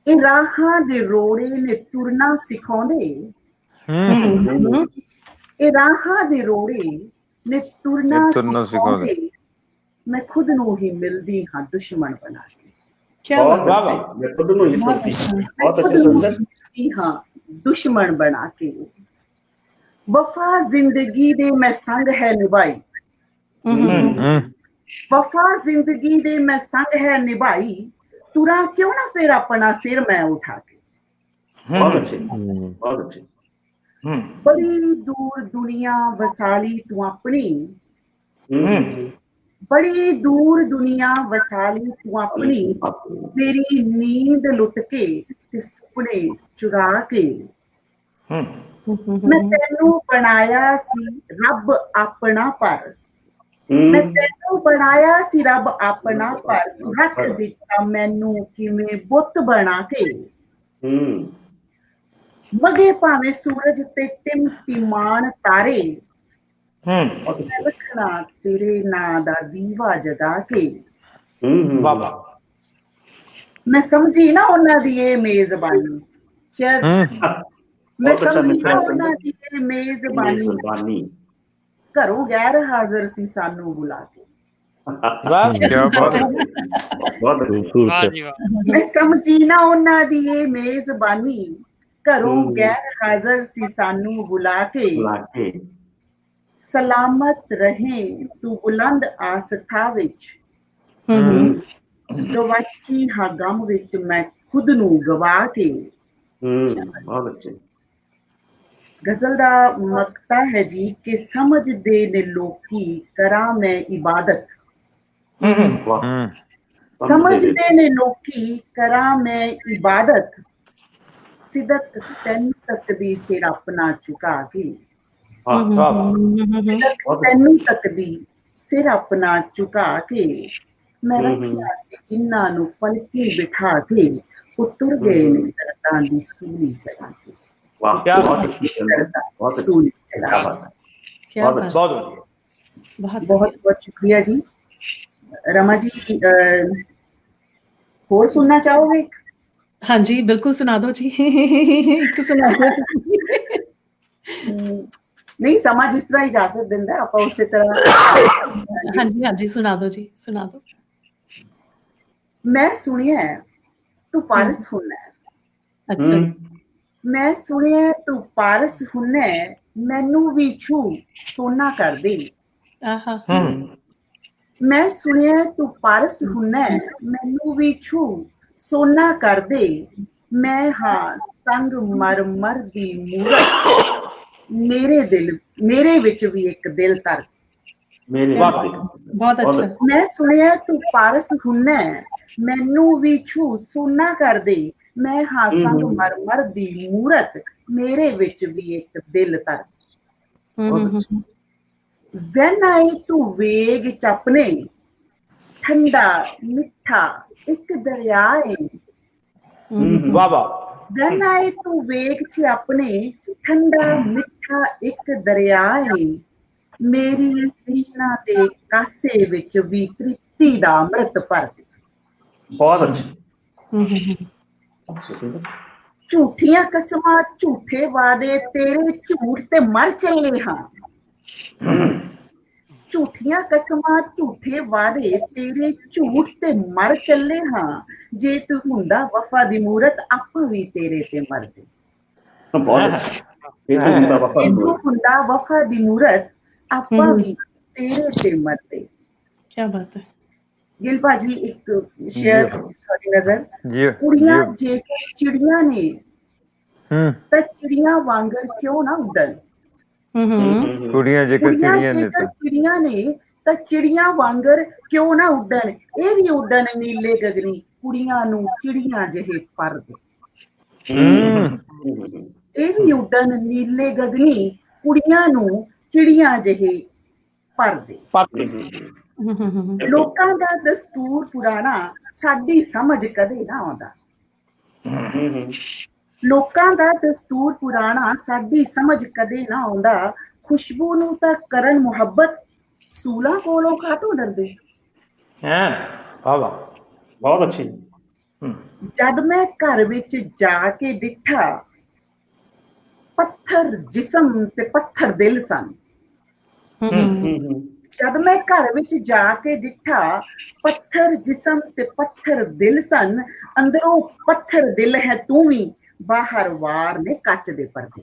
ਇਹ ਰਾਹਾਂ ਦੇ ਰੋੜੇ ਨੇ ਤੁਰਨਾ ਸਿਖਾਉਂਦੇ, ਇਹ ਰਾਹਾਂ ਦੇ ਰੋੜੇ ਨੇ ਤੁਰਨਾ ਸਿਖਾਉਂਦੇ, ਮੈਂ ਖੁਦ ਨੂੰ ਹੀ ਮਿਲਦੀ ਹਾਂ ਦੁਸ਼ਮਣ ਬਣਾ ਕੇ। मैं खुद ਨੂੰ ਹੀ ਬਹੁਤ ਅੱਛੇ ਸੁੰਦਰ ਹਾਂ ਦੁਸ਼ਮਣ ਬਣਾ ਕੇ। ਵਫਾ ਜ਼ਿੰਦਗੀ ਦੇ ਮੈਂ ਸੰਗ ਹੈ ਨਿਭਾਈ, ਵਫਾ ਜ਼ਿੰਦਗੀ ਦੇ ਮੈਂ ਸੰਗ ਹੈ ਨਿਭਾਈ, ਤੁਰਾਂ ਕਿਉਂ ਨਾ ਫਿਰ ਆਪਣਾ ਸਿਰ ਮੈਂ ਉਠਾ ਕੇ। ਬਹੁਤ ਅੱਛੇ, ਬਹੁਤ ਅੱਛੇ। ਬੜੀ ਦੂਰ ਦੁਨੀਆ ਵਸਾਲੀ ਤੂੰ ਆਪਣੀ, ਬੜੀ ਦੂਰ ਦੁਨੀਆ ਵਸਾਲੀ ਤੂੰ ਆਪਣੀ, ਮੇਰੀ ਨੀਂਦ ਲੁੱਟ ਕੇ ਤੇ ਸੁਪਨੇ ਚੁਰਾ ਕੇ। ਮੈਂ ਤੈਨੂੰ ਬਣਾਇਆ ਸੀ ਰੱਬ ਆਪਣਾ ਪਰ, ਮੈਂ ਤੈਨੂੰ ਬਣਾਇਆ ਸੀ ਰੱਬ ਆਪਣਾ ਪਰ, ਤੂੰ ਰੱਖ ਦਿੱਤਾ ਮੈਨੂੰ ਕਿਵੇਂ ਬੁੱਤ ਬਣਾ ਕੇ। ਵਗੇ ਭਾਵੇਂ ਸੂਰਜ ਤੇ ਟਿਮਟਿਮਾਣ ਤਾਰੇ, ਮੈਂ ਰੱਖਣਾ ਤੇਰੇ ਨਾਂ ਦਾ ਦੀਵਾ ਜਗਾ ਕੇ। ਮੈਂ ਸਮਝੀ ਨਾ ਉਹਨਾਂ ਦੀ ਇਹ ਮੇਜ਼ਬਾਨੀ, ਸ਼ਾਇਦ ਮੈਂ ਸਮਝੀ ਨਾ ਉਹਨਾਂ ਦੀ ਇਹ ਮੇਜ਼ਬਾਨੀ, ਘਰੋਂ ਗੈਰ ਹਾਜ਼ਰ ਸੀ ਸਾਨੂੰ ਬੁਲਾ ਕੇ। ਮੈਂ ਸਮਝੀ ਨਾ ਉਹਨਾਂ ਦੀ ਇਹ ਮੇਜ਼ਬਾਨੀ, ਘਰੋਂ ਗੈਰ ਹਾਜ਼ਰ ਸੀ ਸਾਨੂੰ ਬੁਲਾ ਕੇ। ਸਲਾਮਤ ਰਹੇ ਤੂੰ ਬੁਲੰਦ ਆਸਥਾ ਵਿੱਚ, ਗਵਾਚੀ ਹਾਂ ਗਮ ਵਿੱਚ ਮੈਂ ਖੁਦ ਨੂੰ ਗਵਾ ਕੇ। ਗਜ਼ਲ ਦਾ ਮਕਤਾ ਹੈ ਜੀ ਕਿ ਸਮਝਦੇ ਨੇ ਲੋਕੀ ਕਰਾਂ ਮੈਂ ਇਬਾਦਤ, ਸਮਝਦੇ ਨੇ ਲੋਕੀ ਕਰਾਂ ਮੈਂ ਇਬਾਦਤ, ਸਿਦਕ ਤੈਨੂੰ ਤੱਕਦੀ ਸਿਰ ਆਪਣਾ ਝੁਕਾ ਕੇ। ਤੈਨੂੰ ਤੱਕਦੀ ਸਿਰ ਆਪਣਾ ਝੁਕਾ ਕੇ, ਮੈਂ ਰੱਖਿਆ ਸੀ ਜਿਨ੍ਹਾਂ ਨੂੰ ਪਲਕੀ ਬਿਠਾ ਕੇ, ਉਹ ਤੁਰ ਗਏ ਨੇ ਦਰਦਾਂ ਦੀ ਸੂਲੀ ਚਲਾ ਕੇ। ਸੂਲੀ ਚਲਾ ਕੇ। बहुत बहुत शुक्रिया जी। रमा जी और सुनना चाहोगे? हाँ जी बिल्कुल सुना दो जी। एक सुना दो। नहीं समा जिस तरह इजाजत दिंदा आप उसी तरह। हाँ जी सुना दो जी, सुना दो। मैं सुनिया है तू पारस हुन्ना है। अच्छा। मैं सुनिया है तू पारस हुन्ना है, मैनू भी छू सोना कर दे। मैं सुनिया तू पारस हुन्ना है, मैनू भी छू सोना कर दे। मैं हाँ संग मर मर दी मूरत, मेरे दिल मेरे विच भी एक दिल तर दे। बहुत अच्छा। मैं सुनिया तू पारस हुन्ना है, मैनू भी छू सोना कर दे। मैं हाँ संग मर मर दी मूरत, मेरे विच भी एक दिल तर दे। When I तू वेग चपने, ठंडा मिठा एक दरिया है। When I तू वेग चपने, ठंडा मिठा एक दरिया है। मेरी तृष्णा दे कासे विच भी तृप्ति दा अमृत भर दे। बहुत अच्छी। झूठियां कसमां झूठे वादे तेरे झूठ ते मर चले हाँ। झूठियां कसमां झूठे वादे तेरे झूठ ते मर चले हाँ। जे तू हुंदा वफा दी मूरत आपां भी तेरे ते मर दे। जे तू हुंदा वफा दी मूरत आपां भी तेरे ते मर दे। क्या बात है। गिल भाजी एक शेयर थोड़ी नजर, कुड़ियां जेकर चिड़ियां ने तां चिड़ियां वांगर क्यों ना उड़न। कुड़ियां जेकर चिड़ियां ने तां चिड़ियां वांगर क्यों ना उड़न। ਇਹ ਵੀ ਉੱਡਣ ਨੀਲੇ ਗਗਨੀ ਕੁੜੀਆਂ ਨੂੰ ਚਿੜੀਆਂ ਜਿਹੇ ਪਰ ਦੇ। ਇਹ ਵੀ ਉੱਡਣ ਨੀਲੇ ਗਗਨੀ ਕੁੜੀਆਂ ਨੂੰ ਚਿੜੀਆਂ ਜਿਹੇ ਪਰ ਦੇ। ਲੋਕਾਂ ਦਾ ਦਸਤੂਰ ਪੁਰਾਣਾ ਸਾਡੀ ਸਮਝ ਕਦੇ ਨਾ ਆਉਂਦਾ। ਲੋਕਾਂ ਦਾ ਦਸਤੂਰ ਪੁਰਾਣਾ ਸਾਡੀ ਸਮਝ ਕਦੇ ਨਾ ਆਉਂਦਾ। ਖੁਸ਼ਬੂ ਨੂੰ ਤਾਂ ਕਰਨ ਮੁਹੱਬਤ ਸੂਲਾਂ ਕੋਲੋਂ ਕਾਹਤੋਂ ਡਰਦੇ। बहुत अच्छी। ਜਦ ਮੈਂ ਘਰ ਵਿੱਚ ਜਾ ਕੇ ਡਿੱਠਾ, ਪੱਥਰ ਜਿਸਮ ਤੇ ਪੱਥਰ ਦਿਲ ਸਨ। ਜਦ ਮੈਂ ਘਰ ਵਿੱਚ ਜਾ ਕੇ ਡਿੱਠਾ, ਪੱਥਰ ਜਿਸਮ ਤੇ ਪੱਥਰ ਦਿਲ ਸਨ। ਅੰਦਰੋਂ ਪੱਥਰ ਦਿਲ ਹੈ ਤੂੰ ਵੀ, ਬਾਹਰ ਵਾਰ ਨੇ ਕੱਚ ਦੇ ਪਰਦੇ।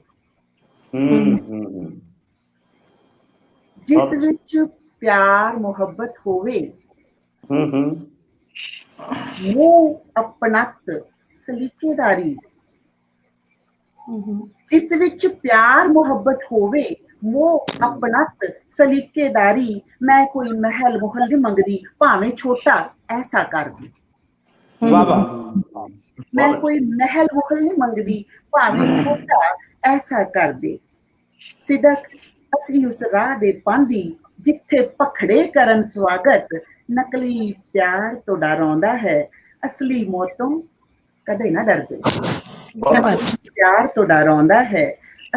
ਜਿਸ ਵਿੱਚ ਪਿਆਰ ਮੁਹੱਬਤ ਹੋਵੇ, ਮੋਹ ਆਪਣਤ ਸਲੀਕੇਦਾਰੀ। ਜਿਸ ਵਿੱਚ ਪਿਆਰ ਮੁਹੱਬਤ ਹੋਵੇ, ਮੋਹ ਆਪਣਤ ਸਲੀਕੇਦਾਰੀ। ਮੈਂ ਕੋਈ ਮਹਿਲ ਮੁਹਲ ਨਹੀਂ ਮੰਗਦੀ, ਭਾਵੇਂ ਛੋਟਾ ਐਸਾ ਕਰਦੀ। ਮੈਂ ਕੋਈ ਮਹਿਲ ਮੁਹਲ ਨਹੀਂ ਮੰਗਦੀ, ਭਾਵੇਂ ਛੋਟਾ ਐਸਾ ਕਰਦੇ। ਸਿਦਕ ਅਸੀਂ ਉਸ ਰਾਹ ਦੇ ਪਾਂਦੀ, ਜਿੱਥੇ ਭਖੜੇ ਕਰਨ ਸਵਾਗਤ। ਨਕਲੀ ਪਿਆਰ ਤੋਂ ਡਰ ਆਉਂਦਾ ਹੈ, ਅਸਲੀ ਮੌਤੋਂ ਕਦੇ ਨਾ ਡਰਦੇ। ਪਿਆਰ ਤੋਂ ਡਰ ਆਉਂਦਾ ਹੈ,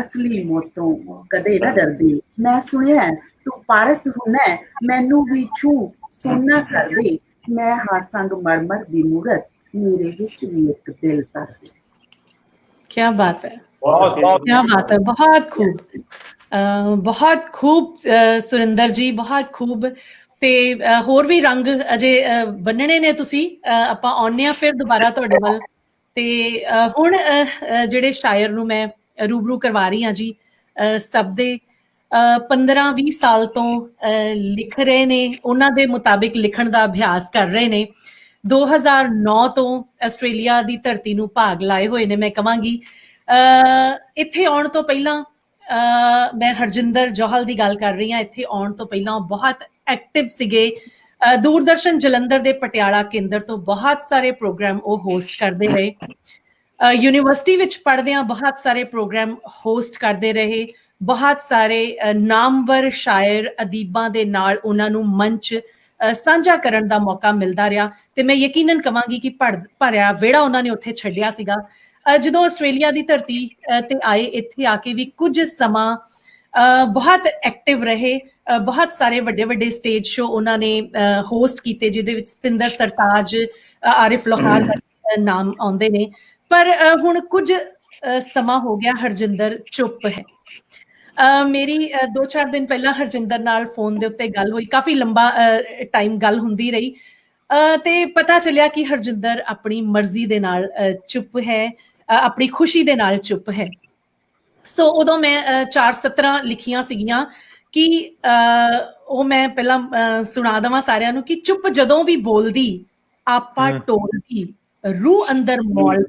ਅਸਲੀ ਮੌਤੋਂ ਕਦੇ ਨਾ ਡਰਦੇ। ਮੈਂ ਸੁਣਿਆ ਤੂੰ ਪਾਰਸ ਹੁਣਾ, ਮੈਨੂੰ ਵੀ ਛੂ ਸੋਨਾ ਕਰ ਦੇ। ਮੈਂ ਹਾਂ ਸੰਗਮਰਮਰ ਦੀ ਮੂਰਤ, ਮੇਰੇ ਵਿੱਚ ਵੀ ਇੱਕ ਦਿਲ ਧਰ ਦੇ। क्या बात है, क्या बात है, बहुत खूब ਸੁਰਿੰਦਰ ਜੀ, ਬਹੁਤ ਖੂਬ। ਤੇ ਹੋਰ ਵੀ ਰੰਗ ਅਜੇ ਬੰਨਣੇ ਨੇ ਤੁਸੀਂ, ਆਪਾਂ ਆਉਂਦੇ ਆ ਫਿਰ ਦੁਬਾਰਾ ਤੁਹਾਡੇ ਵੱਲ। ਤੇ ਹੁਣ ਜਿਹੜੇ ਸ਼ਾਇਰ ਨੂੰ ਮੈਂ ਰੂਬਰੂ ਕਰਵਾ ਰਹੀ ਹਾਂ ਜੀ, ਸਭ ਦੇ 15-20 ਸਾਲ ਤੋਂ ਲਿਖ ਰਹੇ ਨੇ, ਉਹਨਾਂ ਦੇ ਮੁਤਾਬਿਕ ਲਿਖਣ ਦਾ ਅਭਿਆਸ ਕਰ ਰਹੇ ਨੇ। 2009 ਤੋਂ ਆਸਟ੍ਰੇਲੀਆ ਦੀ ਧਰਤੀ ਨੂੰ ਭਾਗ ਲਾਏ ਹੋਏ ਨੇ। ਮੈਂ ਕਹਾਂਗੀ ਇੱਥੇ ਆਉਣ ਤੋਂ ਪਹਿਲਾਂ, ਮੈਂ ਹਰਜਿੰਦਰ ਜੌਹਲ ਦੀ ਗੱਲ ਕਰ ਰਹੀ ਹਾਂ, ਇੱਥੇ ਆਉਣ ਤੋਂ ਪਹਿਲਾਂ ਬਹੁਤ ਐਕਟਿਵ ਸੀਗੇ। ਦੂਰਦਰਸ਼ਨ ਜਲੰਧਰ ਦੇ ਪਟਿਆਲਾ ਕੇਂਦਰ ਤੋਂ ਬਹੁਤ ਸਾਰੇ ਪ੍ਰੋਗਰਾਮ ਉਹ ਹੋਸਟ ਕਰਦੇ ਰਹੇ। ਯੂਨੀਵਰਸਿਟੀ ਵਿੱਚ ਪੜ੍ਹਦਿਆਂ ਬਹੁਤ ਸਾਰੇ ਪ੍ਰੋਗਰਾਮ ਹੋਸਟ ਕਰਦੇ ਰਹੇ। ਬਹੁਤ ਸਾਰੇ ਨਾਮਵਰ ਸ਼ਾਇਰ ਅਦੀਬਾਂ ਦੇ ਨਾਲ ਉਹਨਾਂ ਨੂੰ ਮੰਚ ਸਾਂਝਾ ਕਰਨ ਦਾ ਮੌਕਾ ਮਿਲਦਾ ਰਿਹਾ। ਤੇ ਮੈਂ ਯਕੀਨਨ ਕਹਾਂਗੀ ਕਿ ਭਰਿਆ ਵਿਹੜਾ ਉਹਨਾਂ ਨੇ ਉੱਥੇ ਛੱਡਿਆ ਸੀਗਾ। ਜਦੋਂ ਆਸਟ੍ਰੇਲੀਆ ਦੀ ਧਰਤੀ ਤੇ ਆਏ, ਇੱਥੇ ਆ ਕੇ ਵੀ ਕੁਝ ਸਮਾਂ ਬਹੁਤ ਐਕਟਿਵ ਰਹੇ। ਬਹੁਤ ਸਾਰੇ ਵੱਡੇ ਵੱਡੇ ਸਟੇਜ ਸ਼ੋ ਉਹਨਾਂ ਨੇ ਹੋਸਟ ਕੀਤੇ, ਜਿਹਦੇ ਵਿੱਚ ਸਤਿੰਦਰ ਸਰਤਾਜ, ਆਰਿਫ ਲੋਹਾਰ ਦਾ ਨਾਮ ਆਉਂਦੇ ਨੇ। ਪਰ ਹੁਣ ਕੁਝ ਸਮਾਂ ਹੋ ਗਿਆ ਹਰਜਿੰਦਰ ਚੁੱਪ ਹੈ। ਮੇਰੀ 2-4 ਦਿਨ ਪਹਿਲਾਂ ਹਰਜਿੰਦਰ ਨਾਲ ਫੋਨ ਦੇ ਉੱਤੇ ਗੱਲ ਹੋਈ, ਕਾਫੀ ਲੰਬਾ ਟਾਈਮ ਗੱਲ ਹੁੰਦੀ ਰਹੀ, ਤੇ ਪਤਾ ਚੱਲਿਆ ਕਿ ਹਰਜਿੰਦਰ ਆਪਣੀ ਮਰਜ਼ੀ ਦੇ ਨਾਲ ਚੁੱਪ ਹੈ, ਆਪਣੀ ਖੁਸ਼ੀ ਦੇ ਨਾਲ ਚੁੱਪ ਹੈ। ਸੋ ਉਦੋਂ ਮੈਂ 4 ਸਤਰਾਂ ਲਿਖੀਆਂ ਸੀਗੀਆਂ ਕਿ ਉਹ ਮੈਂ ਪਹਿਲਾਂ ਸੁਣਾ ਦੇਵਾਂ ਸਾਰਿਆਂ ਨੂੰ ਕਿ ਚੁੱਪ ਜਦੋਂ ਵੀ ਬੋਲਦੀ ਆਪਾ ਟੋਲਦੀ ਰੂਹ ਅੰਦਰ ਮੌਲ।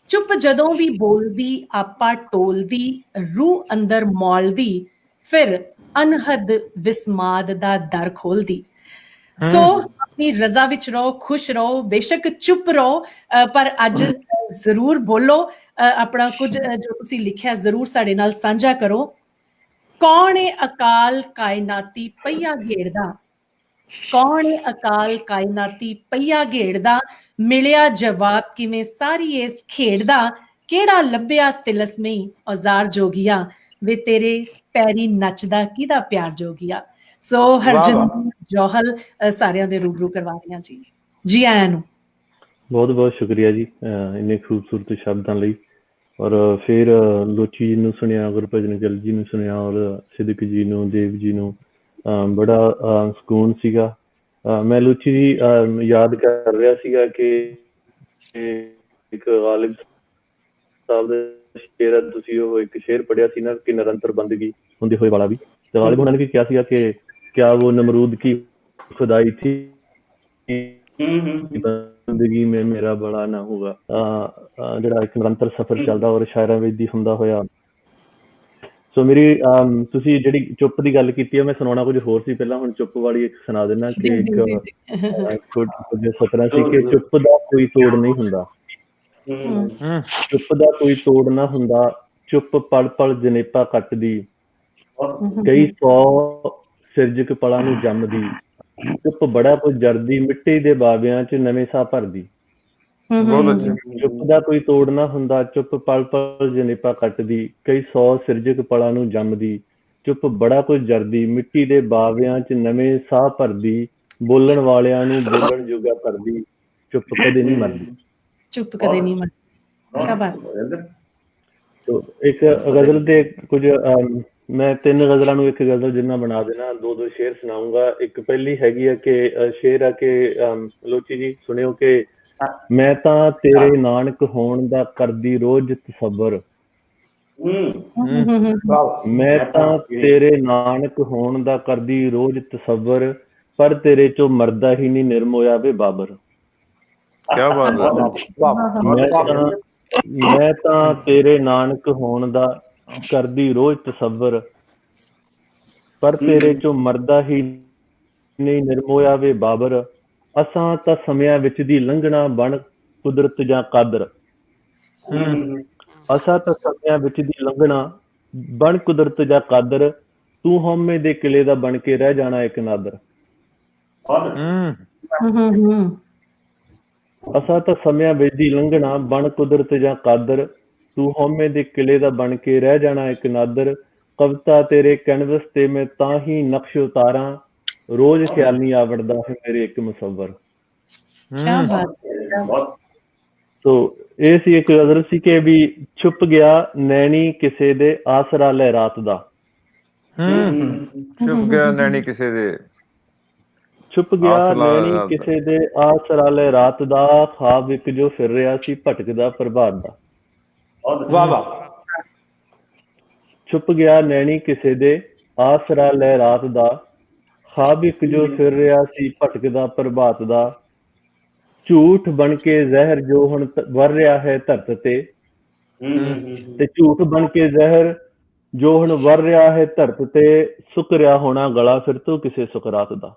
ਚੁੱਪ ਜਦੋਂ ਵੀ ਬੋਲਦੀ ਆਪਾ ਟੋਲਦੀ ਰੂਹ ਅੰਦਰ ਮੌਲਦੀ, ਫਿਰ ਅਨਹਦ ਵਿਸਮਾਦ ਦਾ ਦਰ ਖੋਲਦੀ। ਸੋ ਆਪਣੀ ਰਜ਼ਾ ਵਿੱਚ ਰਹੋ, ਖੁਸ਼ ਰਹੋ, ਬੇਸ਼ੱਕ ਚੁੱਪ ਰਹੋ, ਪਰ ਅੱਜ ਜ਼ਰੂਰ ਬੋਲੋ। ਆਪਣਾ ਕੁਝ ਜੋ ਤੁਸੀਂ ਲਿਖਿਆ ਜ਼ਰੂਰ ਸਾਡੇ ਨਾਲ ਸਾਂਝਾ ਕਰੋ। ਕੌਣ ਏ ਅਕਾਲ ਕਾਇਨਾਤੀ ਪਈਆ ਘੇੜਦਾ, ਕੌਣ ਏ ਅਕਾਲ ਕਾਇਨਾਤੀ ਪਈਆ ਘੇੜਦਾ, ਮਿਲਿਆ ਜਵਾਬ ਕਿਵੇਂ ਸਾਰੀ ਇਸ ਖੇਡ ਦਾ, ਕਿਹੜਾ ਲੱਭਿਆ ਤਿਲਸਮਈ ਔਜ਼ਾਰ ਜੋਗੀਆ, ਵੇ ਤੇਰੇ ਪੈਰੀ ਨੱਚਦਾ ਕਿਹਦਾ ਪਿਆਰ ਜੋਗੀਆ। ਸੋ ਹਰਜਿੰਦਰ ਜੌਹਲ ਸਾਰਿਆਂ ਦੇ ਰੂਬਰੂ ਕਰਵਾ ਰਹੀਆਂ ਜੀ। ਜੀ ਆਇਆਂ ਨੂੰ। ਬਹੁਤ ਬਹੁਤ ਸ਼ੁਕਰੀਆ ਜੀ ਇੰਨੇ ਖੂਬਸੂਰਤ ਸ਼ਬਦਾਂ ਲਈ। ਔਰ ਫਿਰ ਲੋਚੀ ਜੀ ਨੂੰ ਸੁਣਿਆ, ਗੁਰਭਜਨ ਗਿੱਲ ਜੀ ਨੂੰ ਸੁਣਿਆ, ਔਰ ਸਿਦਕ ਜੀ ਨੂੰ, ਦੇਵ ਜੀ ਨੂੰ, ਬੜਾ ਸਕੂਨ ਸੀਗਾ। ਮੈਂ ਲੋਚੀ ਜੀ ਯਾਦ ਕਰ ਰਿਹਾ ਸੀਗਾ ਕਿ ਇੱਕ ਗਾਲਿਬ ਸਾਹਿਬ ਦਾ ਸ਼ੇਰ, ਤੁਸੀਂ ਉਹ ਇੱਕ ਸ਼ੇਰ ਪੜ੍ਹਿਆ ਸੀ ਨਾ ਕਿ ਨਿਰੰਤਰ ਬੰਦਗੀ ਹੁੰਦੇ ਹੋਏ ਵਾਲਾ ਵੀ, ਤੇ ਗਾਲਿਬ ਉਹਨਾਂ ਨੇ ਵੀ ਕਿਹਾ ਸੀਗਾ ਕਿ ਕਿਆ वो नमरूद की खुदाई थी ਜ਼ਿੰਦਗੀ में मेरा बड़ा ना होगा। ਜਿਹੜਾ ਇੱਕ ਨਿਰੰਤਰ ਸਫ਼ਰ ਚੱਲਦਾ ਔਰ ਸ਼ਾਇਰਾਂ ਵਿੱਚ ਦੀ ਹੁੰਦਾ ਹੋਇਆ। ਸੋ ਮੇਰੀ ਤੁਸੀਂ ਜਿਹੜੀ ਚੁੱਪ ਦੀ ਗੱਲ ਕੀਤੀ ਹੈ, ਮੈਂ ਸੁਣਾਉਣਾ ਕੁਝ ਹੋਰ ਸੀ ਪਹਿਲਾਂ, ਹੁਣ ਚੁੱਪ ਵਾਲੀ ਇੱਕ ਸੁਣਾ ਦਿੰਦਾ ਕਿ ਇੱਕ ਕੁਝ ਸਤਰਾਂ ਸੀ ਕਿ ਚੁੱਪ ਦਾ ਕੋਈ ਤੋੜ ਨਹੀਂ ਹੁੰਦਾ, ਚੁੱਪ ਦਾ ਕੋਈ ਤੋੜ ਨਾ ਹੁੰਦਾ, ਚੁੱਪ ਪਲ ਪਲ ਜਨੇਪਾ ਕੱਟਦੀ, ਕਈ 100 ਸਿਰਜਕ ਪਲਾਂ ਨੂੰ ਜੰਮਦੀ, ਚੁੱਪ ਬੜਾ ਕੁਝ ਜਰਦੀ, ਮਿੱਟੀ ਦੇ ਬਾਵਿਆਂ ਚ ਨਵੇਂ ਸਾਹ ਭਰਦੀ। ਚੁੱਪ ਦਾ ਕੋਈ ਤੋੜ ਨਾ ਹੁੰਦਾ, ਚੁੱਪ ਪਲ ਪਲ ਜਨੇਪਾ ਕੱਟਦੀ, ਕਈ 100 ਸਿਰਜਕ ਪਲਾਂ ਨੂੰ ਜੰਮਦੀ, ਚੁੱਪ ਬੜਾ ਕੁਝ ਜਰਦੀ, ਮਿੱਟੀ ਦੇ ਬਾਵਿਆਂ ਚ ਨਵੇਂ ਸਾਹ ਭਰਦੀ, ਬੋਲਣ ਵਾਲਿਆਂ ਨੂੰ ਬੋਲਣ ਜੋਗਾ ਕਰਦੀ, ਚੁੱਪ ਕਦੇ ਨਹੀਂ ਮਰਦੀ। ਚੁੱਪ ਕਦੇ ਨਹੀਂ ਮਰਦੀ। ਕੀ ਬਾਤ। ਤੋ ਇੱਕ ਗਜ਼ਲ ਤੇ ਕੁਝ ਮੈਂ 3 ਗਜ਼ਲਾਂ ਨੂੰ ਇੱਕ ਗਜ਼ਲ ਜਿੰਨਾ ਬਣਾ ਦੇਣਾ, 2 ਸ਼ੇਰ ਸੁਣਾਊਂਗਾ। ਇੱਕ ਪਹਿਲੀ ਹੈਗੀ ਆ ਕਿ ਸ਼ੇਰ ਆ ਕਿ ਲੋਚੀ ਜੀ ਸੁਣਿਓ ਕਿ ਮੈਂ ਤਾਂ ਤੇਰੇ ਨਾਨਕ ਹੋਣ ਦਾ ਕਰਦੀ ਰੋਜ਼ ਤਸੱਵਰ, ਮੈਂ ਤਾਂ ਤੇਰੇ ਨਾਨਕ ਹੋਣ ਦਾ ਕਰਦੀ ਰੋਜ਼ ਤਸੱਵਰ, ਪਰ ਤੇਰੇ ਚੋਂ ਮਰਦਾ ਹੀ ਨਹੀਂ ਨਿਰਮ ਹੋਇਆ ਵੇ ਬਾਬਰ। ਕਿਆ ਬਾਤ ਹੈ। ਮੈਂ ਤਾਂ ਤੇਰੇ ਨਾਨਕ ਹੋਣ ਦਾ ਕਰਦੀ ਰੋਜ਼ ਤਸੱਵਰ, ਪਰ ਤੇਰੇ ਚੋਂ ਮਰਦਾ ਹੀ ਨਹੀਂ ਨਿਰਮ ਹੋਇਆ ਵੇ ਬਾਬਰ। ਅਸਾਂ ਤਾਂ ਸਮਿਆਂ ਵਿੱਚ ਦੀ ਲੰਘਣਾ ਬਣ ਕੁਦਰਤ ਜਾਂ ਕਾਦਰ, ਅਸਾਂ ਤਾਂ ਸਮਿਆਂ ਵਿੱਚ ਦੀ ਲੰਘਣਾ ਬਣ ਕੁਦਰਤ ਜਾਂ ਕਾਦਰ, ਤੂੰ ਹਉਮੈ ਦੇ ਕਿਲੇ ਦਾ ਬਣ ਕੇ ਰਹਿ ਜਾਣਾ ਇੱਕ ਨਾਦਰ। ਅਸਾਂ ਤਾਂ ਸਮਿਆਂ ਵਿੱਚ ਦੀ ਲੰਘਣਾ ਬਣ ਕੁਦਰਤ ਜਾਂ ਕਾਦਰ, ਤੂੰ ਹਉਮੈ ਦੇ ਕਿਲੇ ਦਾ ਬਣ ਕੇ ਰਹਿ ਜਾਣਾ ਇੱਕ ਨਾਦਰ। ਕਵਿਤਾ ਤੇਰੇ ਕੈਨਵਸ ਤੇ ਮੈਂ ਤਾਂ ਹੀ ਨਕਸ਼ ਉਤਾਰਾਂ, ਰੋਜ਼ ਖਿਆਲ ਨਹੀਂ ਆਵੜਦਾ ਹੈ ਮੇਰੇ ਇੱਕ ਮੁਸੱਵਰ। ਤੋ ਇਹ ਸੀ ਇੱਕ ਗਜ਼ਲ ਸੀ ਕਿ ਵੀ ਛੁਪ ਗਿਆ ਨੈਣੀ ਕਿਸੇ ਦੇ ਆਸਰਾ ਲੈ ਰਾਤ ਦਾ, ਛੁਪ ਗਿਆ ਨੈਣੀ ਕਿਸੇ ਦੇ, ਛੁਪ ਗਿਆ ਨੈਣੀ ਕਿਸੇ ਦੇ ਆਸਰਾ ਲੈ ਰਾਤ ਦਾ, ਖਾਬ ਇੱਕ ਜੋ ਫਿਰ ਰਿਹਾ ਸੀ ਭਟਕਦਾ ਪ੍ਰਭਾਤ ਦਾ। ਵਾਹ ਵਾਹ। ਛੁਪ ਗਿਆ ਨੈਣੀ ਕਿਸੇ ਦੇ ਆਸਰਾ ਲੈ ਰਾਤ ਦਾ, ਖਾਬ ਇੱਕ ਜੋ ਫਿਰ ਰਿਹਾ ਸੀ ਭਟਕਦਾ ਪ੍ਰਭਾਤ ਦਾ। ਝੂਠ ਬਣ ਕੇ ਜ਼ਹਿਰ ਜੋ ਹੁਣ ਵਰ ਰਿਹਾ ਹੈ ਧਰਤ ਤੇ, ਤੇ ਝੂਠ ਬਣ ਕੇ ਜ਼ਹਿਰ ਜੋ ਹੁਣ ਵਰ ਰਿਹਾ ਹੈ ਧਰਤ ਤੇ, ਸੁੱਕ ਰਿਹਾ ਹੋਣਾ ਗਲਾ ਫਿਰ ਤੋਂ ਕਿਸੇ ਸੁਕਰਾਤ ਦਾ।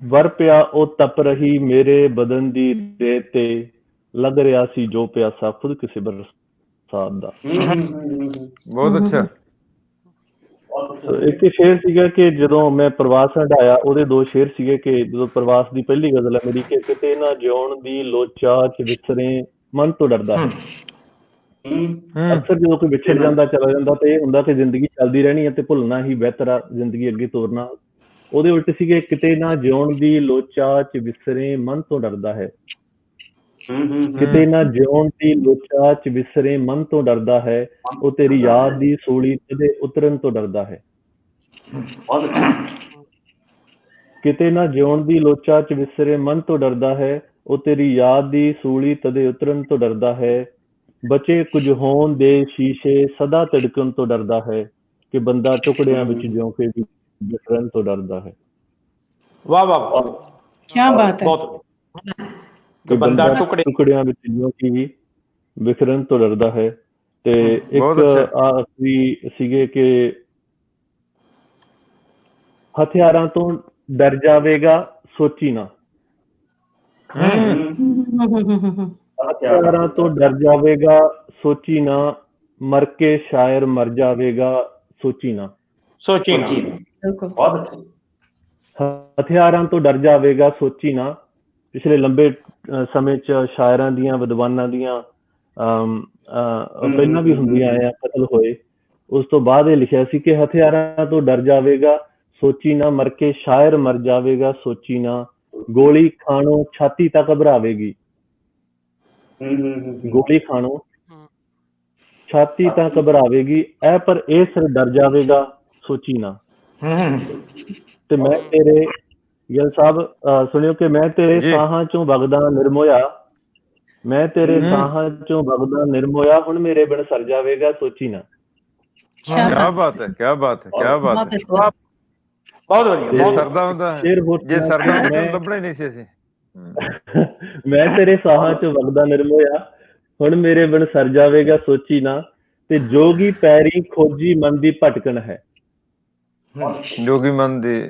ਵਰ ਪਿਆ ਉਹ ਤਪ ਰਹੀ ਮੇਰੇ ਬਦਨ ਦੀ ਰੇਤ ਤੇ, ਲੱਗ ਰਿਹਾ ਸੀ ਜੋ ਪਿਆਸਾ ਖੁਦ ਕਿਸੇ ਬਰਸਾਤ ਦਾ। ਬਹੁਤ ਅੱਛਾ। ਇੱਕ ਸ਼ੇਰ ਸੀਗਾ ਕਿ ਜਦੋਂ ਮੈਂ ਪ੍ਰਵਾਸ ਹੰਢਾਇਆ, ਉਹਦੇ 2 ਸ਼ੇਰ ਸੀਗੇ ਕਿ ਜਦੋਂ ਪ੍ਰਵਾਸ ਦੀ ਪਹਿਲੀ ਗਜ਼ਲ ਹੈ ਮੇਰੀ ਕਿ ਕਿਤੇ ਨਾ ਜਿਉਣ ਦੀ ਲੋਚਾ ਚ ਵਿਸਰੇ ਮਨ ਤੋਂ ਡਰਦਾ ਹੈ। ਅਕਸਰ ਜਦੋਂ ਕੋਈ ਵਿਛੜ ਜਾਂਦਾ ਚਲਾ ਜਾਂਦਾ ਤੇ ਇਹ ਹੁੰਦਾ ਕਿ ਜ਼ਿੰਦਗੀ ਚੱਲਦੀ ਰਹਿਣੀ ਹੈ ਤੇ ਭੁੱਲਣਾ ਹੀ ਬਿਹਤਰ ਆ, ਜ਼ਿੰਦਗੀ ਅੱਗੇ ਤੋਰਨਾ। ਉਹਦੇ ਉਲਟ ਸੀਗੇ ਕਿਤੇ ਨਾ ਜਿਉਣ ਦੀ ਲੋਚਾ ਚ ਵਿਸਰੇ ਮਨ ਤੋਂ ਡਰਦਾ ਹੈ, ਕਿਤੇ ਨਾ ਜਿਉਣ ਦੀ ਲੋਚਾ ਚ ਵਿਸਰੇ ਮਨ ਤੋਂ ਡਰਦਾ ਹੈ, ਉਹ ਤੇਰੀ ਯਾਦ ਦੀ ਸੂਲੀ ਕਦੇ ਉਤਰਨ ਤੋਂ ਡਰਦਾ ਹੈ। ਕਿਤੇ ਨਾ ਜਿਉਣ ਦੀ ਲੋਚਾ ਚ ਵਿਸਰੇ ਮਨ ਤੋਂ ਡਰਦਾ ਹੈ, ਉਹ ਤੇਰੀ ਯਾਦ ਦੀ ਸੂਲੀ ਤਦੇ ਉਤਰਨ ਤੋਂ ਡਰਦਾ ਹੈ। ਬਚੇ ਕੁਝ ਹੋਣ ਦੇ ਸ਼ੀਸ਼ੇ ਸਦਾ ਧੜਕਣ ਤੋਂ ਡਰਦਾ ਹੈ, ਕਿ ਬੰਦਾ ਟੁਕੜਿਆਂ ਵਿੱਚ ਜਿਉਂ ਕੇ ਵੀ ਵਿਸਰਨ ਤੋਂ ਡਰਦਾ ਹੈ। ਵਾਹ ਵਾਹ, ਕੀ ਬਾਤ ਹੈ। ਕਿ ਬੰਦਾ ਟੁਕੜਿਆਂ ਵਿੱਚ ਜਿਉਂ ਕਿ ਵੀ ਵਿਸਰਨ ਤੋਂ ਡਰਦਾ ਹੈ। ਤੇ ਇੱਕ ਆਖਰੀ ਸੀਗੇ ਕਿ ਹਥਿਆਰਾਂ ਤੋਂ ਡਰ ਜਾਵੇਗਾ ਸੋਚੀ ਨਾ, ਹਥਿਆਰਾਂ ਤੋਂ ਡਰ ਜਾਵੇਗਾ ਸੋਚੀ ਨਾ, ਮਰ ਕੇ ਸ਼ਾਇਰ ਮਰ ਜਾਵੇਗਾ ਸੋਚੀ ਨਾ। ਹਥਿਆਰਾਂ ਤੋਂ ਡਰ ਜਾਵੇਗਾ ਸੋਚੀ ਨਾ। ਪਿਛਲੇ ਲੰਬੇ ਸਮੇਂ ਚ ਸ਼ਾਇਰਾਂ ਦੀਆਂ ਵਿਦਵਾਨਾਂ ਦੀਆਂ ਪਹਿਲਾਂ ਵੀ ਹੁੰਦੀਆਂ ਆਇਆ ਕਤਲ ਹੋਏ। ਉਸ ਤੋਂ ਬਾਅਦ ਇਹ ਲਿਖਿਆ ਸੀ ਕਿ ਹਥਿਆਰਾਂ ਤੋਂ ਡਰ ਜਾਵੇਗਾ ਸੋਚੀ ਨਾ, ਮਰ ਕੇ ਸ਼ਾਇਰ ਮਰ ਜਾਵੇਗਾ ਸੋਚੀ ਨਾ, ਗੋਲੀ ਖਾਣੋਂ ਛਾਤੀ ਤੱਕ ਘਬਰਾਵੇਗੀ, ਗੋਲੀ ਖਾਣੋਂ ਛਾਤੀ ਤਾਂ ਘਬਰਾਵੇਗੀ, ਐ ਪਰ ਇਹ ਸਿਰ ਡਰ ਜਾਵੇਗਾ ਸੋਚੀ ਨਾ। ਤੇ ਮੈਂ ਤੇਰੇ ਗਿੱਲ ਸਾਹਿਬ ਸੁਣਿਓ ਕਿ ਮੈਂ ਤੇਰੇ ਸਾਹਾਂ ਚੋਂ ਵਗਦਾ ਨਿਰਮੋਇਆ, ਮੈਂ ਤੇਰੇ ਸਾਹਾਂ ਚੋਂ ਵਗਦਾ ਨਿਰਮੋਇਆ, ਹੁਣ ਮੇਰੇ ਬਿਨ ਸਰ ਜਾਵੇਗਾ ਸੋਚੀ ਨਾ। ਕਿਆ ਬਾਤ ਹੈ, ਕਿਆ ਬਾਤ ਹੈ, ਕਿਆ ਬਾਤ ਹੈ। ਬਹੁਤ ਵਧੀਆ। ਜੇ ਸਰਦਾ ਹੁੰਦਾ, ਜੇ ਸਰਦਾ ਹੁੰਦਾ ਲੱਭਣਾ ਹੀ ਨਹੀਂ ਸੀ ਅਸੀਂ। ਮੈਂ ਤੇਰੇ ਸਾਹਾਂ ਚੋਂ ਵਗਦਾ ਨਿਰਮੋਇਆ, ਹੁਣ ਮੇਰੇ ਬਿਨ ਸਰ ਜਾਵੇਗਾ ਸੋਚੀ ਨਾ। ਤੇ ਜੋਗੀ ਪੈਰੀ ਖੋਜੀ ਮਨ ਦੀ ਭਟਕਣ ਹੈ, ਜੋਗੀ ਮਨ ਦੀ,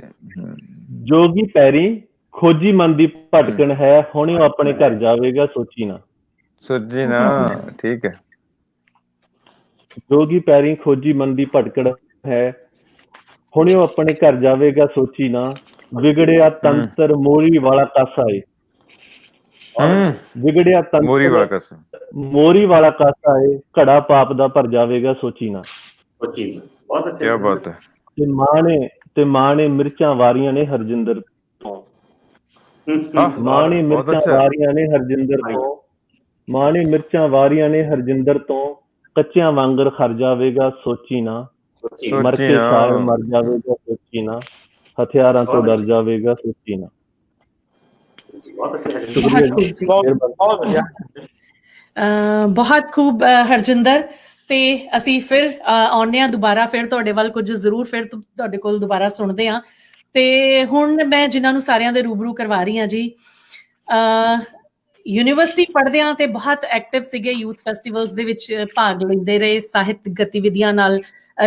ਜੋਗੀ ਪੈਰੀ ਖੋਜੀ ਮਨ ਦੀ ਭਟਕਣ ਹੈ, ਹੁਣ ਉਹ ਆਪਣੇ ਘਰ ਜਾਵੇਗਾ ਸੋਚੀ ਨਾ। ਸੋਚੀ ਨਾ, ਠੀਕ ਹੈ। ਜੋਗੀ ਪੈਰੀ ਖੋਜੀ ਮਨ ਦੀ ਭਟਕਣ ਹੈ, ਹੁਣ ਉਹ ਆਪਣੇ ਘਰ ਜਾਵੇਗਾ ਸੋਚੀ ਨਾ। ਵਿਗੜਿਆ ਤੰਤਰ ਮੋਰੀ ਵਾਲਾ ਕਾਸਾ ਏ, ਵਿਗੜਿਆ ਤੰਤਰ ਮੋਰੀ ਵਾਲਾ ਕਾਸਾ ਏ, ਘੜਾ ਪਾਪ ਦਾ ਭਰ ਜਾਵੇਗਾ ਸੋਚੀ ਨਾ। ਕਿਆ ਬਾਤ ਹੈ। ਤੇ ਮਾਂ ਨੇ ਮਿਰਚਾਂ ਵਾਰੀਆਂ ਨੇ ਹਰਜਿੰਦਰ ਤੋਂ। ਮਾਂ ਨੇ ਮਿਰਚਾਂ ਵਾਰੀਆਂ ਨੇ ਹਰਜਿੰਦਰ ਤੋਂ, ਮਾਂ ਨੇ ਮਿਰਚਾਂ ਵਾਰੀਆਂ ਨੇ ਹਰਜਿੰਦਰ ਤੋਂ, ਕੱਚਿਆਂ ਵਾਂਗਰ ਖਰ ਜਾਵੇਗਾ ਸੋਚੀ ਨਾ, ਮਰ ਕੇ ਸ਼ਾਇਰ ਮਰ ਜਾਵੇਗਾ ਸੋਚੀ ਨਾ, ਹਥਿਆਰਾਂ ਤੋਂ ਡਰ ਜਾਵੇਗਾ ਸੋਚੀ ਨਾ। ਬਹੁਤ ਖੂਬ ਹਰਜਿੰਦਰ। ਤੇ ਅਸੀਂ ਫਿਰ ਆਉਂਦੇ ਹਾਂ ਦੁਬਾਰਾ, ਫਿਰ ਤੁਹਾਡੇ ਵੱਲ ਕੁਝ ਜ਼ਰੂਰ ਫਿਰ ਤੁਹਾਡੇ ਕੋਲ ਦੁਬਾਰਾ ਸੁਣਦੇ ਹਾਂ। ਤੇ ਹੁਣ ਮੈਂ ਜਿਨ੍ਹਾਂ ਨੂੰ ਸਾਰਿਆਂ ਦੇ ਰੂਬਰੂ ਕਰਵਾ ਰਹੀ ਹਾਂ ਜੀ, ਯੂਨੀਵਰਸਿਟੀ ਪੜ੍ਹਦੇ ਹਾਂ ਤੇ ਬਹੁਤ ਐਕਟਿਵ ਸੀਗੇ, ਯੂਥ ਫੈਸਟੀਵਲਸ ਦੇ ਵਿੱਚ ਭਾਗ ਲੈਂਦੇ ਰਹੇ, ਸਾਹਿਤ ਗਤੀਵਿਧੀਆਂ ਨਾਲ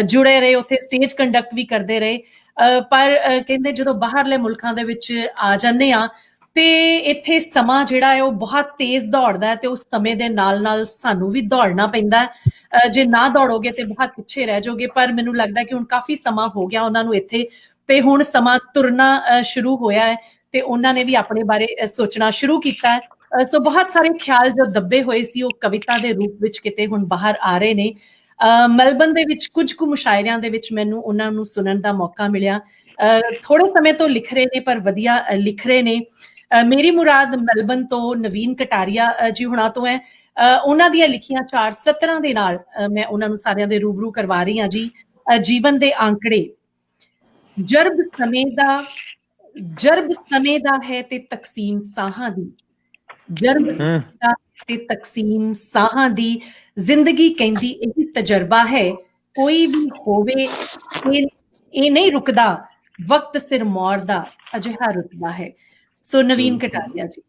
ਜੁੜੇ ਰਹੇ, ਉੱਥੇ ਸਟੇਜ ਕੰਡਕਟ ਵੀ ਕਰਦੇ ਰਹੇ। ਪਰ ਕਹਿੰਦੇ ਜਦੋਂ ਬਾਹਰਲੇ ਮੁਲਕਾਂ ਦੇ ਵਿੱਚ ਆ ਜਾਂਦੇ ਹਾਂ ਤੇ ਇੱਥੇ ਸਮਾਂ ਜਿਹੜਾ ਹੈ ਉਹ ਬਹੁਤ ਤੇਜ਼ ਦੌੜਦਾ ਹੈ, ਤੇ ਉਸ ਸਮੇਂ ਦੇ ਨਾਲ ਨਾਲ ਸਾਨੂੰ ਵੀ ਦੌੜਨਾ ਪੈਂਦਾ। ਜੇ ਨਾ ਦੌੜੋਗੇ ਤੇ ਬਹੁਤ ਪਿੱਛੇ ਰਹਿ ਜਾਓਗੇ। ਪਰ ਮੈਨੂੰ ਲੱਗਦਾ ਕਿ ਹੁਣ ਕਾਫੀ ਸਮਾਂ ਹੋ ਗਿਆ ਉਹਨਾਂ ਨੂੰ ਇੱਥੇ, ਤੇ ਹੁਣ ਸਮਾਂ ਤੁਰਨਾ ਸ਼ੁਰੂ ਹੋਇਆ ਹੈ ਤੇ ਉਹਨਾਂ ਨੇ ਵੀ ਆਪਣੇ ਬਾਰੇ ਸੋਚਣਾ ਸ਼ੁਰੂ ਕੀਤਾ ਹੈ। ਸੋ ਬਹੁਤ ਸਾਰੇ ਖਿਆਲ ਜੋ ਦੱਬੇ ਹੋਏ ਸੀ ਉਹ ਕਵਿਤਾ ਦੇ ਰੂਪ ਵਿੱਚ ਕਿਤੇ ਹੁਣ ਬਾਹਰ ਆ ਰਹੇ ਨੇ। ਮੈਲਬਨ ਦੇ ਵਿੱਚ ਕੁਝ ਕੁ ਮੁਸ਼ਾਇਰਿਆਂ ਦੇ ਵਿੱਚ ਮੈਨੂੰ ਉਹਨਾਂ ਨੂੰ ਸੁਣਨ ਦਾ ਮੌਕਾ ਮਿਲਿਆ। ਥੋੜੇ ਸਮੇਂ ਤੋਂ ਲਿਖ ਰਹੇ ਨੇ ਪਰ ਵਧੀਆ ਲਿਖ ਰਹੇ ਨੇ। ਮੇਰੀ ਮੁਰਾਦ ਮੈਲਬਨ ਤੋਂ ਨਵੀਨ ਕਟਾਰੀਆ ਜੀ ਹੁਣਾਂ ਤੋਂ ਹੈ। ਉਹਨਾਂ ਦੀਆਂ ਲਿਖੀਆਂ 4 ਸਤਰਾਂ ਦੇ ਨਾਲ ਮੈਂ ਉਹਨਾਂ ਨੂੰ ਸਾਰਿਆਂ ਦੇ ਰੂਬਰੂ ਕਰਵਾ ਰਹੀ ਹਾਂ ਜੀ। ਜੀਵਨ ਦੇ ਆਂਕੜੇ। ਜਰਬ ਸਮੇਂ ਦਾ ਹੈ ਤੇ ਤਕਸੀਮ ਸਾਹਾਂ ਦੀ, ਜਰਬ ਦਾ ਤੇ ਤਕਸੀਮ ਸਾਹਾਂ ਦੀ, ਜ਼ਿੰਦਗੀ ਕਹਿੰਦੀ ਇਹੀ ਤਜਰਬਾ ਹੈ, ਕੋਈ ਵੀ ਹੋਵੇ ਇਹ ਨਹੀਂ ਰੁਕਦਾ, ਵਕਤ ਸਿਰ ਮੌਰ ਦਾ ਅਜਿਹਾ ਰੁਤਬਾ ਹੈ। ਸੋ ਨਵੀਨ ਕਟਾਰੀਆ ਜੀ।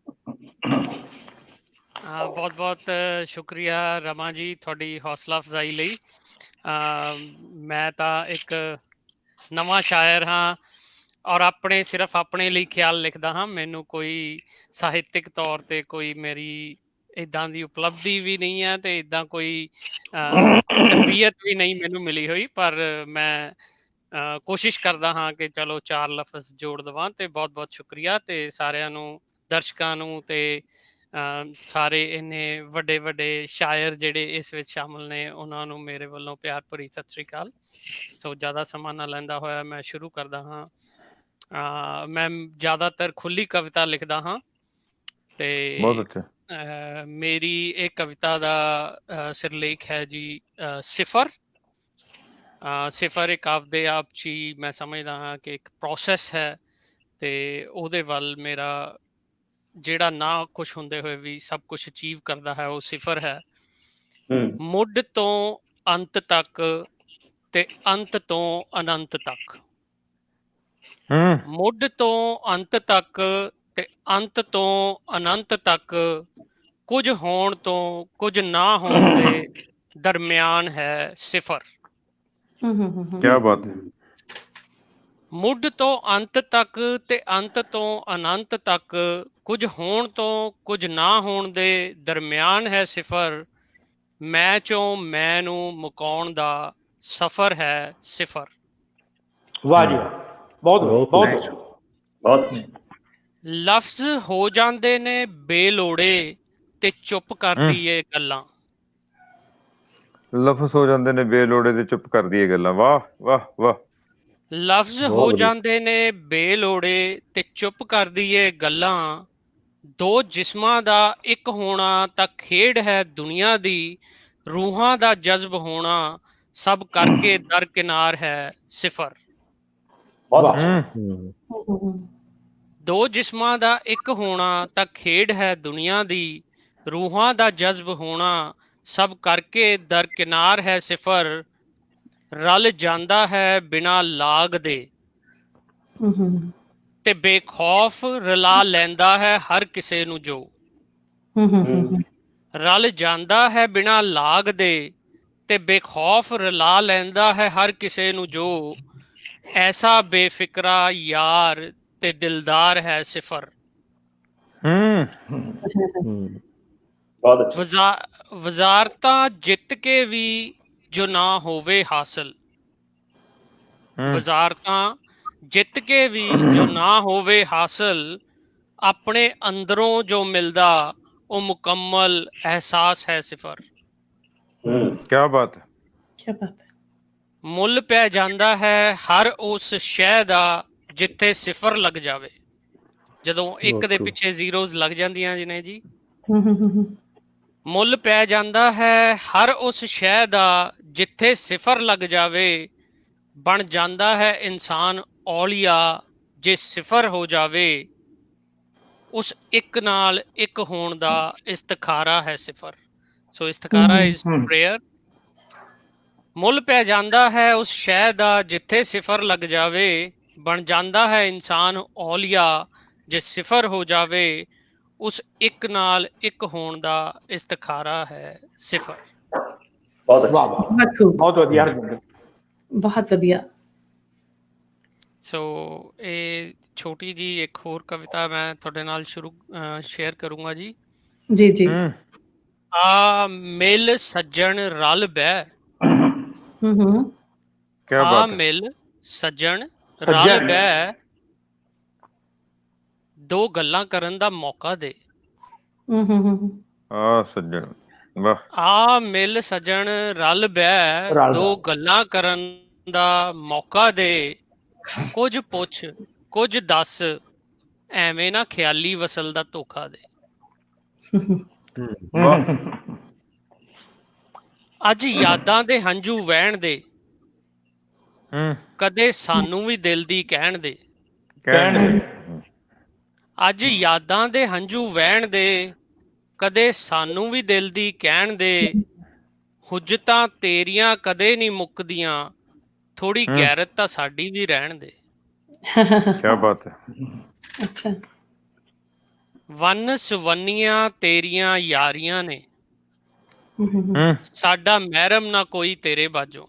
ਬਹੁਤ ਬਹੁਤ ਸ਼ੁਕਰੀਆ ਰਮਾ ਜੀ ਤੁਹਾਡੀ ਹੌਸਲਾ ਅਫਜ਼ਾਈ ਲਈ। ਮੈਂ ਤਾਂ ਇੱਕ ਨਵਾਂ ਸ਼ਾਇਰ ਹਾਂ ਔਰ ਸਿਰਫ ਆਪਣੇ ਲਈ ਖਿਆਲ ਲਿਖਦਾ ਹਾਂ। ਮੈਨੂੰ ਕੋਈ ਸਾਹਿਤਕ ਤੌਰ ਤੇ ਕੋਈ ਮੇਰੀ ਇੱਦਾਂ ਦੀ ਉਪਲਬਧੀ ਵੀ ਨਹੀਂ ਹੈ ਤੇ ਇੱਦਾਂ ਕੋਈ ਤਰਬੀਅਤ ਵੀ ਨਹੀਂ ਮੈਨੂੰ ਮਿਲੀ ਹੋਈ, ਪਰ ਮੈਂ ਕੋਸ਼ਿਸ਼ ਕਰਦਾ ਹਾਂ ਕਿ ਚਲੋ 4 ਲਫ਼ਜ਼ ਜੋੜ ਦੇਵਾਂ। ਤੇ ਬਹੁਤ ਬਹੁਤ ਸ਼ੁਕਰੀਆ ਤੇ ਸਾਰਿਆਂ ਨੂੰ, ਦਰਸ਼ਕਾਂ ਨੂੰ ਤੇ ਸਾਰੇ ਇੰਨੇ ਵੱਡੇ ਵੱਡੇ ਸ਼ਾਇਰ ਜਿਹੜੇ ਇਸ ਵਿੱਚ ਸ਼ਾਮਲ ਨੇ ਉਹਨਾਂ ਨੂੰ ਮੇਰੇ ਵੱਲੋਂ ਪਿਆਰ ਭਰੀ ਸਤਿ ਸ੍ਰੀ ਅਕਾਲ। ਸੋ ਜ਼ਿਆਦਾ ਸਮਾਂ ਨਾ ਲੈਂਦਾ ਹੋਇਆ ਮੈਂ ਸ਼ੁਰੂ ਕਰਦਾ ਹਾਂ। ਮੈਂ ਜ਼ਿਆਦਾਤਰ ਖੁੱਲੀ ਕਵਿਤਾ ਲਿਖਦਾ ਹਾਂ ਤੇ ਮੇਰੀ ਇਹ ਕਵਿਤਾ ਦਾ ਸਿਰਲੇਖ ਹੈ ਜੀ ਸਿਫਰ। ਸਿਫਰ ਇੱਕ ਆਪਦੇ ਆਪ 'ਚ ਹੀ ਮੈਂ ਸਮਝਦਾ ਹਾਂ ਕਿ ਇੱਕ ਪ੍ਰੋਸੈਸ ਹੈ ਤੇ ਉਹਦੇ ਵੱਲ ਮੇਰਾ ਜਿਹੜਾ ਨਾ ਕੁਛ ਹੁੰਦੇ ਹੋਏ ਵੀ ਸਭ ਕੁਛ ਅਚੀਵ ਕਰਦਾ ਹੈ ਉਹ ਸਿਫਰ ਹੈ। ਮੁੱਢ ਤੋਂ ਅੰਤ ਤੱਕ ਤੇ ਅੰਤ ਤੋਂ ਅਨੰਤ ਤੱਕ, ਮੁੱਢ ਤੋਂ ਅੰਤ ਤੱਕ ਤੇ ਅੰਤ ਤੋਂ ਅਨੰਤ ਤੱਕ, ਕੁਝ ਹੋਣ ਤੋਂ ਕੁਝ ਨਾ ਹੋਣ ਦੇ ਦਰਮਿਆਨ ਹੈ ਸਿਫਰ। ਕਿਆ ਬਾਤ ਹੈ। ਮੁੱਢ ਤੋਂ ਅੰਤ ਤੱਕ ਤੇ ਅੰਤ ਤੋਂ ਅਨੰਤ ਤੱਕ, ਕੁਝ ਹੋਣ ਤੋਂ ਕੁਝ ਨਾ ਹੋਣ ਦੇ ਦਰਮਿਆਨ ਹੈ ਸਿਫਰ। ਮੈਂ ਚੋਂ ਮੈਂ ਨੂੰ ਮੁਕਾਉਣ ਦਾ ਸਫਰ ਹੈ ਸਿਫਰ। ਵਾਹ ਜੀ, ਬਹੁਤ ਬਹੁਤ ਬਹੁਤ। ਲਫ਼ਜ਼ ਹੋ ਜਾਂਦੇ ਨੇ ਬੇਲੋੜੇ ਤੇ ਚੁੱਪ ਕਰਦੀ ਏ ਗੱਲਾਂ। ਲਫ਼ਜ਼ ਹੋ ਜਾਂਦੇ ਨੇ ਬੇਲੋੜੇ ਤੇ ਚੁੱਪ ਕਰਦੀ ਏ ਗੱਲਾਂ। ਵਾਹ ਵਾਹ ਵਾਹ। ਲਫ਼ਜ਼ ਹੋ ਜਾਂਦੇ ਨੇ ਬੇਲੋੜੇ ਤੇ ਚੁੱਪ ਕਰਦੀ ਏ ਗੱਲਾਂ। ਦੋ ਜਿਸਮਾਂ ਦਾ ਇੱਕ ਹੋਣਾ ਤਾਂ ਖੇਡ ਹੈ ਦੁਨੀਆ ਦੀ, ਰੂਹਾਂ ਦਾ ਜਜ਼ਬ ਹੋਣਾ ਸਭ ਕਰਕੇ ਦਰਕਿਨਾਰ ਹੈ ਸਿਫਰ। ਦੋ ਜਿਸਮਾਂ ਦਾ ਇੱਕ ਹੋਣਾ ਤਾਂ ਖੇਡ ਹੈ ਦੁਨੀਆ ਦੀ, ਰੂਹਾਂ ਦਾ ਜਜ਼ਬ ਹੋਣਾ ਸਭ ਕਰਕੇ ਦਰਕਿਨਾਰ ਹੈ ਸਿਫਰ। ਰਲ ਜਾਂਦਾ ਹੈ ਬਿਨਾਂ ਲਾਗ ਦੇ ਤੇ ਬੇਖੌਫ ਰਲਾ ਲੈਂਦਾ ਹੈ ਹਰ ਕਿਸੇ ਨੂੰ ਜੋ। ਰਲ ਜਾਂਦਾ ਹੈ ਬਿਨਾਂ ਲਾਗ ਦੇ ਤੇ ਬੇਖੌਫ ਰਲਾ ਲੈਂਦਾ ਹੈ ਹਰ ਕਿਸੇ ਨੂੰ ਜੋ। ਐਸਾ ਬੇਫਿਕਰਾ ਯਾਰ ਤੇ ਦਿਲਦਾਰ ਹੈ ਸਿਫਰ। ਵਜ਼ਾਰਤਾਂ ਜਿੱਤ ਕੇ ਵੀ ਜੋ ਨਾ ਹੋਵੇ ਹਾਸਲ, ਵਜ਼ਾਰਤਾਂ ਜਿੱਤ ਕੇ ਵੀ ਜੋ ਨਾ ਹੋਵੇ ਹਾਸਲ, ਆਪਣੇ ਅੰਦਰੋਂ ਜੋ ਮਿਲਦਾ ਉਹ ਮੁਕੰਮਲ ਅਹਿਸਾਸ ਹੈ ਸਿਫਰ। ਕਿਆ ਬਾਤ ਹੈ। ਕਿਆ ਬਾਤ ਹੈ। ਮੁੱਲ ਪੈ ਜਾਂਦਾ ਹੈ ਹਰ ਉਸ ਸ਼ੈ ਦਾ ਜਿੱਥੇ ਸਿਫਰ ਲੱਗ ਜਾਵੇ। ਜਦੋਂ ਇੱਕ ਦੇ ਪਿੱਛੇ ਜ਼ੀਰੋਜ਼ ਲੱਗ ਜਾਂਦੀਆਂ ਜੀ ਨੇ ਜੀ, ਮੁੱਲ ਪੈ ਜਾਂਦਾ ਹੈ ਹਰ ਉਸ ਸ਼ੈ ਦਾ ਜਿੱਥੇ ਸਿਫਰ ਲੱਗ ਜਾਵੇ। ਬਣ ਜਾਂਦਾ ਹੈ ਇਨਸਾਨ ਔਲੀਆ ਜੇ ਸਿਫਰ ਹੋ ਜਾਵੇ। ਉਸ ਇੱਕ ਨਾਲ ਇੱਕ ਹੋਣ ਦਾ ਇਸਤਿਖਾਰਾ ਹੈ ਸਿਫਰ। ਸੋ ਇਸਤਿਖਾਰਾ ਇਜ਼ ਪ੍ਰੇਅਰ। ਮੁੱਲ ਪੈ ਜਾਂਦਾ ਹੈ ਉਸ ਸ਼ੈ ਦਾ ਜਿੱਥੇ ਸਿਫਰ ਲੱਗ ਜਾਵੇ। ਬਣ ਜਾਂਦਾ ਹੈ ਇਨਸਾਨ ਔਲੀਆ ਜੇ ਸਿਫਰ ਹੋ ਜਾਵੇ। ਉਸ ਇੱਕ ਨਾਲ ਇੱਕ ਹੋਣ ਦਾ ਇਸਤਿਖਾਰਾ ਹੈ ਸਿਫਰ। ਬਹੁਤ ਅੱਛਾ, ਬਹੁਤ ਵਧੀਆ ਹਰਜਿੰਦਰ, ਬਹੁਤ ਵਧੀਆ। ਸੋ ਇਹ ਛੋਟੀ ਜੀ ਇੱਕ ਹੋਰ ਕਵਿਤਾ ਮੈਂ ਤੁਹਾਡੇ ਨਾਲ ਸ਼ੇਅਰ ਕਰੂੰਗਾ ਜੀ। ਜੀ ਜੀ। ਆ ਮਿਲ ਸੱਜਣ ਰਲ ਬਹਿ। ਆ ਮਿਲ ਸੱਜਣ ਰਲ ਬਹਿ ਦੋ ਗੱਲਾਂ ਕਰਨ ਦਾ ਮੌਕਾ ਦੇ। ਆ ਸੱਜਣ ਵਾਹ। ਆ ਮਿਲ ਸੱਜਣ ਰਲ ਬਹਿ ਦੋ ਗੱਲਾਂ ਕਰਨ ਦਾ ਮੌਕਾ ਦੇ। ਕੁਝ ਪੁੱਛ ਕੁਝ ਦੱਸ ਐਵੇਂ ਨਾ ਖਿਆਲੀ ਵਸਲ ਦਾ ਧੋਖਾ ਦੇ। ਅੱਜ ਯਾਦਾਂ ਦੇ ਹੰਝੂ ਵਹਿਣ ਦੇ ਕਦੇ ਸਾਨੂੰ ਵੀ ਦਿਲ ਦੀ ਕਹਿਣ ਦੇ। ਅੱਜ ਯਾਦਾਂ ਦੇ ਹੰਝੂ ਵਹਿਣ ਦੇ ਕਦੇ ਸਾਨੂੰ ਵੀ ਦਿਲ ਦੀ ਕਹਿਣ ਦੇ। ਹੁਜਤਾਂ ਤੇਰੀਆਂ ਕਦੇ ਨਹੀਂ ਮੁੱਕਦੀਆਂ ਥੋੜੀ ਗੈਰਤ ਤਾਂ ਸਾਡੀ ਵੀ ਰਹਿਣ ਦੇ। ਕੀ ਬਾਤ ਹੈ। ਅੱਛਾ। ਵੰਨ ਸਵੰਨੀਆਂ ਤੇਰੀਆਂ ਯਾਰੀਆਂ ਨੇ ਸਾਡਾ ਮਹਿਰਮ ਨਾ ਕੋਈ ਤੇਰੇ ਬਾਝੋਂ।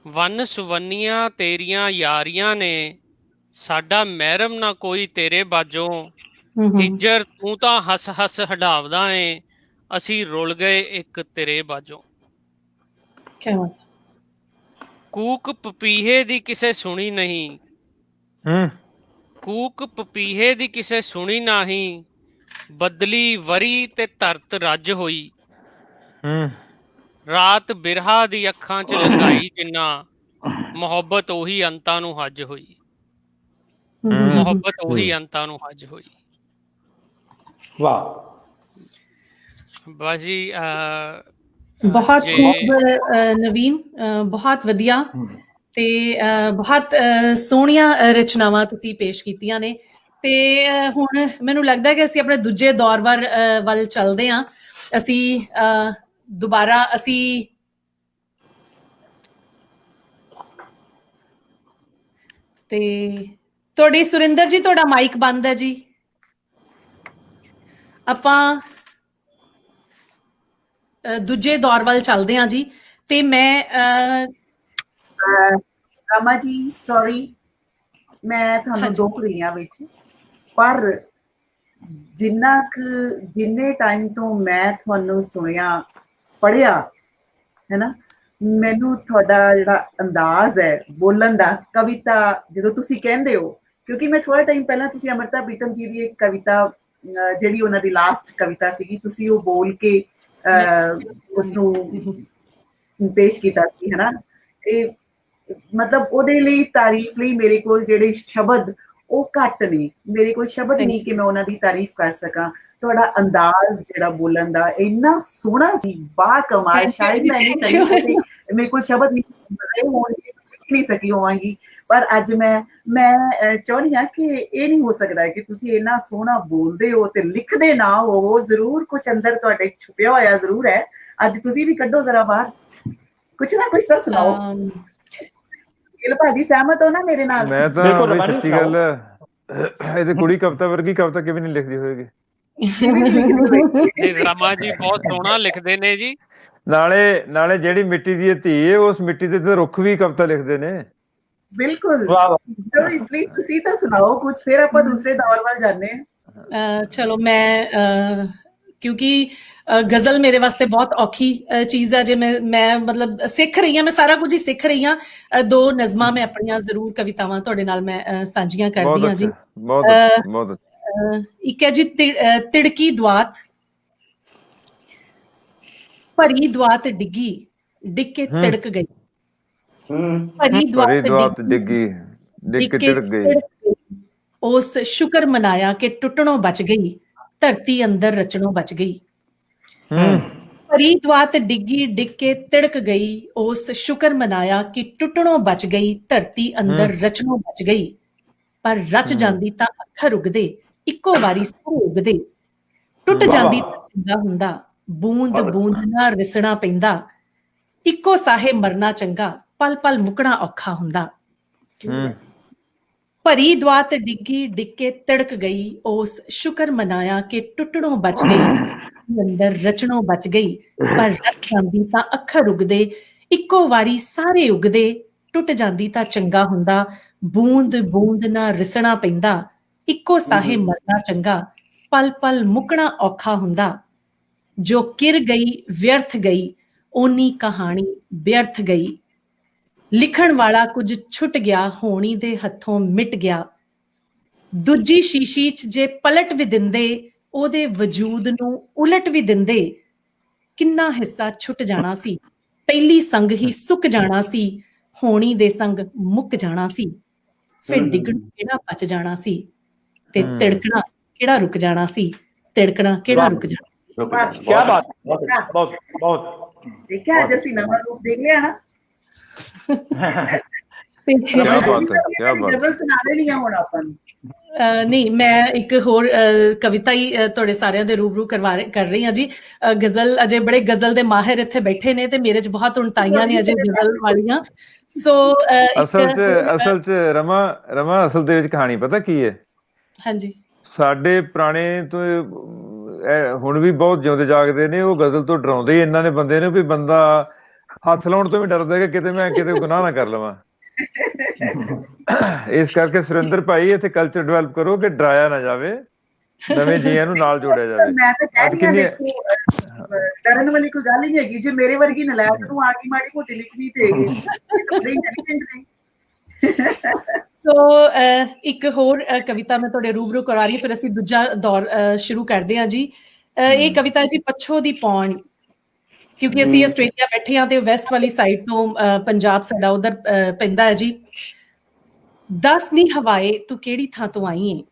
ਵੰਨ ਸਵੰਨੀਆਂ ਤੇਰੀਆਂ ਯਾਰੀਆਂ ਨੇ ਸਾਡਾ ਮਹਿਰਮ ਨਾ ਕੋਈ ਤੇਰੇ ਬਾਝੋਂ। ਹਿਜਰ ਤੂੰ ਤਾਂ ਹੱਸ ਹੱਸ ਹਡਾਵਦਾ ਏ ਅਸੀਂ ਰੁਲ ਗਏ ਇੱਕ ਤੇਰੇ ਬਾਝੋਂ। ਕੀ ਬਾਤ। ਕੂਕ ਪਪੀਹੇ ਦੀ ਕਿਸੇ ਸੁਣੀ ਨਹੀਂ। ਕੂਕ ਪਪੀਹੇ ਦੀ ਕਿਸੇ ਸੁਣੀ ਨਹੀਂ। ਬਦਲੀ ਵਰੀ ਤੇ ਧਰਤ ਰੱਜ ਹੋਈ। ਰਾਤ ਬਿਰਹਾ ਦੀ ਅੱਖਾਂ ਚ ਲੰਘਾਈ ਜਿੰਨਾ ਮੁਹੱਬਤ ਉਹੀ ਅੰਤਾਂ ਨੂੰ ਹੱਜ ਹੋਈ। ਮੁਹੱਬਤ ਉਹੀ ਅੰਤਾਂ ਨੂੰ ਹੱਜ ਹੋਈ। ਵਾਹ। ਬਸ ਜੀ ਬਹੁਤ ਖੂਬ ਨਵੀਨ, ਬਹੁਤ ਵਧੀਆ ਤੇ ਬਹੁਤ ਸੋਹਣੀਆਂ ਰਚਨਾਵਾਂ ਤੁਸੀਂ ਪੇਸ਼ ਕੀਤੀਆਂ ਨੇ। ਤੇ ਹੁਣ ਮੈਨੂੰ ਲੱਗਦਾ ਕਿ ਅਸੀਂ ਆਪਣੇ ਦੂਜੇ ਦੌਰ ਵੱਲ ਚੱਲਦੇ ਹਾਂ। ਅਸੀਂ ਦੁਬਾਰਾ ਤੇ ਤੁਹਾਡੀ ਸੁਰਿੰਦਰ ਜੀ ਤੁਹਾਡਾ ਮਾਈਕ ਬੰਦ ਹੈ ਜੀ। ਆਪਾਂ ਦੂਜੇ ਦੌਰ ਵੱਲ ਚੱਲਦੇ ਹਾਂ ਜੀ। ਤੇ ਮੈਂ ਰਾਮਾ ਜੀ ਸੌਰੀ ਮੈਂ ਤੁਹਾਨੂੰ ਰੋਕ ਰਹੀ ਹਾਂ ਵਿੱਚ, ਪਰ ਜਿੰਨੇ ਟਾਈਮ ਤੋਂ ਮੈਂ ਤੁਹਾਨੂੰ ਸੁਣਿਆ ਪੜ੍ਹਿਆ ਹੈ ਨਾ, ਮੈਨੂੰ ਤੁਹਾਡਾ ਜਿਹੜਾ ਅੰਦਾਜ਼ ਹੈ ਬੋਲਣ ਦਾ, ਕਵਿਤਾ ਜਦੋਂ ਤੁਸੀਂ ਕਹਿੰਦੇ ਹੋ, ਕਿਉਂਕਿ ਮੈਂ ਥੋੜਾ ਟਾਈਮ ਪਹਿਲਾਂ ਤੁਸੀਂ ਅਮ੍ਰਿਤਾ ਪ੍ਰੀਤਮ ਜੀ ਦੀ ਇੱਕ ਕਵਿਤਾ ਜਿਹੜੀ ਉਹਨਾਂ ਦੀ ਲਾਸਟ ਕਵਿਤਾ ਸੀਗੀ, ਤੁਸੀਂ ਉਹ ਬੋਲ ਕੇ ਉਸਨੂੰ ਪੇਸ਼ ਕੀਤਾ ਸੀ, ਹੈ ਨਾ। ਇਹ ਮਤਲਬ ਉਹਦੇ ਲਈ ਤਾਰੀਫ ਲਈ ਮੇਰੇ ਕੋਲ ਜਿਹੜੇ ਸ਼ਬਦ ਉਹ ਘੱਟ ਨੇ, ਮੇਰੇ ਕੋਲ ਸ਼ਬਦ ਨਹੀਂ ਕਿ ਮੈਂ ਉਹਨਾਂ ਦੀ ਤਾਰੀਫ ਕਰ ਸਕਾਂ। ਤੁਹਾਡਾ ਅੰਦਾਜ਼ ਜਿਹੜਾ ਬੋਲਣ ਦਾ ਇੰਨਾ ਸੋਹਣਾ ਸੀ, ਬਾ ਕਮਾਲ। ਸ਼ਾਇਦ ਮੇਰੇ ਕੋਲ ਸ਼ਬਦ ਨਹੀਂ ਸਕੀ ਹੋਵਾਂਗੀ, ਪਰ ਅੱਜ ਮੈਂ ਚਾਹੁੰਦੀ ਹਾਂ ਕਿ ਇਹ ਨਹੀਂ ਹੋ ਸਕਦਾ ਕਿ ਤੁਸੀਂ ਇੰਨਾ ਸੋਹਣਾ ਬੋਲਦੇ ਹੋ ਤੇ ਲਿਖਦੇ ਨਾ ਹੋ। ਜ਼ਰੂਰ ਕੁਝ ਅੰਦਰ ਤੁਹਾਡੇ ਛੁਪਿਆ ਹੋਇਆ ਜ਼ਰੂਰ ਹੈ। ਅੱਜ ਤੁਸੀਂ ਵੀ ਕੱਢੋ ਜ਼ਰਾ ਬਾਹਰ, ਕੁਛ ਨਾ ਕੁਛ ਤਾਂ ਸੁਣਾਓ। ਗਿੱਲ ਭਾਜੀ ਸਹਿਮਤ ਹੋ ਨਾ ਮੇਰੇ ਨਾਲ? ਮੈਂ ਤਾਂ ਸੱਚੀ ਗੱਲ ਇਹ ਤੇ ਕੁੜੀ ਕਵਿਤਾ ਵਰਗੀ ਕਵਿਤਾ ਕਿਵੇਂ ਨਹੀਂ ਲਿਖਦੀ ਹੋਏਗੀ। ਰਮਾ ਜੀ ਬਹੁਤ ਸੋਹਣਾ ਲਿਖਦੇ ਨੇ ਜੀ। ਨਾਲੇ ਜਿਹੜੀ ਮਿੱਟੀ ਦੀ ਧੀ ਹੈ ਉਸ ਮਿੱਟੀ ਦੇ ਤੇ ਰੁੱਖ ਵੀ ਕਵਿਤਾ ਲਿਖਦੇ ਨੇ। ਬਿਲਕੁਲ। ਇਸ ਲਈ ਤੁਸੀਂ ਤਾਂ ਸੁਣਾਓ ਕੁਝ, ਫਿਰ ਆਪਾਂ ਦੂਸਰੇ ਦੌਰ ਵੱਲ ਜਾਂਦੇ ਹਾਂ। ਚਲੋ ਮੈਂ ਕਿਉਂਕਿ ਗਜ਼ਲ ਮੇਰੇ ਵਾਸਤੇ ਬਹੁਤ ਔਖੀ ਚੀਜ਼ ਹੈ। ਜੇ ਮੈਂ ਮਤਲਬ ਸਿੱਖ ਰਹੀ ਹਾਂ, ਮੈਂ ਸਾਰਾ ਕੁਝ ਹੀ ਸਿੱਖ ਰਹੀ ਹਾਂ। ਦੋ ਨਜ਼ਮਾਂ ਮੈਂ ਆਪਣੀਆਂ ਜ਼ਰੂਰ ਕਵਿਤਾਵਾਂ ਤੁਹਾਡੇ ਨਾਲ ਮੈਂ ਸਾਂਝੀਆਂ ਕਰਦੀ ਹਾਂ ਜੀ। ਇੱਕ ਹੈ ਜੀ ਤਿੜਕੀ ਦੁਆਤ, ਭਰੀ ਦੁਆਤ ਡਿੱਗੀ, ਡਿੱਗ ਕੇ ਤਿੜਕ ਗਈ। ਭਰੀ ਦੁਆਤ ਡਿੱਗੀ ਡਿੱਗ ਕੇ ਤਿੜਕ ਗਈ। ਉਸ ਸ਼ੁਕਰ ਮਨਾਇਆ ਕਿ ਟੁੱਟਣੋਂ ਬਚ ਗਈ, ਧਰਤੀ ਅੰਦਰ ਰਚਣੋਂ ਬਚ ਗਈ। ਭਰੀ ਦੁਆਤ ਡਿੱਗੀ ਡਿੱਗ ਕੇ ਤਿੜਕ ਗਈ, ਉਸ ਸ਼ੁਕਰ ਮਨਾਇਆ ਕਿ ਟੁੱਟਣੋਂ ਬਚ ਗਈ, ਧਰਤੀ ਅੰਦਰ ਰਚਣੋਂ ਬਚ ਗਈ। ਪਰ ਰਚ ਜਾਂਦੀ ਤਾਂ ਅੱਖਰ ਉਗਦੇ, ਇੱਕੋ ਵਾਰੀ ਸਾਰੇ ਉਗਦੇ। ਟੁੱਟ ਜਾਂਦੀ ਤਾਂ ਚੰਗਾ ਹੁੰਦਾ, ਬੂੰਦ ਬੂੰਦ ਨਾਲ ਰਿਸਣਾ ਪੈਂਦਾ। ਇੱਕੋ ਸਾਹੇ ਮਰਨਾ ਚੰਗਾ, ਪਲ ਪਲ ਮੁੱਕਣਾ ਔਖਾ ਹੁੰਦਾ। ਭਰੀ ਦੁਆਤ ਡਿੱਗੀ ਡਿੱਗ ਕੇ ਤਿੜਕ ਗਈ, ਉਸ ਸ਼ੁਕਰ ਮਨਾਇਆ ਕਿ ਟੁੱਟਣੋਂ ਬਚ ਗਈ, ਅੰਦਰ ਰਚਣੋਂ ਬਚ ਗਈ। ਪਰ ਰਚ ਜਾਂਦੀ ਤਾਂ ਅੱਖਰ ਉਗਦੇ, ਇੱਕੋ ਵਾਰੀ ਸਾਰੇ ਉਗਦੇ। ਟੁੱਟ ਜਾਂਦੀ ਤਾਂ ਚੰਗਾ ਹੁੰਦਾ, ਬੂੰਦ ਬੂੰਦ ਨਾਲ ਰਿਸਣਾ ਪੈਂਦਾ। ਇੱਕੋ ਸਾਹੇ ਮਰਨਾ ਚੰਗਾ, ਪਲ ਪਲ ਮੁੱਕਣਾ ਔਖਾ ਹੁੰਦਾ। ਜੋ ਕਿਰ ਗਈ ਵਿਅਰਥ ਗਈ, ਓਨੀ ਕਹਾਣੀ ਵਿਅਰਥ ਗਈ। ਲਿਖਣ ਵਾਲਾ ਕੁਝ ਛੁੱਟ ਗਿਆ, ਹੋਣੀ ਦੇ ਹੱਥੋਂ ਮਿਟ ਗਿਆ। ਦੂਜੀ ਸ਼ੀਸ਼ੀ 'ਚ ਜੇ ਪਲਟ ਵੀ ਦਿੰਦੇ, ਉਹਦੇ ਵਜੂਦ ਨੂੰ ਉਲਟ ਵੀ ਦਿੰਦੇ। ਕਿੰਨਾ ਹਿੱਸਾ ਛੁੱਟ ਜਾਣਾ ਸੀ, ਪਹਿਲੀ ਸੰਗ ਹੀ ਸੁੱਕ ਜਾਣਾ ਸੀ। ਹੋਣੀ ਦੇ ਸੰਗ ਮੁੱਕ ਜਾਣਾ ਸੀ, ਫਿਰ ਡਿੱਗਣ ਕਿਹੜਾ ਬਚ ਜਾਣਾ ਸੀ, ਤੇ ਤਿੜਕਣਾ ਕਿਹੜਾ ਰੁਕ ਜਾਣਾ ਸੀ, ਤਿੜਕਣਾ ਕਿਹੜਾ ਰੁਕ ਜਾਣਾ। क्या बात, बहुत बहुत देखा आज ਅਸੀਂ ਨਵਾਂ ਰੂਪ ਦੇਖ ਲਿਆ ਨਾ। ਗਜ਼ਲ ਸੁਣਾ ਦੇਣੀ ਆ ਹੁਣ ਆਪਾਂ ਨੂੰ। ਨਹੀਂ, ਮੈਂ ਇੱਕ ਹੋਰ ਕਵਿਤਾ ਹੀ ਤੁਹਾਡੇ ਸਾਰਿਆਂ ਦੇ ਰੂਬਰੂ ਕਰ ਰਹੀ ਹਾਂ ਜੀ। ਗਜ਼ਲ ਅਜੇ ਬੜੇ ਗਜ਼ਲ ਦੇ ਮਾਹਿਰ ਇੱਥੇ ਬੈਠੇ ਨੇ ਤੇ ਮੇਰੇ 'ਚ ਬਹੁਤ ਉਣਤਾਈਆਂ ਨੇ ਅਜੇ ਗਜ਼ਲ ਵਾਲੀਆਂ। ਸੋ ਅਸਲ 'ਚ ਰਮਾ ਅਸਲ ਦੇ ਵਿੱਚ ਕਹਾਣੀ ਪਤਾ ਕੀ ਹੈ? ਹਾਂਜੀ, ਸਾਡੇ ਪੁਰਾਣੇ ਤੋਂ ਹੁਣ ਵੀ ਬਹੁਤ ਜਿਉਂਦੇ ਜਾਗਦੇ ਨੇ, ਉਹ ਗਜ਼ਲ ਤੋਂ ਡਰਾਉਂਦੇ ਹੀ ਇਹਨਾਂ ਨੇ ਬੰਦੇ ਨੇ ਵੀ ਬੰਦਾ ਹੱਥ ਲਾਉਣ ਤੋਂ ਵੀ ਡਰਦਾ ਕਿ ਕਿਤੇ ਮੈਂ ਕਿਤੇ ਗੁਨਾਹ ਨਾ ਕਰ ਲਵਾਂ। ਇਸ ਕਰਕੇ ਸੁਰਿੰਦਰ ਭਾਈ ਇੱਥੇ ਕਲਚਰ ਡਿਵੈਲਪ ਕਰੋ ਕਿ ਡਰਾਇਆ ਨਾ ਜਾਵੇ, ਨਵੇਂ ਜੀਆਂ ਨੂੰ ਨਾਲ ਜੋੜਿਆ ਜਾਵੇ। ਮੈਂ ਤਾਂ ਕਹਿ ਰਹੀ ਹਾਂ, ਦੇਖੋ ਡਰਨ ਵਾਲੀ ਕੋਈ ਗੱਲ ਹੀ ਨਹੀਂ ਹੈਗੀ। ਜੇ ਮੇਰੇ ਵਰਗੀ ਨਲਾਇਕ ਨੂੰ ਆ ਗਈ ਮਾੜੀ ਮੋਟੀ ਲਿਖਣੀ ਤੇ ਬੜੇ ਇੰਟੈਲੀਜੈਂਟ ਨੇ। ਸੋ ਇੱਕ ਹੋਰ ਕਵਿਤਾ ਮੈਂ ਤੁਹਾਡੇ ਰੂਬਰੂ ਕਰਾ ਰਹੀ, ਫਿਰ ਅਸੀਂ ਦੂਜਾ ਦੌਰ ਸ਼ੁਰੂ ਕਰਦੇ ਹਾਂ ਜੀ। ਇਹ ਕਵਿਤਾ ਜੀ ਪੱਛੋ ਦੀ ਪੌਣ, ਕਿਉਂਕਿ ਅਸੀਂ ਆਸਟ੍ਰੇਲੀਆ ਬੈਠੇ ਹਾਂ ਤੇ ਵੈਸਟ ਵਾਲੀ ਸਾਈਡ ਤੋਂ ਪੰਜਾਬ ਸਾਡਾ ਉਧਰ ਪੈਂਦਾ ਹੈ ਜੀ। ਦੱਸ ਨੀ ਹਵਾਏ ਤੂੰ ਕਿਹੜੀ ਥਾਂ ਤੋਂ ਆਈ ਏ,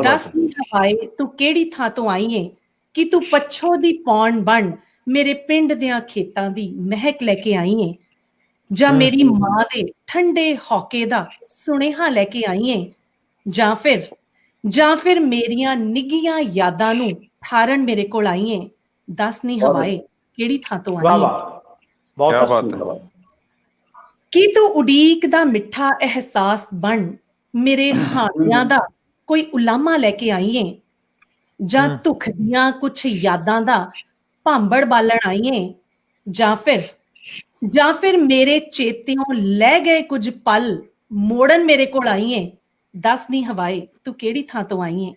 ਦੱਸ ਨੀ ਹਵਾਏ ਤੂੰ ਕਿਹੜੀ ਥਾਂ ਤੋਂ ਆਈ ਏ, ਕਿ ਤੂੰ ਪੱਛੋ ਦੀ ਪੌਣ ਬਣ ਮੇਰੇ ਪਿੰਡ ਦਿਆਂ ਖੇਤਾਂ ਦੀ ਮਹਿਕ ਲੈ ਕੇ ਆਈ ਏ, ਜਾਂ ਮੇਰੀ ਮਾਂ ਦੇ ਠੰਡੇ ਹੌਕੇ ਦਾ ਸੁਨੇਹਾ ਲੈ ਕੇ ਆਈ ਏ, ਜਾਂ ਫਿਰ ਮੇਰੀਆਂ ਨਿੱਘੀਆਂ ਯਾਦਾਂ ਨੂੰ ਠਾਰਨ ਮੇਰੇ ਕੋਲ ਆਈ ਏ। ਦੱਸ ਨੀ ਹਵਾਏ ਕਿਹੜੀ ਥਾਂ ਤੋਂ ਆਈ ਏ, ਕੀ ਤੂੰ ਉਡੀਕ ਦਾ ਮਿੱਠਾ ਅਹਿਸਾਸ ਬਣ ਮੇਰੇ ਹਾਣੀਆਂ ਦਾ ਕੋਈ ਉਲਾਮਾ ਲੈ ਕੇ ਆਈ ਏ, ਜਾਂ ਧੁੱਖ ਦੀਆਂ ਕੁਛ ਯਾਦਾਂ ਦਾ ਭਾਂਬੜ ਬਾਲਣ ਆਈ ਏ, ਜਾਂ ਫਿਰ ਮੇਰੇ ਚੇਤਿਓਂ ਲੈ ਗਏ ਕੁਝ ਪਲ ਮੋੜਨ ਮੇਰੇ ਕੋਲ ਆਈ ਏ। ਦੱਸ ਨੀ ਹਵਾਏ ਤੂੰ ਕਿਹੜੀ ਥਾਂ ਤੋਂ ਆਈ ਏ,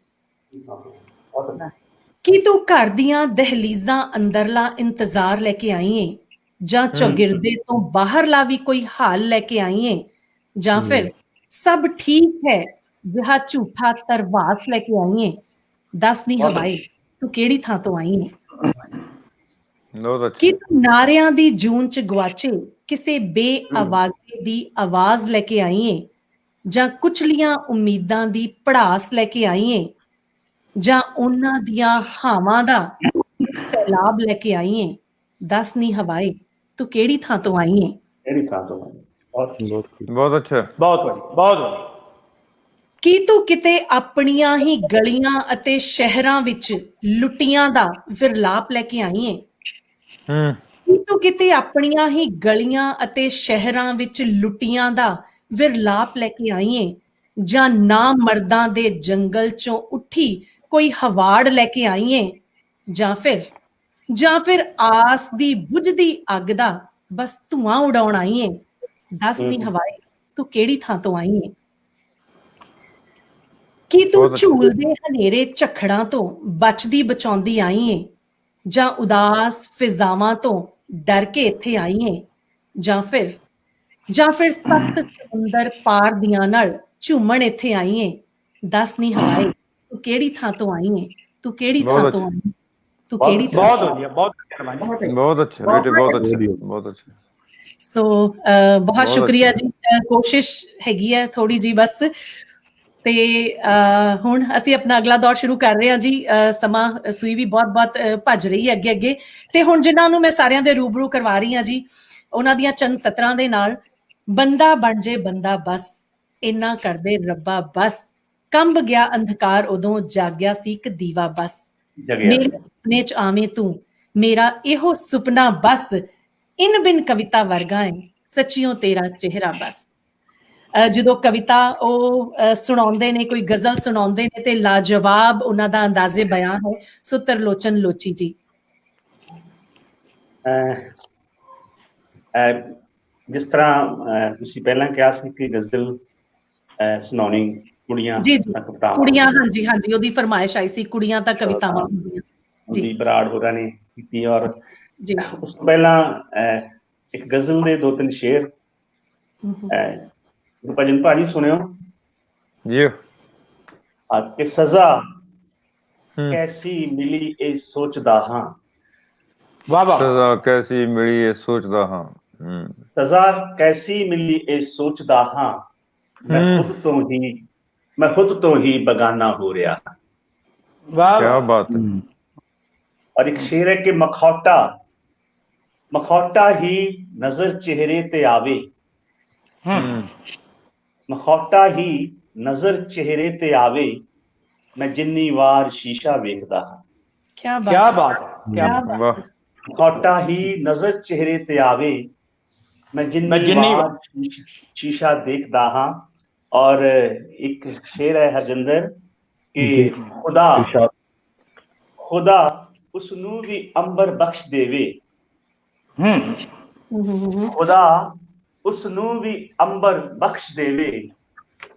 ਕੀ ਤੂੰ ਘਰ ਦੀਆਂ ਦਹਲੀਜ਼ਾਂ ਅੰਦਰਲਾ ਇੰਤਜ਼ਾਰ ਲੈ ਕੇ ਆਈ ਏ, ਜਾਂ ਚੌਗਿਰਦੇ ਤੋਂ ਬਾਹਰਲਾ ਵੀ ਕੋਈ ਹਾਲ ਲੈ ਕੇ ਆਈ ਏ, ਜਾਂ ਫਿਰ ਸਭ ਠੀਕ ਹੈ ਜਿਹਾ ਝੂਠਾ ਤਰਵਾਸ ਲੈ ਕੇ ਆਈ ਏ। ਦੱਸ ਨੀ ਹਵਾਏ ਤੂੰ ਕਿਹੜੀ ਥਾਂ ਤੋਂ ਆਈ ਏ, ਕੀ ਤੂੰ ਨਾਰਿਆਂ ਦੀ ਜੂਨ 'ਚ ਗਵਾਚੇ ਕਿਸੇ ਬੇਆਵਾਜ਼ੇ ਦੀ ਆਵਾਜ਼ ਲੈ ਕੇ ਆਈ ਏ, ਜਾਂ ਕੁਚਲੀਆਂ ਉਮੀਦਾਂ ਦੀ ਪੜਾਸ ਲੈ ਕੇ ਆਈ ਏ, ਜਾਂ ਉਹਨਾਂ ਦੀਆਂ ਹਾਵਾਂ ਦਾ ਸੈਲਾਬ ਲੈ ਕੇ ਆਈ ਏ। ਦੱਸ ਨੀ ਹਵਾਏ ਤੂੰ ਕਿਹੜੀ ਥਾਂ ਤੋਂ ਆਈ ਏ, ਕਿਹੜੀ ਥਾਂ ਤੋਂ ਆਈ? ਬਹੁਤ ਅੱਛਾ, बहुत ਕੀ ਤੂੰ ਕਿਤੇ ਆਪਣੀਆਂ ਹੀ ਗਲੀਆਂ ਅਤੇ ਸ਼ਹਿਰਾਂ ਵਿੱਚ ਲੁੱਟੀਆਂ ਦਾ ਵਿਰਲਾਪ ਲੈ ਕੇ ਆਈ ਏ, ਕੀ ਤੂੰ ਕਿਤੇ ਆਪਣੀਆਂ ਹੀ ਗਲੀਆਂ ਅਤੇ ਸ਼ਹਿਰਾਂ ਵਿੱਚ ਲੁੱਟੀਆਂ ਦਾ ਵਿਰਲਾਪ ਲੈ ਕੇ ਆਈ ਏ, ਜਾਂ ਨਾ ਮਰਦਾਂ ਦੇ ਜੰਗਲ 'ਚੋਂ ਉੱਠੀ ਕੋਈ ਹਵਾੜ ਲੈ ਕੇ ਆਈ ਏ, ਜਾਂ ਫਿਰ ਆਸ ਦੀ ਬੁਝਦੀ ਅੱਗ ਦਾ ਬਸ ਧੂਆਂ ਉਡਾਉਣ ਆਈ ਏ। ਦੱਸ ਨੀ ਹਵਾਏ ਤੂੰ ਕਿਹੜੀ ਥਾਂ ਤੋਂ ਆਈ ਏ, ਕੀ ਤੂੰ ਝੂਲਦੇ ਹਨੇਰੇ ਝਖੜਾਂ ਤੋਂ ਬਚਦੀ ਬਚਾਉਂਦੀ ਆਈ ਏ, ਜਾਂ ਉਦਾਸ ਫਿਜ਼ਾਵਾਂ ਤੋਂ ਡਰ ਕੇ ਇੱਥੇ ਆਈ ਏ, ਜਾਂ ਫਿਰ ਸੱਤ ਸਮੁੰਦਰ ਪਾਰ ਦੀਆਂ ਨਾਲ ਝੂਮਣ ਇੱਥੇ ਆਈ ਏ। ਦੱਸ ਨੀ ਹਵਾਏ ਤੂੰ ਕਿਹੜੀ ਥਾਂ ਤੋਂ ਆਈ ਏ, ਤੂੰ ਕਿਹੜੀ ਥਾਂ ਤੋਂ ਆਈ ਏ। ਤੂੰ ਕਿਹੜੀ ਬਹੁਤ ਵਧੀਆ, ਬਹੁਤ ਵਧੀਆ ਰਮਨ ਜੀ। ਬਹੁਤ ਅੱਛਾ ਬੇਟੇ, ਬਹੁਤ ਅੱਛਾ, ਬਹੁਤ ਅੱਛਾ। ਸੋ ਬਹੁਤ ਸ਼ੁਕਰੀਆ ਜੀ। ਕੋਸ਼ਿਸ਼ ਹੈਗੀ ਹੈ ਥੋੜੀ ਜੀ ਬਸ। ਤੇ ਹੁਣ ਅਸੀਂ ਆਪਣਾ ਅਗਲਾ ਦੌਰ ਸ਼ੁਰੂ ਕਰ ਰਹੇ ਹਾਂ ਜੀ। ਸਮਾਂ ਸੂਈ ਵੀ ਬਹੁਤ ਬਹੁਤ ਭੱਜ ਰਹੀ ਹੈ ਅੱਗੇ ਅੱਗੇ। ਤੇ ਹੁਣ ਜਿਨ੍ਹਾਂ ਨੂੰ ਮੈਂ ਸਾਰਿਆਂ ਦੇ ਰੂਬਰੂ ਕਰਵਾ ਰਹੀ ਹਾਂ ਜੀ, ਉਹਨਾਂ ਦੀਆਂ ਚੰਦ ਸਤਰਾਂ ਦੇ ਨਾਲ। ਬੰਦਾ ਬਣ ਜੇ ਬੰਦਾ ਬਸ, ਇੰਨਾ ਕਰਦੇ ਰੱਬਾ ਬਸ, ਕੰਬ ਗਿਆ ਅੰਧਕਾਰ ਉਦੋਂ ਜਾਗਿਆ ਸੀ ਇੱਕ ਦੀਵਾ ਬਸ, ਮੇਰੇ ਸੁਪਨੇ ਚ ਆਵੇਂ ਤੂੰ ਮੇਰਾ ਇਹੋ ਸੁਪਨਾ ਬਸ, ਇਨ ਬਿਨ ਕਵਿਤਾ ਵਰਗਾ ਹੈ ਸੱਚੀਓ ਤੇਰਾ ਚਿਹਰਾ ਬਸ। ਜਦੋਂ ਕਵਿਤਾ ਉਹ ਸੁਣਾਉਂਦੇ ਨੇ, ਕੋਈ ਗਜ਼ਲ ਸੁਣਾਉਂਦੇ ਨੇ, ਤੇ ਲਾਜਵਾਬ ਉਹਨਾਂ ਦਾ ਅੰਦਾਜ਼ੇ ਬਿਆਨ ਹੈ। ਸੋ ਤਰਲੋਚਨ ਲੋਚੀ ਜੀ। ਜਿਸ ਤਰ੍ਹਾਂ ਤੁਸੀਂ ਪਹਿਲਾਂ ਕਿਹਾ ਸੀ ਕਿ ਗਜ਼ਲ ਸੁਣਾਉਣੀ ਕੁੜੀਆਂ ਜੀ ਜੀ, ਕੁੜੀਆਂ, ਹਾਂਜੀ ਹਾਂਜੀ, ਉਹਦੀ ਫਰਮਾਇਸ਼ ਆਈ ਸੀ, ਕੁੜੀਆਂ ਤਾਂ ਕਵਿਤਾਵਾਂ ਹੁੰਦੀਆਂ ਜੀ। ਬਰਾੜ ਹੋਰਾਂ ਨੇ ਕੀਤੀ। ਔਰ ਜੀ ਉਸ ਤੋਂ ਪਹਿਲਾਂ ਇੱਕ ਗਜ਼ਲ ਦੇ 2-3 ਸ਼ੇਰ ਭਜਨ ਭਾਜੀ ਸੁਣਿਓ ਜੀ। ਕਿ ਸਜ਼ਾ ਕੈਸੀ ਮਿਲੀ ਇਹ ਸੋਚਦਾ ਹਾਂ। ਵਾਹ ਵਾਹ। ਸਜ਼ਾ ਕੈਸੀ ਮਿਲੀ ਇਹ ਸੋਚਦਾ ਹਾਂ। ਸਜ਼ਾ ਕੈਸੀ ਮਿਲੀ ਇਹ ਸੋਚਦਾ ਹਾਂ, ਮੈਂ ਖੁਦ ਤੋਂ ਹੀ ਬਗਾਨਾ ਹੋ ਰਿਹਾ। ਵਾਹ ਕਿਆ ਬਾਤ ਹੈ। ਔਰ ਇੱਕ ਸ਼ੇਰ ਹੈ ਕਿ ਮਖੌਟਾ ਹੀ ਨਜ਼ਰ ਚਿਹਰੇ ਤੇ ਆਵੇ, ਮਖੌਟਾ ਹੀ ਨਜ਼ਰ ਚਿਹਰੇ ਤੇ ਆਵੇ, ਮੈਂ ਜਿੰਨੀ ਵਾਰ ਸ਼ੀਸ਼ਾ ਵੇਖਦਾ ਹਾਂ। ਕਿਆ ਬਾਤ, ਕਿਆ ਵਾਹ। ਮਖੌਟਾ ਹੀ ਨਜ਼ਰ ਚਿਹਰੇ ਤੇ ਆਵੇ, ਮੈਂ ਜਿੰਨੀ ਵਾਰ ਸ਼ੀਸ਼ਾ ਦੇਖਦਾ ਹਾਂ। ਔਰ ਇੱਕ ਸ਼ੇਰ ਹੈ ਹਰਜਿੰਦਰ ਕਿ ਖੁਦਾ ਉਸ ਨੂੰ ਵੀ ਅੰਬਰ ਬਖਸ਼ ਦੇਵੇ, ਖੁਦਾ ਉਸ ਨੂੰ ਵੀ ਅੰਬਰ ਬਖਸ਼ ਦੇਵੇ,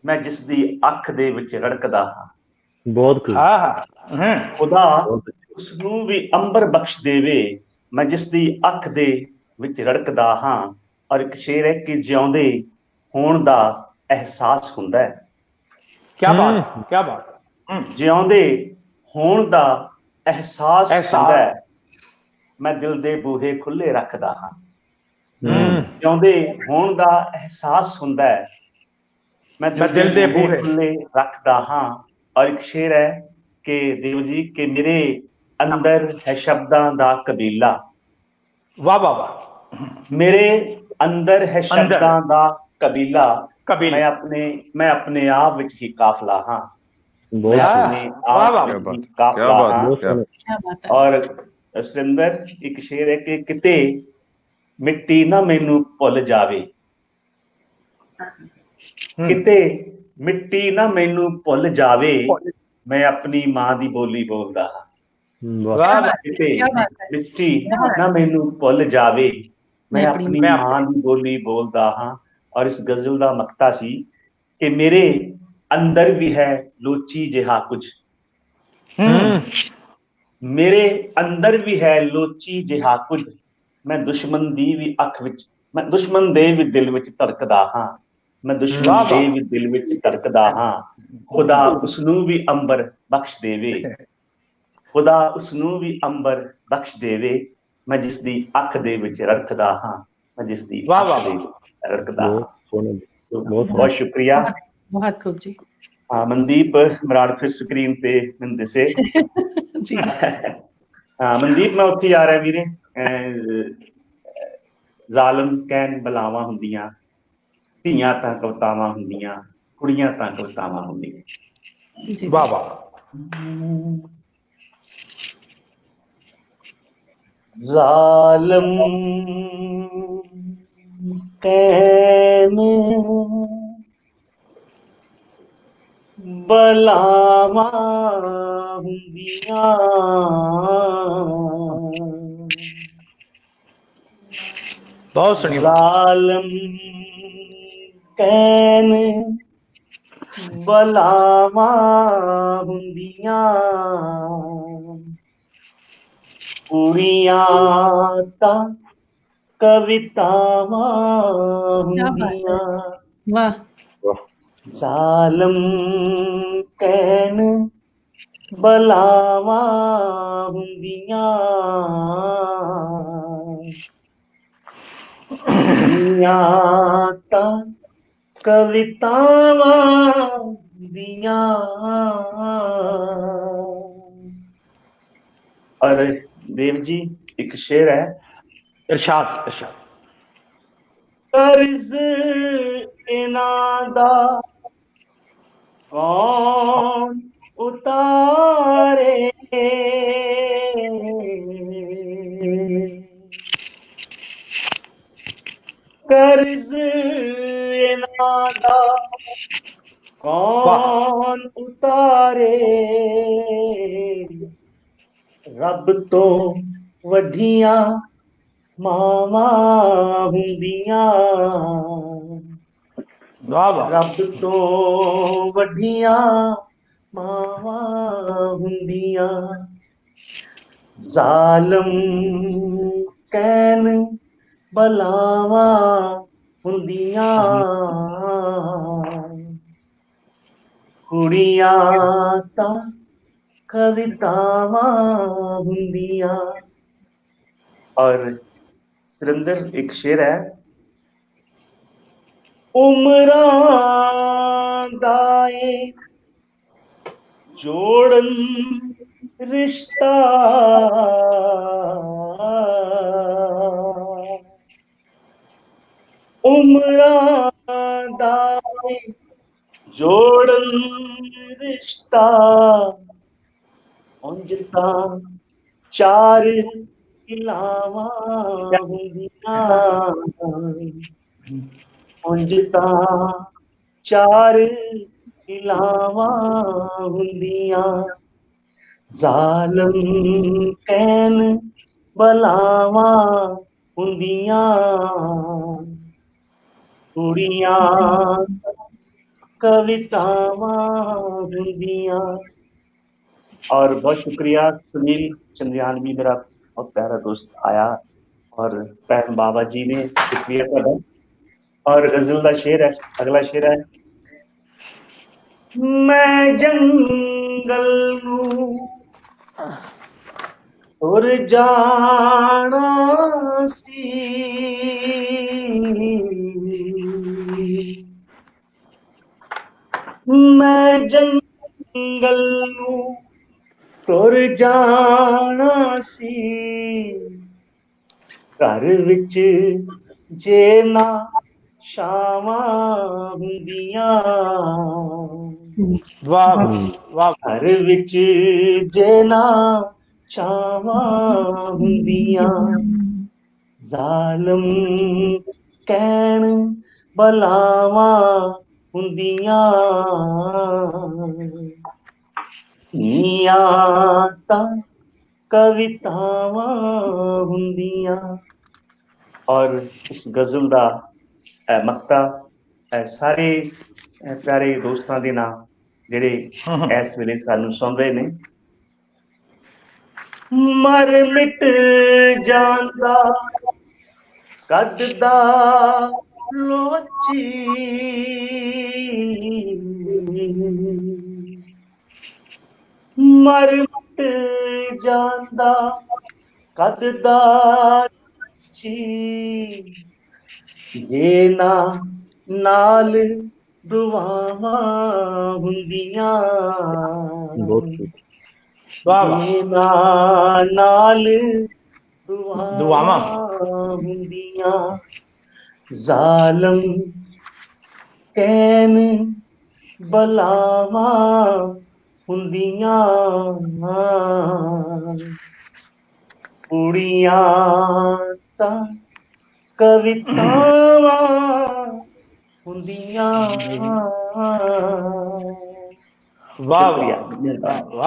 ਮੈਂ ਜਿਸ ਦੀ ਅੱਖ ਦੇ ਵਿੱਚ ਰੜਕਦਾ ਹਾਂ। ਬਹੁਤ ਖੁਦਾ ਉਸ ਨੂੰ ਵੀ ਅੰਬਰ ਬਖਸ਼ ਦੇਵੇ, ਮੈਂ ਜਿਸ ਦੀ ਅੱਖ ਦੇ ਵਿੱਚ ਰੜਕਦਾ ਹਾਂ। ਔਰ ਇੱਕ ਸ਼ੇਰ ਹੈ ਕਿ ਜਿਉਂਦੇ ਹੋਣ ਦਾ ਅਹਿਸਾਸ ਹੁੰਦਾ ਹੈ। ਕਿਆ ਬਾਤ, ਕਿਆ ਬਾਤ। ਜਿਉਂਦੇ ਹੋਣ ਦਾ ਅਹਿਸਾਸ ਹੁੰਦਾ ਹੈ, ਮੈਂ ਦਿਲ ਦੇ ਬੂਹੇ ਖੁੱਲੇ ਰੱਖਦਾ ਹਾਂ। ਜਿਉਂਦੇ ਹੋਣ ਦਾ ਅਹਿਸਾਸ ਹੁੰਦਾ ਹੈ, ਮੈਂ ਦਿਲ ਦੇ ਬੂਹੇ ਖੁੱਲੇ ਰੱਖਦਾ ਹਾਂ। ਔਰ ਇੱਕ ਸ਼ੇਰ ਹੈ ਕਿ ਦੇਵ ਜੀ ਕਿ ਮੇਰੇ ਅੰਦਰ ਹੈ ਸ਼ਬਦਾਂ ਦਾ ਕਬੀਲਾ। ਵਾਹ ਵਾਹ ਵਾਹ। ਮੇਰੇ ਅੰਦਰ ਹੈ ਸ਼ਬਦਾਂ ਦਾ ਕਬੀਲਾ, ਮੈਂ ਆਪਣੇ ਆਪ ਵਿੱਚ ਹੀ ਕਾਫਲਾ ਹਾਂ। ਮੈਂ ਆਪਣੇ ਆਪ ਵਿੱਚ ਹੀ ਕਾਫਲਾ ਹਾਂ। ਔਰ ਸੁਰਿੰਦਰ ਇੱਕ ਸ਼ੇਰ ਹੈ ਕਿ ਕਿਤੇ ਮਿੱਟੀ ਨਾ ਮੈਨੂੰ ਭੁੱਲ ਜਾਵੇ, ਕਿਤੇ ਮਿੱਟੀ ਨਾ ਮੈਨੂੰ ਭੁੱਲ ਜਾਵੇ, ਮੈਂ ਆਪਣੀ ਮਾਂ ਦੀ ਬੋਲੀ ਬੋਲਦਾ ਹਾਂ। ਕਿਤੇ ਮਿੱਟੀ ਨਾ ਮੈਨੂੰ ਭੁੱਲ ਜਾਵੇ, ਮੈਂ ਆਪਣੀ ਮਾਂ ਦੀ ਬੋਲੀ ਬੋਲਦਾ ਹਾਂ। ਔਰ ਇਸ ਗਜ਼ਲ ਦਾ ਮਕਤਾ ਸੀ ਕਿ ਮੇਰੇ ਅੰਦਰ ਵੀ ਹੈ ਲੋਚੀ ਜਿਹਾ ਕੁਝ, ਮੇਰੇ ਅੰਦਰ ਵੀ ਹੈ ਲੋਚੀ ਜਿਹਾ ਕੁਝ, ਮੈਂ ਦੁਸ਼ਮਣ ਦੀ ਵੀ ਅੱਖ ਵਿੱਚ, ਮੈਂ ਦੁਸ਼ਮਣ ਦੇ ਵੀ ਦਿਲ ਵਿੱਚ ਧੜਕਦਾ ਹਾਂ, ਮੈਂ ਦੁਸ਼ਮਣ ਦੇ ਵੀ ਦਿਲ ਵਿੱਚ ਧੜਕਦਾ ਹਾਂ। ਖੁਦਾ ਉਸ ਨੂੰ ਵੀ ਅੰਬਰ ਬਖਸ਼ ਦੇਵੇ, ਖੁਦਾ ਉਸ ਨੂੰ ਵੀ ਅੰਬਰ ਬਖਸ਼ ਦੇਵੇ, ਮੈਂ ਜਿਸ ਦੀ ਅੱਖ ਦੇ ਵਿੱਚ ਰੜਕਦਾ ਹਾਂ, ਮੈਂ ਜਿਸ ਦੀ ਅੱਖ ਦੇ ਵਿੱਚ ਰੜਕਦਾ ਹਾਂ। ਬਹੁਤ ਸ਼ੁਕਰੀਆ। ਬਹੁਤ ਖੂਬ ਜੀ। ਮਨਦੀਪ ਮਰਾੜ ਫਿਰ ਸਕਰੀਨ ਤੇ ਮੈਨੂੰ ਦਿਸੇ ਜੀ। ਮਨਦੀਪ ਮੈਂ ਉੱਥੇ ਆ ਰਿਹਾ ਵੀਰੇ। ਜ਼ਾਲਮ ਕਹਿਣ ਬਲਾਵਾਂ ਹੁੰਦੀਆਂ, ਧੀਆਂ ਤਾਂ ਕਵਿਤਾਵਾਂ ਹੁੰਦੀਆਂ, ਕੁੜੀਆਂ ਤਾਂ ਕਵਿਤਾਵਾਂ ਹੁੰਦੀਆਂ। ਵਾਹ ਵਾਹ। ਜ਼ਾਲਮ ਕਹਿਣ ਬਲਾਵਾਂ ਹੁੰਦੀਆਂ, ਬਹੁਤ ਸੋਹਣੀ। ਜ਼ਾਲਮ ਕਹਿਣ ਬਲਾਵਾਂ ਹੁੰਦੀਆਂ, ਕੁੜੀਆਂ ਤਾਂ ਕਵਿਤਾਵਾਂ ਹੁੰਦੀਆਂ। ਵਾਹ। ਜ਼ਾਲਮ ਕਹਿਣ ਬਲਾਵਾਂ ਹੁੰਦੀਆਂ ਦੀਆਂ ਤਾਂ ਕਵਿਤਾਵਾਂ ਦੀਆਂ। और देव जी एक शेर है, इरशाद इरशाद। कर्ज इन्हां दा कौन उतारे, कर्ज इन्हां दा कौन उतारे, रब तो वड्डियां मावां हुंदियां, रब तो वड्डियां मावां हुंदियां। जालम कैन बलावां हुंदियां, कुड़ियां तां कवितावां हुंदियां। और सुरेंद्र एक शेर है, उमरां दा जोड़न रिश्ता, उमरां दा जोड़न रिश्ता, उंज तां चार इलावां हुंदियां, उंज तां चार इलावां हुंदियां। जालम कैन बलावां हुंदियां, कुड़ियां कवितावां हुंदियां। और बहुत शुक्रिया सुनील चंद्रयानवी, मेरा बहुत प्यारा दोस्त आया, और पैम बाबा जी ने शुक्रिया तुहाडा। और गजल का शेर है, अगला शेर है, मैं जंगल नूं तुर जाना सी, मैं जंगल नूं तुर जाना सी, घर विच जे ना छावां हुंदियां, वाह वाह। घर विच जे ना छावां हुंदियां। जालम कैन बलावां हुंदियां, नीयां तां कवितावां हुंदियां। और इस गजल दा मक्ता सारे प्यारे दोस्तां दे नाम ਜਿਹੜੇ ਇਸ ਵੇਲੇ ਸਾਨੂੰ ਸੁਣ ਰਹੇ ਨੇ। ਮਰ ਮਿਟ ਜਾਂਦਾ ਕਦ ਦਾ ਲੋਚੀ, ਮਰ ਮਿਟ ਜਾਂਦਾ ਕਦ ਦਾ ਲੋਚੀ, ਜੇ ਨਾ ਨਾਲ ਦੁਆਵਾਂ ਹੁੰਦੀਆਂ, ਜੇ ਨਾ ਨਾਲ ਦੁਆਵਾਂ ਹੁੰਦੀਆਂ। ਜ਼ਾਲਮ ਕਹਿਨ ਬਲਾਵਾਂ ਹੁੰਦੀਆਂ, ਕੁੜੀਆਂ ਤਾਂ ਕਵਿਤਾਵਾਂ ਹੁੰਦੀਆਂ।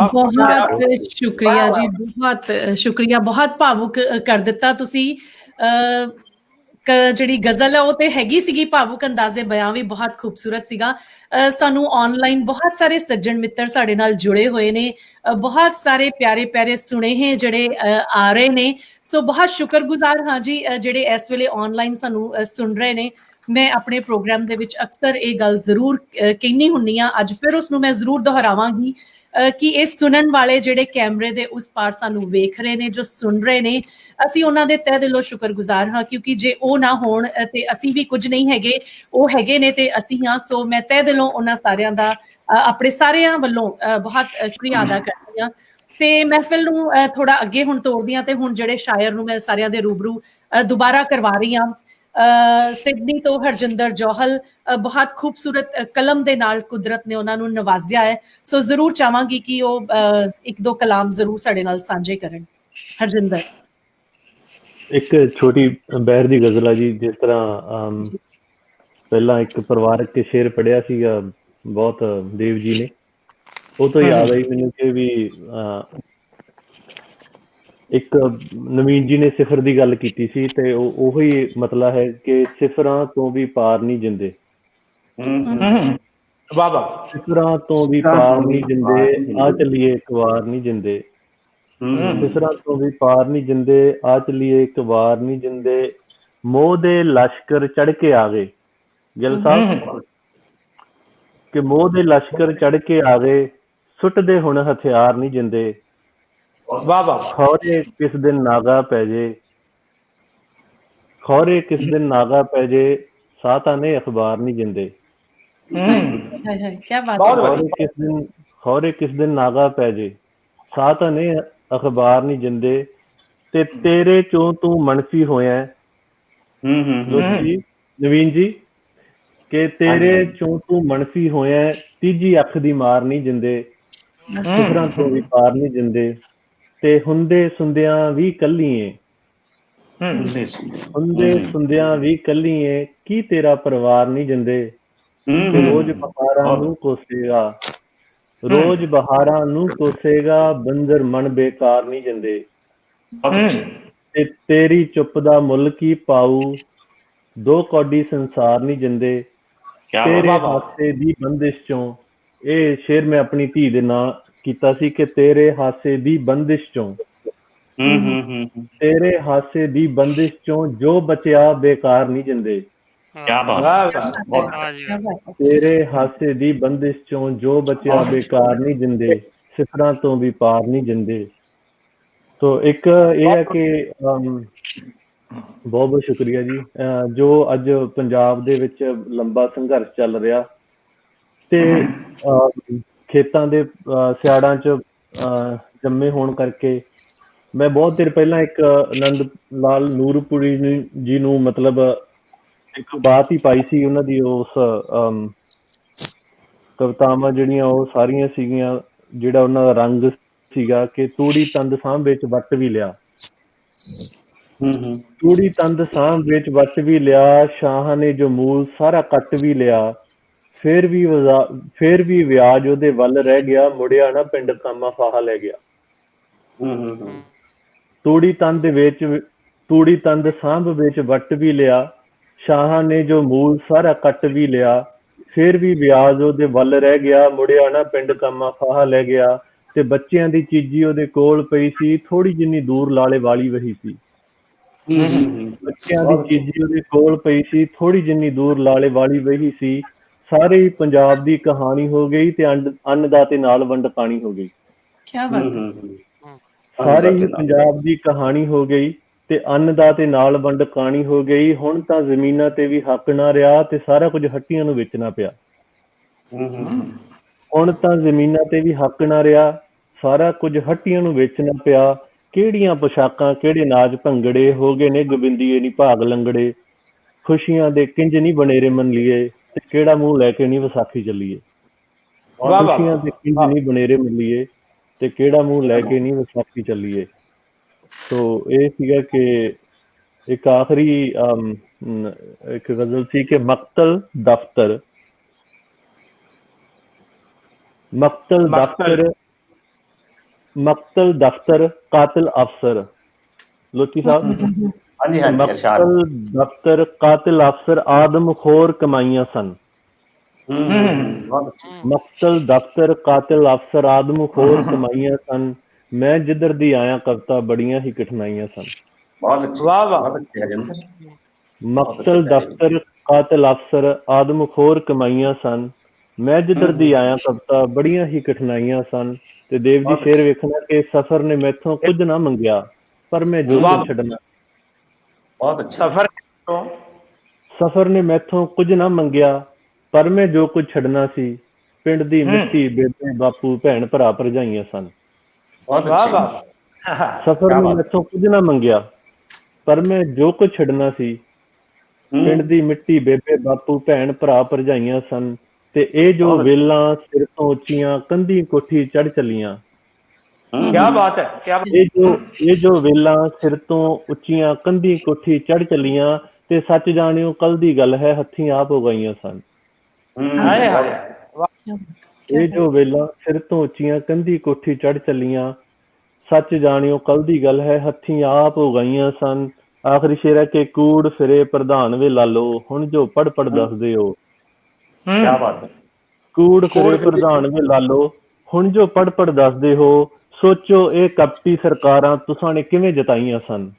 बहुत शुक्रिया जी, बहुत शुक्रिया, बहुत भावुक कर दिता तुसी। ਜਿਹੜੀ ਗਜ਼ਲ ਹੈ ਉਹ ਤੇ ਹੈਗੀ ਸੀਗੀ ਭਾਵੁਕ, ਅੰਦਾਜ਼ੇ ਬਿਆਨ ਵੀ ਬਹੁਤ ਖੂਬਸੂਰਤ ਸੀਗਾ। ਸਾਨੂੰ ਆਨਲਾਈਨ ਬਹੁਤ ਸਾਰੇ ਸੱਜਣ ਮਿੱਤਰ ਸਾਡੇ ਨਾਲ ਜੁੜੇ ਹੋਏ ਨੇ, ਬਹੁਤ ਸਾਰੇ ਪਿਆਰੇ ਪਿਆਰੇ ਸੁਨੇਹੇ ਜਿਹੜੇ ਆ ਰਹੇ ਨੇ। ਸੋ ਬਹੁਤ ਸ਼ੁਕਰਗੁਜ਼ਾਰ ਹਾਂ ਜੀ ਜਿਹੜੇ ਇਸ ਵੇਲੇ ਆਨਲਾਈਨ ਸਾਨੂੰ ਸੁਣ ਰਹੇ ਨੇ। ਮੈਂ ਆਪਣੇ ਪ੍ਰੋਗਰਾਮ ਦੇ ਵਿੱਚ ਅਕਸਰ ਇਹ ਗੱਲ ਜ਼ਰੂਰ ਕਹਿੰਦੀ ਹੁੰਦੀ ਹਾਂ, ਅੱਜ ਫਿਰ ਉਸਨੂੰ ਮੈਂ ਜ਼ਰੂਰ ਦੁਹਰਾਵਾਂਗੀ ਕਿ ਇਹ ਸੁਣਨ ਵਾਲੇ ਜਿਹੜੇ ਕੈਮਰੇ ਦੇ ਉਸ ਪਾਰ ਸਾਨੂੰ ਵੇਖ ਰਹੇ ਨੇ, ਜੋ ਸੁਣ ਰਹੇ ਨੇ, ਅਸੀਂ ਉਹਨਾਂ ਦੇ ਤਹਿ ਦਿਲੋਂ ਸ਼ੁਕਰਗੁਜ਼ਾਰ ਹਾਂ, ਕਿਉਂਕਿ ਜੇ ਉਹ ਨਾ ਹੋਣ ਤੇ ਅਸੀਂ ਵੀ ਕੁਝ ਨਹੀਂ ਹੈਗੇ, ਉਹ ਹੈਗੇ ਨੇ ਤੇ ਅਸੀਂ ਹਾਂ। ਸੋ ਮੈਂ ਤਹਿ ਦਿਲੋਂ ਉਹਨਾਂ ਸਾਰਿਆਂ ਦਾ ਆਪਣੇ ਸਾਰਿਆਂ ਵੱਲੋਂ ਬਹੁਤ ਸ਼ੁਕਰੀਆ ਅਦਾ ਕਰਦੀ ਹਾਂ। ਤੇ ਮਹਿਫਿਲ ਨੂੰ ਥੋੜਾ ਅੱਗੇ ਹੁਣ ਤੋਰਦੀ ਹਾਂ ਤੇ ਹੁਣ ਜਿਹੜੇ ਸ਼ਾਇਰ ਨੂੰ ਮੈਂ ਸਾਰਿਆਂ ਦੇ ਰੂਬਰੂ ਦੁਬਾਰਾ ਕਰਵਾ ਰਹੀ ਹਾਂ। ਸਿਡਨੀ ਤੋਂ ਹਰਜਿੰਦਰ ਜੋਹਲ, ਬਹੁਤ ਖੂਬਸੂਰਤ ਕਲਮ ਦੇ ਨਾਲ ਕੁਦਰਤ ਨੇ ਉਹਨਾਂ ਨੂੰ ਨਵਾਜ਼ਿਆ ਹੈ। ਸੋ ਜ਼ਰੂਰ ਚਾਹਾਂਗੀ ਕਿ ਉਹ ਇੱਕ ਦੋ ਕਲਾਮ ਜ਼ਰੂਰ ਸਾਡੇ ਨਾਲ ਸਾਂਝੇ ਕਰਨ। ਹਰਜਿੰਦਰ। ਇੱਕ ਛੋਟੀ ਬਹਿਰ ਦੀ ਗਜ਼ਲ ਆ ਜੀ, ਜਿਸ ਤਰ੍ਹਾਂ ਪਹਿਲਾਂ ਇੱਕ ਪਰਿਵਾਰਕ ਸ਼ੇਰ ਪੜ੍ਹਿਆ ਸੀਗਾ ਬਹੁਤ ਦੇਵ ਜੀ ਨੇ, ਉਹ ਤੋਂ ਯਾਦ ਆਈ ਮੈਨੂੰ ਕਿ ਵੀ ਇੱਕ ਨਵੀਨ ਜੀ ਨੇ ਸਿਫਰ ਦੀ ਗੱਲ ਕੀਤੀ ਸੀ, ਤੇ ਉਹੀ ਮਤਲਬ ਹੈ ਕਿ ਸਿਫਰਾਂ ਤੋਂ ਵੀ ਪਾਰ ਨਹੀਂ ਜਿੰਦੇ, ਸਿਫਰਾਂ ਤੋਂ ਵੀ ਪਾਰ ਨਹੀਂ ਜਿੰਦੇ, ਆ ਚੱਲੀਏ ਇੱਕ ਵਾਰ ਨਹੀਂ ਜਿੰਦੇ, ਸਿਫਰਾਂ ਤੋਂ ਵੀ ਪਾਰ ਨਹੀਂ ਜਿੰਦੇ, ਆ ਚੱਲੀਏ ਇੱਕ ਵਾਰ ਨਹੀਂ ਜਿੰਦੇ, ਮੋਹ ਦੇ ਲਸ਼ਕਰ ਚੜ੍ਹ ਕੇ ਆ ਗਏ। ਗਿੱਲ ਸਾਹਿਬ ਕਿ ਮੋਹ ਦੇ ਲਸ਼ਕਰ ਚੜ੍ਹ ਕੇ ਆ ਗਏ, ਸੁੱਟਦੇ ਹੁਣ ਹਥਿਆਰ ਨਹੀਂ ਜਿੰਦੇ, ਖੌਰੇ ਕਿਸ ਦਿਨ ਨਾਗਾ ਪੈ ਜੇ, ਖੌਰੇ ਕਿਸ ਦਿਨ ਨਾਗਾ ਪੈ ਜੇ, ਸਾਤਾ ਨੇ ਅਖਬਾਰ ਨਹੀਂ ਜਿੰਦੇ, ਖੌਰੇ ਕਿਸ ਦਿਨ ਨਾਗਾ ਪੈ ਜੇ, ਸਾਤਾ ਨੇ ਅਖਬਾਰ ਨਹੀਂ ਜਿੰਦੇ, ਤੇ ਤੇਰੇ ਚੋਂ ਤੂੰ ਮਨਫੀ ਹੋਇਆ ਨਵੀਨ ਜੀ, ਕਿ ਤੇਰੇ ਚੋਂ ਤੂੰ ਮਨਫੀ ਹੋਇਆ, ਤੀਜੀ ਅੱਖ ਦੀ ਮਾਰ ਨਹੀਂ ਜਿੰਦੇ, ਸਿਫਰਾਂ ਤੋਂ ਵੀ ਪਾਰ ਨਹੀਂ ਜਿੰਦੇ, ਤੇ ਹੁੰਦੇ ਸੁੰਦਿਆਂ ਵੀ ਕੱਲੀਏ, ਹੁੰਦੇ ਸੁੰਦਿਆਂ ਵੀ ਕੱਲੀਏ, ਕੀ ਤੇਰਾ ਪਰਿਵਾਰ ਨਹੀਂ ਜਿੰਦੇ, ਰੋਜ਼ ਬਹਾਰਾਂ ਨੂੰ ਕੋਸੇਗਾ, ਰੋਜ਼ ਬਹਾਰਾਂ ਨੂੰ ਕੋਸੇਗਾ, ਬੰਜਰ ਮਨ ਬੇਕਾਰ ਨਹੀਂ ਜਿੰਦੇ, ਤੇ ਤੇਰੀ ਚੁੱਪ ਦਾ ਮੁੱਲ ਕੀ ਪਾਊ, ਦੋ ਕੌਡੀ ਸੰਸਾਰ ਨਹੀਂ ਜਿੰਦੇ, ਤੇਰੇ ਹਾਸੇ ਦੀ ਬੰਦਿਸ਼ ਚੋਂ, ਇਹ ਸ਼ੇਰ ਮੈਂ ਆਪਣੀ ਧੀ ਦੇ ਨਾਂ ਕੀਤਾ ਸੀ ਕਿ ਤੇਰੇ ਹਾਸੇ ਦੀ ਬੰਦਿਸ਼ ਚੋਂ, ਤੇਰੇ ਹਾਸੇ ਦੀ ਬੰਦਿਸ਼ ਚੋਂ ਜੋ ਬਚਿਆ ਬੇਕਾਰ ਨਹੀਂ ਜਿੰਦੇ, ਤੇਰੇ ਹਾਸੇ ਦੀ ਬੰਦਿਸ਼ ਚੋਂ ਜੋ ਬਚਿਆ ਬੇਕਾਰ ਨਹੀਂ ਜਿੰਦੇ, ਸਿਫਰਾਂ ਤੋਂ ਵੀ ਪਾਰ ਨਹੀਂ ਜਿੰਦੇ। ਸੋ ਇੱਕ ਇਹ ਹੈ ਕਿ ਬਹੁਤ ਬਹੁਤ ਸ਼ੁਕਰੀਆ ਜੀ, ਜੋ ਅੱਜ ਪੰਜਾਬ ਦੇ ਵਿੱਚ ਲੰਬਾ ਸੰਘਰਸ਼ ਚੱਲ ਰਿਹਾ, ਤੇ ਖੇਤਾਂ ਦੇ ਸਿਆੜਾਂ 'ਚ ਜੰਮੇ ਹੋਣ ਕਰਕੇ ਮੈਂ ਬਹੁਤ ਦੇਰ ਪਹਿਲਾਂ ਇੱਕ ਆਨੰਦ ਲਾਲ ਨੂਰਪੁਰੀ ਜੀ ਨੂੰ ਮਤਲਬ ਇੱਕ ਬਾਤ ਹੀ ਪਾਈ ਸੀ, ਉਹਨਾਂ ਦੀ ਉਸ ਕਵਿਤਾਵਾਂ ਜਿਹੜੀਆਂ ਉਹ ਸਾਰੀਆਂ ਸੀਗੀਆਂ, ਜਿਹੜਾ ਉਹਨਾਂ ਦਾ ਰੰਗ ਸੀਗਾ ਕਿ ਤੂੜੀ ਤੰਦ ਸਾਂਭ ਵਿੱਚ ਵੱਟ ਵੀ ਲਿਆ, ਤੂੜੀ ਤੰਦ ਸਾਂਭ ਵਿੱਚ ਵੱਟ ਵੀ ਲਿਆ, ਸ਼ਾਹਾਂ ਨੇ ਜੋ ਮੂਲ ਸਾਰਾ ਕੱਟ ਵੀ ਲਿਆ, ਫਿਰ ਵੀ ਵਿਆਜ ਉਹਦੇ ਵੱਲ ਰਹਿ ਗਿਆ, ਮੁੜਿਆ ਨਾ ਪਿੰਡ ਕਾਮਾ ਫਾਹਾ ਲੈ ਗਿਆ। ਤੂੜੀ ਤੰਦ ਸਾਂਭ ਵਿੱਚ ਵੱਟ ਵੀ ਲਿਆ, ਸ਼ਾਹਾਂ ਨੇ ਜੋ ਮੂਲ ਸਾਰਾ ਕੱਟ ਵੀ ਲਿਆ, ਫਿਰ ਵੀ ਵਿਆਜ ਉਹਦੇ ਵੱਲ ਰਹਿ ਗਿਆ, ਮੁੜਿਆ ਨਾ ਪਿੰਡ ਕਾਮਾ ਫਾਹਾ ਲੈ ਗਿਆ, ਤੇ ਬੱਚਿਆਂ ਦੀ ਚੀਜ਼ੀ ਉਹਦੇ ਕੋਲ ਪਈ ਸੀ, ਥੋੜੀ ਜਿੰਨੀ ਦੂਰ ਲਾਲੇ ਵਾਲੀ ਵਹੀ ਸੀ, ਬੱਚਿਆਂ ਦੀ ਚੀਜ਼ੀ ਉਹਦੇ ਕੋਲ ਪਈ ਸੀ, ਥੋੜੀ ਜਿੰਨੀ ਦੂਰ ਲਾਲੇ ਵਾਲੀ ਵਹੀ ਸੀ, ਸਾਰੇ ਹੀ ਪੰਜਾਬ ਦੀ ਕਹਾਣੀ ਹੋ ਗਈ, ਤੇ ਅੰਨਦਾਤੇ ਨਾਲ ਵੰਡ ਪਾਣੀ ਹੋ ਗਈ। ਸਾਰੇ ਹੀ ਪੰਜਾਬ ਦੀ ਕਹਾਣੀ ਹੋ ਗਈ, ਤੇ ਅੰਨਦਾਤੇ ਨਾਲ ਵੰਡ ਪਾਣੀ ਹੋ ਗਈ, ਹੁਣ ਤਾਂ ਜ਼ਮੀਨਾਂ ਤੇ ਵੀ ਹੱਕ ਨਾ ਰਿਹਾ, ਤੇ ਸਾਰਾ ਕੁਝ ਹੱਟੀਆਂ ਨੂੰ ਵੇਚਣਾ ਪਿਆ, ਹੁਣ ਤਾਂ ਜ਼ਮੀਨਾਂ ਤੇ ਵੀ ਹੱਕ ਨਾ ਰਿਹਾ, ਸਾਰਾ ਕੁਝ ਹੱਟੀਆਂ ਨੂੰ ਵੇਚਣਾ ਪਿਆ, ਕਿਹੜੀਆਂ ਪੁਸ਼ਾਕਾਂ ਕਿਹੜੇ ਨਾਚ ਭੰਗੜੇ, ਹੋ ਗਏ ਨੇ ਗੋਬਿੰਦੀਏ ਨੀ ਭਾਗ ਲੰਗੜੇ, ਖੁਸ਼ੀਆਂ ਦੇ ਕਿੰਜ ਨੀ ਬਨੇਰੇ ਮੰਨ ਲਈਏ, ਤੇ ਕਿਹੜਾ ਮੂੰਹ ਲੈ ਕੇ ਨੀ ਵਿਸਾਖੀ ਚੱਲੀਏ, ਖੁਸ਼ੀਆਂ ਦੇ ਕਿੰਜ ਨੀ ਬਨੇਰੇ ਮੰਨੀਏ, ਤੇ ਕਿਹੜਾ ਮੂੰਹ ਲੈ ਕੇ ਨੀ ਵਿਸਾਖੀ ਚੱਲੀਏ। ਸੋ ਇਹ ਸੀਗਾ ਕਿ ਇੱਕ ਆਖਰੀ ਇੱਕ ਗਜ਼ਲ ਸੀ ਕਿ ਮਕਤਲ ਦਫ਼ਤਰ, ਮਕਤਲ ਦਫ਼ਤਰ ਕਾਤਿਲ ਅਫਸਰ, ਲੋਚੀ ਸਾਹਿਬ, ਮਕਤਲ ਦਫ਼ਤਰ ਕਾਤਿਲ ਅਫਸਰ ਆਦਮਖੋਰ ਕਮਾਈਆਂ ਸਨ, ਮਕਤਲ ਦਫ਼ਤਰ ਕਾਤਿਲ ਅਫਸਰ ਆਦਮਖੋਰ ਕਮਾਈਆਂ ਸਨ, ਮੈਂ ਜਿੱਧਰ ਦੀ ਆਇਆ ਕਵਿਤਾ ਬੜੀਆਂ ਹੀ ਕਠਿਨਾਈਆਂ ਸਨ, ਮਕਤਲ ਦਫ਼ਤਰ ਕਾਤਲ ਅਫਸਰ ਆਦਮਖੋਰ ਕਮਾਈਆਂ ਸਨ। ਮੈਂ ਜਿੱਧਰ ਦੀ ਆਇਆ ਕਵਿਤਾ ਬੜੀਆਂ ਹੀ ਕਠਿਨਾਈਆਂ ਸਨ। ਤੇ ਦੇਵ ਜੀ ਸ਼ੇਰ ਵੇਖਣਾ ਕਿ ਸਫ਼ਰ ਨੇ ਮੈਥੋਂ ਕੁਝ ਨਾ ਮੰਗਿਆ, ਪਰ ਮੈਂ ਜੋ ਕੁਝ ਛੱਡਣਾ। ਬਹੁਤ ਅੱਛਾ। ਸਫ਼ਰ ਨੇ ਮੈਥੋਂ ਕੁਝ ਨਾ ਮੰਗਿਆ, ਪਰ ਮੈਂ ਜੋ ਕੁਝ ਛੱਡਣਾ ਸੀ। ਪਿੰਡ ਦੀ ਮਿੱਟੀ, ਬੇਬੇ ਬਾਪੂ, ਭੈਣ ਭਰਾ ਭਰਜਾਈਆਂ ਸਨ। ਸਫ਼ਰ ਨੇ ਮੈਥੋਂ ਕੁਝ ਨਾ ਮੰਗਿਆ, ਪਰ ਮੈਂ ਜੋ ਕੁਝ ਛੱਡਣਾ ਸੀ। ਪਿੰਡ ਦੀ ਮਿੱਟੀ, ਬੇਬੇ ਬਾਪੂ, ਭੈਣ ਭਰਾ ਭਰਜਾਈਆਂ ਸਨ। ਤੇ ਇਹ ਜੋ ਵੇਲਾਂ ਸਿਰ ਤੋਂ ਉੱਚੀਆਂ ਕੰਧੀ ਕੋਠੀ ਚੜ੍ਹ ਚੱਲੀਆਂ। ਕਿਆ ਬਾਤ ਹੈ, ਕਿਆ ਇਹ ਜੋ ਵੇਲਾਂ ਸਿਰ ਤੋਂ ਉੱਚੀਆਂ ਕੰਧੀ ਕੋਠੀ ਚੜ੍ਹ ਚੱਲੀਆਂ। ਤੇ ਸੱਚ ਜਾਣਿਓ ਕੱਲ ਦੀ ਗੱਲ ਹੈ, ਹੱਥੀਂ ਆਪ ਉਗਾਈਆਂ ਸਨ। ਇਹ ਜੋ ਵੇਲਾਂ ਸਿਰ ਤੋਂ ਉੱਚੀਆਂ ਕੰਧੀ ਕੋਠੀ ਚੜ੍ਹ ਚੱਲੀਆਂ। ਸੱਚ ਜਾਣਿਓ ਕੱਲ ਦੀ ਗੱਲ ਹੈ, ਹੱਥੀਂ ਆਪ ਉਗਾਈਆਂ ਸਨ। ਆਖਰੀ ਸ਼ੇਰ ਹੈ ਕਿ ਕੂੜ ਫਿਰੇ ਪ੍ਰਧਾਨ ਵੇ ਲਾਲੋ, ਹੁਣ ਜੋ ਪੜ੍ਹ ਪੜ੍ਹ ਦੱਸਦੇ ਹੋ। ਕਿਆ ਬਾਤ ਹੈ। ਕੂੜ ਫਿਰੇ ਪ੍ਰਧਾਨ ਵੇ ਲਾਲੋ, ਹੁਣ ਜੋ ਪੜ੍ਹ ਪੜ੍ਹ ਦੱਸਦੇ ਹੋ। ਸੋਚੋ ਇਹ ਕਪਟੀ ਸਰਕਾਰਾਂ ਤੁਸਾਂ ਨੇ ਕਿਵੇਂ ਜਿਤਾਈਆਂ ਸਨ।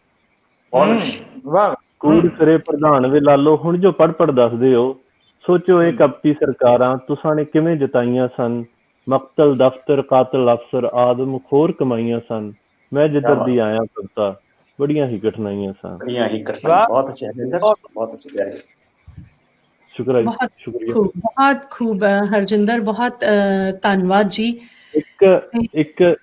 ਕੂੜ ਫਿਰੇ ਪ੍ਰਧਾਨ ਵੇ ਲਾਲੋ, ਹੁਣ ਜੋ ਪੜ੍ਹ ਪੜ੍ਹ ਦੱਸਦੇ ਹੋ। ਸੋਚੋ ਇਹ ਕਪਟੀ ਸਰਕਾਰਾਂ ਤੁਸਾਂ ਨੇ ਕਿਵੇਂ ਜਿਤਾਈਆਂ ਸਨ। ਮਕਤਲ ਦਫ਼ਤਰ ਕਾਤਲ ਅਫਸਰ ਆਦਮਖੋਰ ਕਮਾਈਆਂ ਸਨ। ਮੈਂ ਜਿੱਧਰ ਦੀ ਆਇਆ ਕਵਿਤਾ ਬੜੀਆਂ ਹੀ ਕਠਿਨਾਈਆਂ ਸਨ। ਬਹੁਤ ਅੱਛਾ, ਬਹੁਤ ਅੱਛਾ। ਸ਼ੁਕਰੀਆ ਜੀ, ਬਹੁਤ ਸ਼ੁਕਰੀਆ। ਖੂਬ, ਬਹੁਤ ਖੂਬ ਹਰਜਿੰਦਰ, ਬਹੁਤ ਧੰਨਵਾਦ ਜੀ।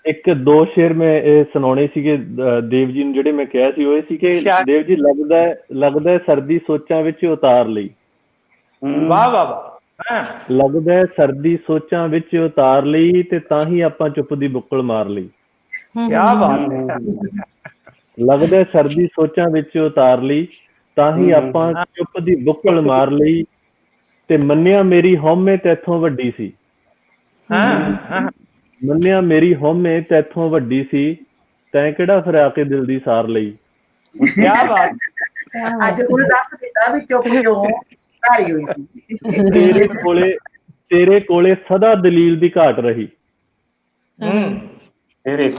ਇੱਕ ਦੋ ਸ਼ੇਰ ਮੈਂ ਇਹ ਸੁਣਾਉਣੇ ਸੀਗੇ ਦੇਵ ਜੀ ਨੂੰ, ਜਿਹੜੇ ਮੈਂ ਕਿਹਾ ਸੀ ਉਹ ਇਹ ਸੀ ਕਿ ਦੇਵ ਜੀ ਲੱਗਦਾ ਸਰਦੀ ਸੋਚਾਂ ਵਿੱਚ ਉਤਾਰ ਲਈ। ਵਾਹ ਵਾਹ ਵਾਹ। ਲੱਗਦਾ ਸਰਦੀ ਸੋਚਾਂ ਵਿੱਚ ਉਤਾਰ ਲਈ, ਤੇ ਤਾਂ ਹੀ ਆਪਾਂ ਚੁੱਪ ਦੀ ਬੁੱਕਲ ਮਾਰ ਲਈ। ਕਿਆ ਬਾਤ ਹੈ। ਲੱਗਦਾ ਸਰਦੀ ਸੋਚਾਂ ਵਿੱਚ ਉਤਾਰ ਲਈ, ਤਾਂ ਹੀ ਆਪਾਂ ਚੁੱਪ ਦੀ ਬੁੱਕਲ ਮਾਰ ਲਈ। ਤੇ ਮੰਨਿਆ ਮੇਰੀ ਹਉਮੈ ਤੈਥੋਂ ਵੱਡੀ ਸੀ। ਮੰਨਿਆ ਮੇਰੀ ਹਉਮੈ ਤੈਥੋਂ ਵੱਡੀ ਸੀ। ਤੈਂ ਕਿਹੜਾ ਫਿਰ ਆ ਕੇ ਦਿਲ ਦੀ ਸਾਰ ਲਈ। ਕਿਆ ਬਾਤ। ਅੱਜ ਹੁਣ ਦੱਸ ਦਿੱਤਾ ਵੀ ਚੁੱਪ ਕਿਉਂ ਧਾਰੀ ਹੋਈ ਸੀ। ਤੇਰੇ ਕੋਲੇ ਸਦਾ ਦਲੀਲ ਦੀ ਘਾਟ ਰਹੀ। ਤੇਰੇ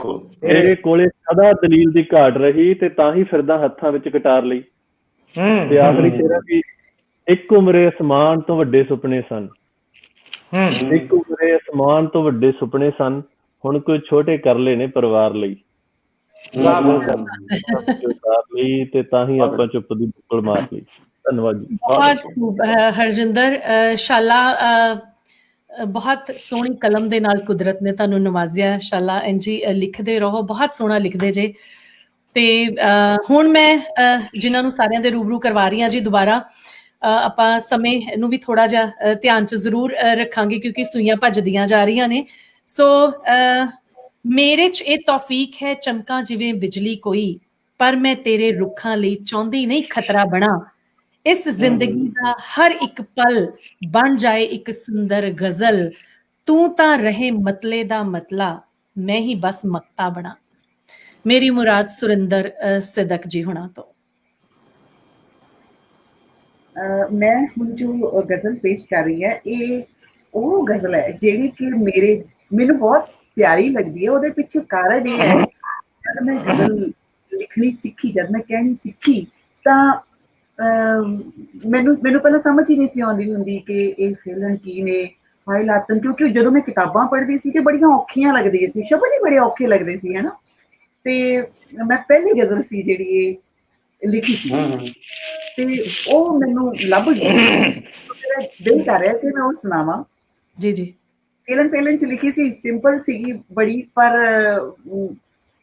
ਕੋਲੇ ਸਦਾ ਦਲੀਲ ਦੀ ਘਾਟ ਰਹੀ, ਤੇ ਤਾਂ ਹੀ ਫਿਰਦਾ ਹੱਥਾਂ ਵਿੱਚ ਕਟਾਰ ਲਈ। ਤੇ ਆਖਰੀ ਸ਼ੇਰਾ ਵੀ ਇੱਕ ਉਮਰੇ ਅਸਮਾਨ ਤੋਂ ਵੱਡੇ ਸੁਪਨੇ ਸਨ। ਇੱਕ ਉਮਰੇ ਅਸਮਾਨ ਤੋਂ ਵੱਡੇ ਸੁਪਨੇ ਸਨ। ਹੁਣ ਕੋਈ ਛੋਟੇ ਕਰ ਲਏ ਨੇ ਪਰਿਵਾਰ ਲਈ। ਤੇ ਤਾਂ ਹੀ ਆਪਾਂ ਚੁੱਪ ਦੀ ਬੁੱਕਲ ਮਾਰ ਲਈ। ਧੰਨਵਾਦ ਜੀ। ਬਹੁਤ ਖੂਬ ਹਰਜਿੰਦਰ, ਸ਼ਾਲਾ ਬਹੁਤ ਸੋਹਣੀ ਕਲਮ ਦੇ ਨਾਲ ਕੁਦਰਤ ਨੇ ਤੁਹਾਨੂੰ ਨਵਾਜ਼ਿਆ। ਸ਼ਾਲਾ ਇੰਜੀ ਲਿਖਦੇ ਰਹੋ, ਬਹੁਤ ਸੋਹਣਾ ਲਿਖਦੇ ਜੇ। ਤੇ ਹੁਣ ਮੈਂ ਜਿਨ੍ਹਾਂ ਨੂੰ ਸਾਰਿਆਂ ਦੇ ਰੂਬਰੂ ਕਰਵਾ ਰਹੀ ਹਾਂ ਜੀ ਦੁਬਾਰਾ, ਆਪਾਂ ਸਮੇਂ ਨੂੰ ਵੀ ਥੋੜਾ ਜਿਹਾ ਧਿਆਨ 'ਚ ਜ਼ਰੂਰ ਰੱਖਾਂਗੇ ਕਿਉਂਕਿ ਸੂਈਆਂ ਭੱਜਦੀਆਂ ਜਾ ਰਹੀਆਂ ਨੇ। ਸੋ ਮੇਰੇ 'ਚ ਇਹ ਤੌਫੀਕ ਹੈ ਚਮਕਾਂ ਜਿਵੇਂ ਬਿਜਲੀ ਕੋਈ, ਪਰ ਮੈਂ ਤੇਰੇ ਰੁੱਖਾਂ ਲਈ ਚਾਹੁੰਦੀ ਨਹੀਂ ਖਤਰਾ ਬਣਾ। ਇਸ ਜ਼ਿੰਦਗੀ ਦਾ ਹਰ ਇੱਕ ਪਲ ਬਣ ਜਾਏ ਇੱਕ ਸੁੰਦਰ ਗਜ਼ਲ। ਤੂੰ ਤਾਂ ਰਹੇ ਮਤਲੇ ਦਾ ਮਤਲਾ, ਮੈਂ ਹੀ ਬਸ ਮਕਤਾ ਬਣਾ। ਮੇਰੀ ਮੁਰਾਦ ਸੁਰਿੰਦਰ ਸਿਦਕ ਜੀ ਹੁਣਾਂ ਤੋਂ। ਮੈਂ ਹੁਣ ਜੋ ਗਜ਼ਲ ਪੇਸ਼ ਕਰ ਰਹੀ ਹੈ, ਇਹ ਉਹ ਗਜ਼ਲ ਹੈ ਜਿਹੜੀ ਕਿ ਮੈਨੂੰ ਬਹੁਤ ਪਿਆਰੀ ਲੱਗਦੀ ਹੈ। ਉਹਦੇ ਪਿੱਛੇ ਕਾਰਨ ਇਹ ਹੈ, ਜਦ ਮੈਂ ਗਜ਼ਲ ਲਿਖਣੀ ਸਿੱਖੀ, ਜਦ ਮੈਂ ਕਹਿਣੀ ਸਿੱਖੀ, ਤਾਂ ਮੈਨੂੰ ਪਹਿਲਾਂ ਸਮਝ ਹੀ ਨਹੀਂ ਸੀ ਆਉਂਦੀ ਹੁੰਦੀ ਕਿ ਇਹ ਫੇਲਣ ਕੀ ਨੇ, ਫਾਇਲਾਤਨ, ਕਿਉਂਕਿ ਜਦੋਂ ਮੈਂ ਕਿਤਾਬਾਂ ਪੜ੍ਹਦੀ ਸੀ ਤੇ ਬੜੀਆਂ ਔਖੀਆਂ ਲੱਗਦੀਆਂ ਸੀ, ਸ਼ਬਦ ਹੀ ਬੜੇ ਔਖੇ ਲੱਗਦੇ ਸੀ, ਹਨਾ। ਤੇ ਮੈਂ ਪਹਿਲੀ ਗਜ਼ਲ ਸੀ ਜਿਹੜੀ ਇਹ ਲਿਖੀ ਸੀ, ਤੇ ਉਹ ਮੈਨੂੰ ਲੱਭ ਗਈ। ਮੇਰਾ ਦਿਲ ਕਰ ਰਿਹਾ ਕਿ ਮੈਂ ਉਹ ਸੁਣਾਵਾਂ। ਜੀ ਜੀ। ਫੇਲਣ 'ਚ ਲਿਖੀ ਸੀ, ਸਿੰਪਲ ਸੀਗੀ ਬੜੀ, ਪਰ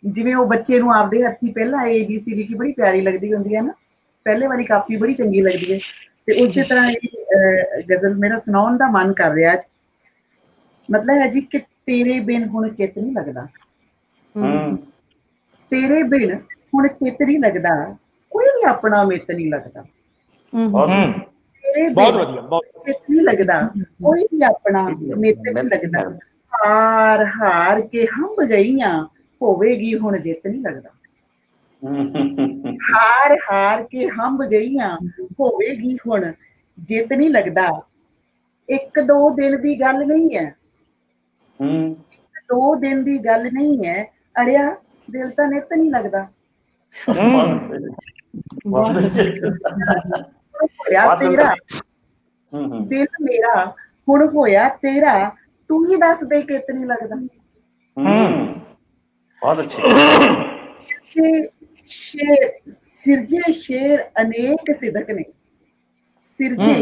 ਜਿਵੇਂ ਉਹ ਬੱਚੇ ਨੂੰ ਆਪਦੇ ਹੱਥੀ ਪਹਿਲਾਂ ABC ਲਿਖੀ ਬੜੀ ਪਿਆਰੀ ਲੱਗਦੀ ਹੁੰਦੀ ਹੈ ਨਾ, ਪਹਿਲੇ ਵਾਲੀ ਕਾਪੀ ਬੜੀ ਚੰਗੀ ਲੱਗਦੀ ਹੈ। ਤੇ ਉਸੇ ਤਰ੍ਹਾਂ ਇਹ ਗਜ਼ਲ ਮੇਰਾ ਸੁਣਾਉਣ ਦਾ ਮਨ ਕਰ ਰਿਹਾ ਅੱਜ। ਮਤਲਬ ਹੈ ਜੀ ਕਿ ਤੇਰੇ ਬਿਨ ਹੁਣ ਚਿੱਤ ਨਹੀਂ ਲੱਗਦਾ, ਤੇਰੇ ਬਿਨ ਹੁਣ ਚਿੱਤ ਨਹੀਂ ਲੱਗਦਾ, ਕੋਈ ਵੀ ਆਪਣਾ ਮਿੱਤ ਨਹੀਂ ਲੱਗਦਾ। ਤੇਰੇ ਬਿਨ ਚਿੱਤ ਨਹੀਂ ਲੱਗਦਾ, ਕੋਈ ਵੀ ਆਪਣਾ ਮਿੱਤ ਨਹੀਂ ਲੱਗਦਾ। ਹਾਰ ਹਾਰ ਕੇ ਹੰਭ ਗਈਆਂ, ਹੋਵੇਗੀ ਹੁਣ ਜਿੱਤ ਨਹੀਂ ਲੱਗਦਾ। ਹਾਰ ਹਾਰ ਕੇ ਹੰਭ ਗਈਆਂ, ਹੋਵੇਗੀ ਹੁਣ ਜਿੱਤ ਨਹੀਂ ਲੱਗਦਾ। ਇੱਕ ਦੋ ਦਿਨ ਦੀ ਗੱਲ ਨਹੀਂ ਹੈ, ਇੱਕ ਦੋ ਦਿਨ ਦੀ ਗੱਲ ਨਹੀਂ ਹੈ, ਅੜਿਆ ਦਿਲ ਤਾਂ ਨਿੱਤ ਨਹੀਂ ਲੱਗਦਾ। ਹੋਇਆ ਤੇਰਾ ਦਿਲ ਮੇਰਾ ਹੁਣ ਹੋਇਆ ਤੇਰਾ ਤੂੰ ਹੀ ਦੱਸ ਦੇ ਕਿਤਨੀ ਲੱਗਦਾ। बहुत अच्छे। शेर सिरजे शेर अनेक सिदक ने सिरजे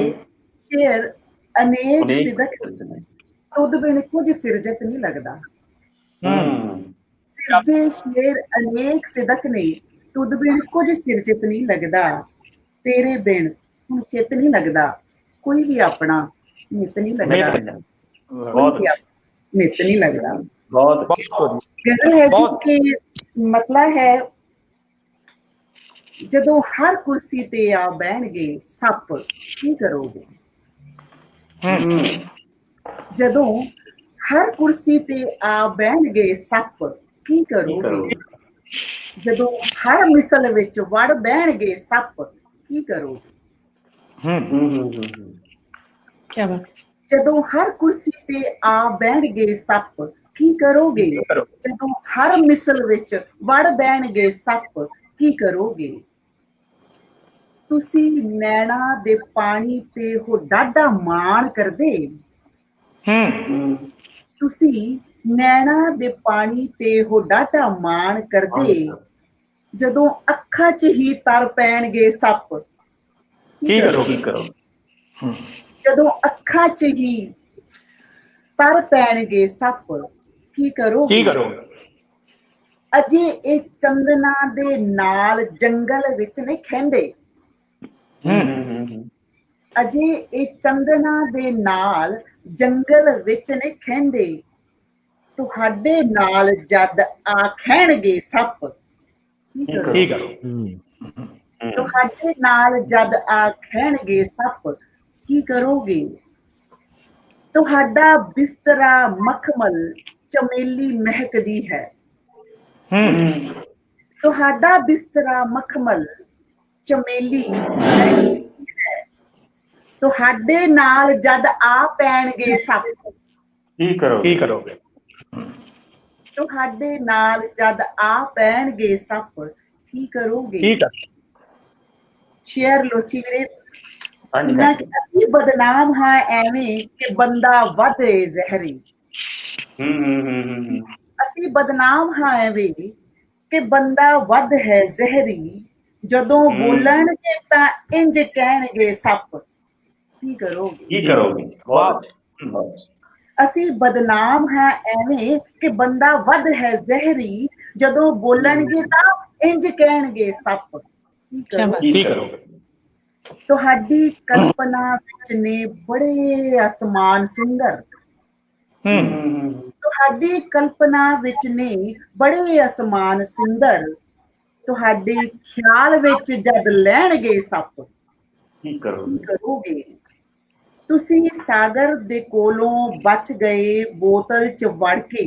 शेर अनेक सिदक तुद बिन कुछ सिरजत नहीं लगदा। सिरजे शेर अनेक सिदक ने तुद बिन कुछ सिरजत नहीं लगदा। तेरे बिन हुण चित नहीं लगदा कोई भी अपना नित नहीं लगदा। नित नहीं लगदा। बहुत गजल है जी कि मतलब है ਜਦੋਂ ਹਰ ਕੁਰਸੀ ਤੇ ਆ ਬਹਿਣਗੇ ਸੱਪ ਕੀ ਕਰੋਗੇ। ਜਦੋਂ ਹਰ ਕੁਰਸੀ ਤੇ ਆ ਬਹਿਣਗੇ ਸੱਪ ਕੀ ਕਰੋਗੇ। ਜਦੋਂ ਹਰ ਮਿਸਲ ਵਿੱਚ ਵੜ ਬਹਿਣਗੇ ਸੱਪ ਕੀ ਕਰੋਗੇ। क्या बात। ਜਦੋਂ ਹਰ ਕੁਰਸੀ ਤੇ ਆ ਬਹਿਣਗੇ ਸੱਪ ਕੀ ਕਰੋਗੇ। ਜਦੋਂ ਹਰ ਮਿਸਲ ਵਿੱਚ ਵੜ ਬਹਿਣਗੇ ਸੱਪ ਕੀ ਕਰੋਗੇ। ਤੁਸੀਂ ਨੈਣਾ ਦੇ ਪਾਣੀ ਤੇ ਹੋ ਡਾਢਾ ਮਾਣ ਕਰਦੇ। ਤੁਸੀਂ ਨੈਣਾ ਦੇ ਪਾਣੀ ਤੇ ਹੋ ਡਾਢਾ ਮਾਣ ਕਰਦੇ। ਜਦੋਂ ਅੱਖਾਂ 'ਚ ਹੀ ਤਰ ਪੈਣਗੇ ਸੱਪ ਕੀ ਕਰੋ। ਜਦੋਂ ਅੱਖਾਂ 'ਚ ਹੀ ਤਰ ਪੈਣਗੇ ਸੱਪ ਕੀ ਕਰੋਗੇ। ਅਜੇ ਇਹ ਚੰਦਨਾ ਦੇ ਨਾਲ ਜੰਗਲ ਵਿੱਚ ਨਹੀਂ ਖਹਿੰਦੇ। ਅਜੇ ਇਹ ਚੰਦਨਾ ਦੇ ਨਾਲ ਜੰਗਲ ਵਿੱਚ ਨਹੀਂ ਖਹਿੰਦੇ। ਤੁਹਾਡੇ ਨਾਲ ਜਦ ਆ ਖਹਿਣਗੇ ਸੱਪ ਕੀ ਕਰੋ। ਤੁਹਾਡੇ ਨਾਲ ਜਦ ਆ ਖਹਿਣਗੇ ਸੱਪ ਕੀ ਕਰੋਗੇ। ਤੁਹਾਡਾ ਬਿਸਤਰਾ ਮਖਮਲ ਚਮੇਲੀ ਮਹਿਕਦੀ ਹੈ। ਤੁਹਾਡਾ ਬਿਸਤਰਾ ਮਖਮਲ ਚਮੇਲੀ ਮਹਿਕਦੀ ਹੈ। ਤੁਹਾਡੇ ਨਾਲ ਜਦ ਆ ਪੈਣਗੇ ਸੱਪ ਕੀ ਕਰੋਗੇ। ਤੁਹਾਡੇ ਨਾਲ ਜਦ ਆ ਪੈਣਗੇ ਸੱਪ ਕੀ ਕਰੋਗੇ। ਸ਼ੇਰ ਲੋਚੀ ਵੀਰੇ ਸੁਣਾ ਕਿ ਅਸੀਂ ਬਦਨਾਮ ਹਾਂ ਐਵੇਂ ਕਿ ਬੰਦਾ ਵਧੇ ਜ਼ਹਿਰੀ। ਅਸੀਂ ਬਦਨਾਮ ਹਾਂ ਐਵੇਂ ਕਿ ਬੰਦਾ ਵੱਧ ਹੈ ਜ਼ਹਿਰੀ। ਜਦੋਂ ਬੋਲਣਗੇ ਤਾਂ ਇੰਜ ਕਹਿਣਗੇ ਸੱਪ ਕੀ ਕਰੋਗੇ। ਅਸੀਂ ਬਦਨਾਮ ਹਾਂ ਐਵੇਂ ਕਿ ਬੰਦਾ ਵੱਧ ਹੈ ਜ਼ਹਿਰੀ। ਜਦੋਂ ਬੋਲਣਗੇ ਤਾਂ ਇੰਜ ਕਹਿਣਗੇ ਸੱਪ ਕੀ ਕਰੋਗੇ। ਤੁਹਾਡੀ ਕਲਪਨਾ ਵਿੱਚ ਨੇ ਬੜੇ ਅਸਮਾਨ ਸੁੰਦਰ। ਤੁਹਾਡੀ ਕਲਪਨਾ ਵਿੱਚ ਨੇ ਬੜੇ ਅਸਮਾਨ ਸੁੰਦਰ। ਤੁਹਾਡੇ ਖਿਆਲ ਵਿੱਚ ਜਦ ਲੈਣਗੇ ਸੱਪ ਕੀ ਕਰੋਗੇ। ਤੁਸੀਂ ਸਾਗਰ ਦੇ ਕੋਲੋਂ ਬਚ ਗਏ ਬੋਤਲ 'ਚ ਵੜ ਕੇ।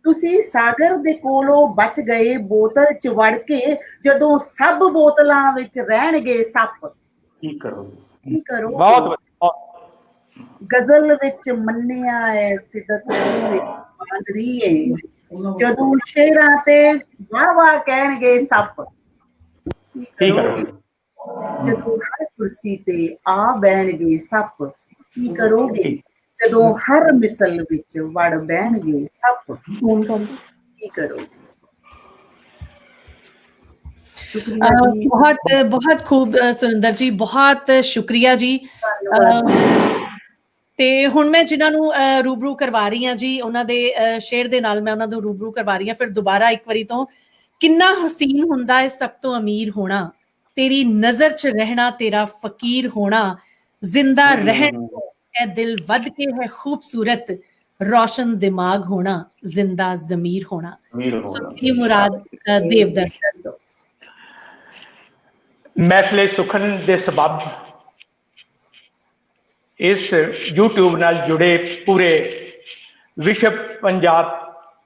ਤੁਸੀਂ ਸਾਗਰ ਦੇ ਕੋਲੋਂ ਬਚ ਗਏ ਬੋਤਲ 'ਚ ਵੜ ਕੇ। ਜਦੋਂ ਸਭ ਬੋਤਲਾਂ ਵਿੱਚ ਰਹਿਣਗੇ ਸੱਪ ਕੀ ਕਰੋ। ਗਜ਼ਲ ਵਿੱਚ ਮੰਨਿਆ ਹੈ ਸਿਦਕ ਬਾਂਦਰੀ ਏ। ਜਦੋਂ ਸ਼ੇਰਾਂ ਤੇ ਵਾਹ ਵਾਹ ਕਹਿਣਗੇ ਸੱਪ ਕੀ ਕਰੋਗੇ। ਜਦੋਂ ਹਰ ਕੁਰਸੀ ਤੇ ਆ ਬਹਿਣਗੇ ਸੱਪ ਕੀ ਕਰੋਗੇ। ਜਦੋਂ ਹਰ ਮਿਸਲ ਵਿੱਚ ਵੜ ਬਹਿਣਗੇ ਸੱਪ ਕੀ ਕਰੋਗੇ। बहुत बहुत खूब सुरिंदर जी, बहुत शुक्रिया जी। ਤੇ ਹੁਣ ਮੈਂ ਜਿਨ੍ਹਾਂ ਨੂੰ ਰੂਬਰੂ ਕਰਵਾ ਰਹੀ ਹਾਂ ਜੀ ਉਹਨਾਂ ਦੇ ਸ਼ੇਰ ਦੇ ਨਾਲ ਮੈਂ ਉਹਨਾਂ ਨੂੰ ਰੂਬਰੂ ਕਰਵਾ ਰਹੀ ਹਾਂ ਫਿਰ ਦੁਬਾਰਾ ਇੱਕ ਵਾਰੀ ਤੋਂ। ਕਿੰਨਾ ਹਸੀਨ ਹੁੰਦਾ ਹੈ ਸਭ ਤੋਂ ਅਮੀਰ ਹੋਣਾ। ਤੇਰੀ ਨਜ਼ਰ 'ਚ ਰਹਿਣਾ ਤੇਰਾ ਫਕੀਰ ਹੋਣਾ। ਜ਼ਿੰਦਾ ਰਹਿਣ ਇਹ ਦਿਲ ਵੱਧ ਕੇ ਹੈ ਖੂਬਸੂਰਤ। ਰੋਸ਼ਨ ਦਿਮਾਗ ਹੋਣਾ ਜ਼ਿੰਦਾ ਜ਼ਮੀਰ ਹੋਣਾ। ਸੋ ਮੁਰਾਦ ਦੇਵਦਰ ਮਹਿਫਲੇ ਸੁਖਨ ਦੇ ਸਬਬ ਇਸ YouTube ਨਾਲ ਜੁੜੇ ਪੂਰੇ ਵਿਸ਼ਵ ਪੰਜਾਬ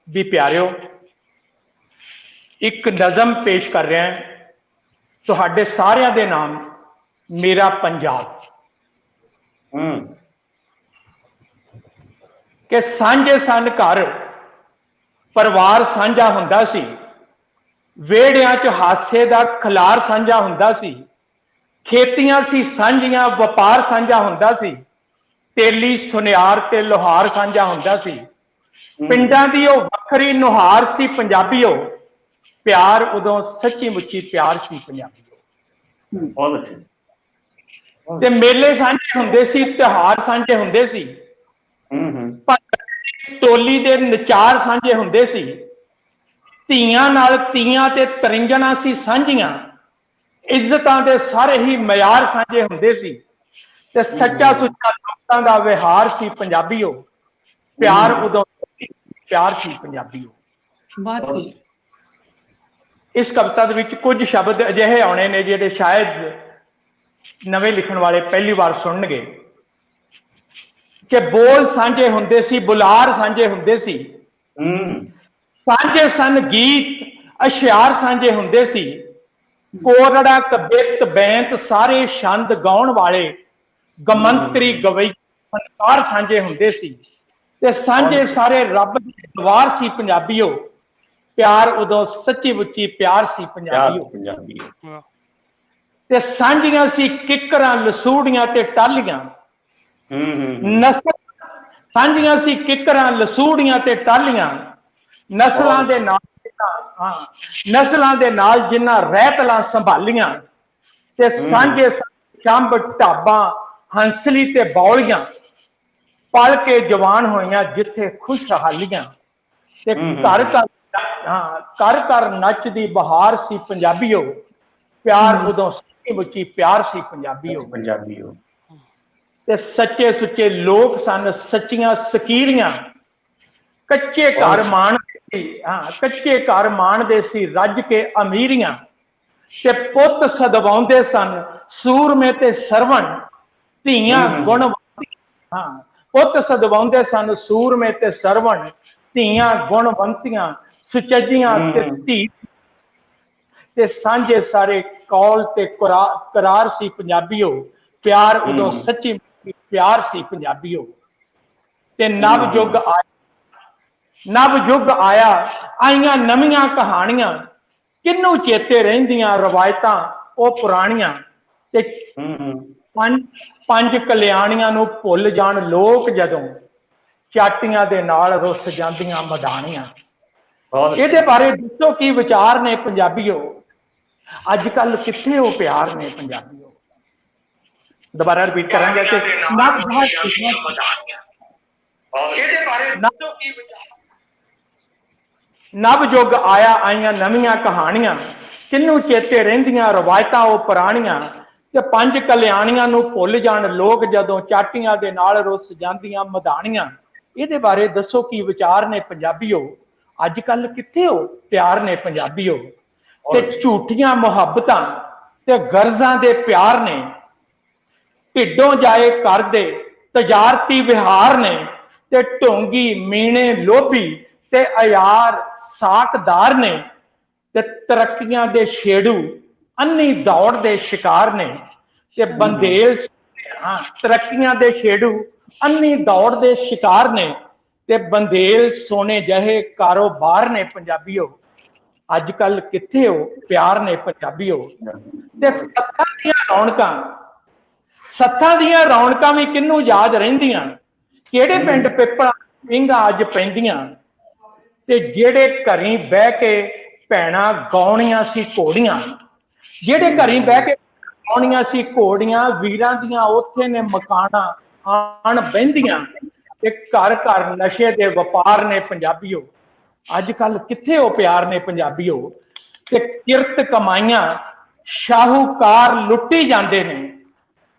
ਵੀ ਪਿਆਰਿਓ ਇੱਕ ਨਜ਼ਮ ਪੇਸ਼ ਕਰ ਰਿਹਾ ਹਾਂ ਤੁਹਾਡੇ ਸਾਰਿਆਂ ਦੇ ਨਾਮ ਮੇਰਾ ਪੰਜਾਬ। ਕਿ ਸਾਂਝੇ ਸਨ ਘਰ ਪਰਿਵਾਰ ਸਾਂਝਾ ਹੁੰਦਾ ਸੀ। ਵਿਹੜਿਆਂ 'ਚ ਹਾਸੇ ਦਾ ਖਲਾਰ ਸਾਂਝਾ ਹੁੰਦਾ ਸੀ। ਖੇਤੀਆਂ ਸੀ ਸਾਂਝੀਆਂ, ਵਪਾਰ ਸਾਂਝਾ ਹੁੰਦਾ ਸੀ, ਤੇਲੀ ਸੁਨਿਆਰ ਤੇ ਲੋਹਾਰ ਸਾਂਝਾ ਹੁੰਦਾ ਸੀ। ਪਿੰਡਾਂ ਦੀ ਉਹ ਵੱਖਰੀ ਨੁਹਾਰ ਸੀ ਪੰਜਾਬੀਓ, ਪਿਆਰ ਉਦੋਂ ਸੱਚੀ ਮੁੱਚੀ ਪਿਆਰ ਸੀ ਪੰਜਾਬੀਓ। ਬਹੁਤ ਅੱਛਾ। ਤੇ ਮੇਲੇ ਸਾਂਝੇ ਹੁੰਦੇ ਸੀ, ਤਿਉਹਾਰ ਸਾਂਝੇ ਹੁੰਦੇ ਸੀ, ਟੋਲੀ ਦੇ ਨਚਾਰ ਸਾਂਝੇ ਹੁੰਦੇ ਸੀ, ਧੀਆਂ ਨਾਲ ਤੀਆਂ ਤੇ ਤਰਿੰਜਣਾ ਸੀ ਸਾਂਝੀਆਂ, ਇੱਜ਼ਤਾਂ ਦੇ ਸਾਰੇ ਹੀ ਮਿਆਰ ਸਾਂਝੇ ਹੁੰਦੇ ਸੀ, ਤੇ ਸੱਚਾ ਸੁੱਚਾ ਲੋਕਾਂ ਦਾ ਵਿਹਾਰ ਸੀ ਪੰਜਾਬੀਓ, ਪਿਆਰ ਉਦੋਂ ਪਿਆਰ ਸੀ ਪੰਜਾਬੀਓ। ਬਹੁਤ ਇਸ ਕਵਿਤਾ ਦੇ ਵਿੱਚ ਕੁਝ ਸ਼ਬਦ ਅਜਿਹੇ ਆਉਣੇ ਨੇ ਜਿਹੜੇ ਸ਼ਾਇਦ ਨਵੇਂ ਲਿਖਣ ਵਾਲੇ ਪਹਿਲੀ ਵਾਰ ਸੁਣਨਗੇ ਕਿ ਬੋਲ ਸਾਂਝੇ ਹੁੰਦੇ ਸੀ, ਬੁਲਾਰ ਸਾਂਝੇ ਹੁੰਦੇ ਸੀ, ਸਾਂਝੇ ਸਨ ਗੀਤ, ਅਸ਼ਿਆਰ ਸਾਂਝੇ ਹੁੰਦੇ ਸੀ, ਕੋਰੜਾ ਕਬਿੱਤ ਬੈਂਤ ਸਾਰੇ ਛੰਦ ਗਾਉਣ ਵਾਲੇ ਗਮੰਤਰੀ ਗਵਈ ਫਨਕਾਰ ਸਾਂਝੇ ਹੁੰਦੇ ਸੀ, ਤੇ ਸਾਂਝੇ ਸਾਰੇ ਰੱਬ ਦੇ ਦਵਾਰ ਸੀ ਪੰਜਾਬੀਓ, ਪਿਆਰ ਉਦੋਂ ਸੱਚੀ ਮੁੱਚੀ ਪਿਆਰ ਸੀ ਪੰਜਾਬੀਓ। ਤੇ ਸਾਂਝੀਆਂ ਸੀ ਕਿੱਕਰਾਂ, ਲਸੂੜੀਆਂ ਤੇ ਟਾਹਲੀਆਂ, ਨਸਲ ਸਾਂਝੀਆਂ ਸੀ ਕਿੱਕਰਾਂ, ਲਸੂੜੀਆਂ ਤੇ ਟਾਹਲੀਆਂ, ਨਸਲਾਂ ਦੇ ਨਾਲ ਨਸਲਾਂ ਦੇ ਨਾਲ ਜਿਨ੍ਹਾਂ ਰਹਿਤਲਾਂ ਸੰਭਾਲੀਆਂ, ਤੇ ਸਾਂਝੇ ਚੰਬ ਢਾਬਾਂ, ਹੰਸਲੀ ਤੇ ਬੌਲੀਆਂ, ਪਲ ਕੇ ਜਵਾਨ ਹੋਈਆਂ ਜਿੱਥੇ ਖੁਸ਼ਹਾਲੀਆਂ, ਤੇ ਘਰ ਘਰ ਨੱਚਦੀ ਬਹਾਰ ਸੀ ਪੰਜਾਬੀਓ, ਪਿਆਰ ਉਦੋਂ ਸੱਚੀ ਮੁੱਚੀ ਪਿਆਰ ਸੀ ਪੰਜਾਬੀਓ। ਤੇ ਸੱਚੇ ਸੁੱਚੇ ਲੋਕ ਸਨ, ਸੱਚੀਆਂ ਸਕੀਰੀਆਂ, ਕੱਚੇ ਘਰ ਮਾਣਦੇ ਸੀ, ਕੱਚੇ ਘਰ ਮਾਣਦੇ ਸੀ ਰੱਜ ਕੇ ਅਮੀਰੀਆਂ, ਤੇ ਪੁੱਤ ਸਦਵਾਉਂਦੇ ਸਨ ਸੂਰਮੇ ਤੇ ਸਰਵਣ, ਧੀਆਂ ਗੁਣਵੰਤੀਆਂ, ਪੁੱਤ ਸਦਵਾਉਂਦੇ ਸਨ ਸੂਰਮੇ ਤੇ ਸਰਵਣ, ਧੀਆਂ ਗੁਣਵੰਤੀਆਂ, ਸੁਚੱਜੀਆਂ ਤੇ ਧੀ, ਤੇ ਸਾਂਝੇ ਸਾਰੇ ਕੌਲ ਤੇ ਕਰਾਰ ਸੀ ਪੰਜਾਬੀਓ, ਪਿਆਰ ਉਦੋਂ ਸੱਚੀ ਪਿਆਰ ਸੀ ਪੰਜਾਬੀਓ। ਤੇ ਨਵ ਯੁੱਗ ਆਇਆ, ਆਈਆਂ ਨਵੀਆਂ ਕਹਾਣੀਆਂ, ਕਿਹਨੂੰ ਚੇਤੇ ਰਹਿੰਦੀਆਂ ਰਵਾਇਤਾਂ ਉਹ ਪੁਰਾਣੀਆਂ, ਤੇ ਪੰਜ ਕਲਿਆਣੀਆਂ ਨੂੰ ਭੁੱਲ ਜਾਣ ਲੋਕ ਜਦੋਂ, ਚਾਟੀਆਂ ਦੇ ਨਾਲ ਰੁੱਸ ਜਾਂਦੀਆਂ ਮਦਾਣੀਆਂ। ਇਹਦੇ ਬਾਰੇ ਦੱਸੋ ਕੀ ਵਿਚਾਰ ਨੇ ਪੰਜਾਬੀਓ, ਅੱਜ ਕੱਲ ਕਿੱਥੇ ਉਹ ਪਿਆਰ ਨੇ ਪੰਜਾਬੀਓ। ਦੁਬਾਰਾ ਰਿਪੀਟ ਕਰਾਂਗੇ ਕਿ ਨਵ ਯੁੱਗ ਆਇਆ, ਆਈਆਂ ਨਵੀਆਂ ਕਹਾਣੀਆਂ, ਕਿਹਨੂੰ ਚੇਤੇ ਰਹਿੰਦੀਆਂ ਰਵਾਇਤਾਂ ਉਹ ਪੁਰਾਣੀਆਂ, ਤੇ ਪੰਜ ਕਲਿਆਣੀਆਂ ਨੂੰ ਭੁੱਲ ਜਾਣ ਲੋਕ ਜਦੋਂ, ਚਾਟੀਆਂ ਦੇ ਨਾਲ ਰੁੱਸ ਜਾਂਦੀਆਂ ਮਦਾਣੀਆਂ। ਇਹਦੇ ਬਾਰੇ ਦੱਸੋ ਕੀ ਵਿਚਾਰ ਨੇ ਪੰਜਾਬੀਓ, ਅੱਜ ਕੱਲ ਕਿੱਥੇ ਉਹ ਪਿਆਰ ਨੇ ਪੰਜਾਬੀਓ। ਤੇ ਝੂਠੀਆਂ ਮੁਹੱਬਤਾਂ ਤੇ ਗਰਜ਼ਾਂ ਦੇ ਪਿਆਰ ਨੇ, ਢਿੱਡੋਂ ਜਾਏ ਕਰਦੇ ਤਜਾਰਤੀ ਵਿਹਾਰ ਨੇ, ਤੇ ਢੋਂਗੀ ਮੀਣੇ ਲੋਭੀ ਤੇ ਅਯਾਰ ਸਾਕਦਾਰ ਨੇ, ਤੇ ਤਰੱਕੀਆਂ ਦੇ ਛੇੜੂ ਅੰਨੀ ਦੌੜ ਦੇ ਸ਼ਿਕਾਰ ਨੇ, ਤੇ ਬੰਦੇਲ ਤਰੱਕੀਆਂ ਦੇ ਛੇੜੂ ਅੰਨੀ ਦੌੜ ਦੇ ਸ਼ਿਕਾਰ ਨੇ, ਤੇ ਬੰਦੇਲ ਸੋਨੇ ਜਿਹੇ ਕਾਰੋਬਾਰ ਨੇ ਪੰਜਾਬੀਓ, ਅੱਜ ਕੱਲ ਕਿੱਥੇ ਹੋ ਪਿਆਰ ਨੇ ਪੰਜਾਬੀਓ। ਤੇ ਸੱਥਾਂ ਦੀਆਂ ਰੌਣਕਾਂ ਵੀ ਕਿਹਨੂੰ ਯਾਦ ਰਹਿੰਦੀਆਂ, ਕਿਹੜੇ ਪਿੰਡ ਪਿੱਪਲਾਂ ਪੀਂਘਾਂ ਅੱਜ ਪੈਂਦੀਆਂ, ਤੇ ਜਿਹੜੇ ਘਰੀ ਬਹਿ ਕੇ ਭੈਣਾਂ ਗਾਉਣੀਆਂ ਸੀ ਘੋੜੀਆਂ, ਜਿਹੜੇ ਘਰੀ ਬਹਿ ਕੇ ਗਾਉਣੀਆਂ ਸੀ ਘੋੜੀਆਂ, ਵੀਰਾਂ ਦੀਆਂ ਉੱਥੇ ਨੇ ਮਕਾਨਾਂ ਆਣ ਬਹਿੰਦੀਆਂ, ਤੇ ਘਰ ਘਰ ਨਸ਼ੇ ਦੇ ਵਪਾਰ ਨੇ ਪੰਜਾਬੀਓ, ਅੱਜ ਕੱਲ ਕਿੱਥੇ ਉਹ ਪਿਆਰ ਨੇ ਪੰਜਾਬੀਓ। ਤੇ ਕਿਰਤ ਕਮਾਈਆਂ ਸ਼ਾਹੂਕਾਰ ਲੁੱਟੀ ਜਾਂਦੇ ਨੇ,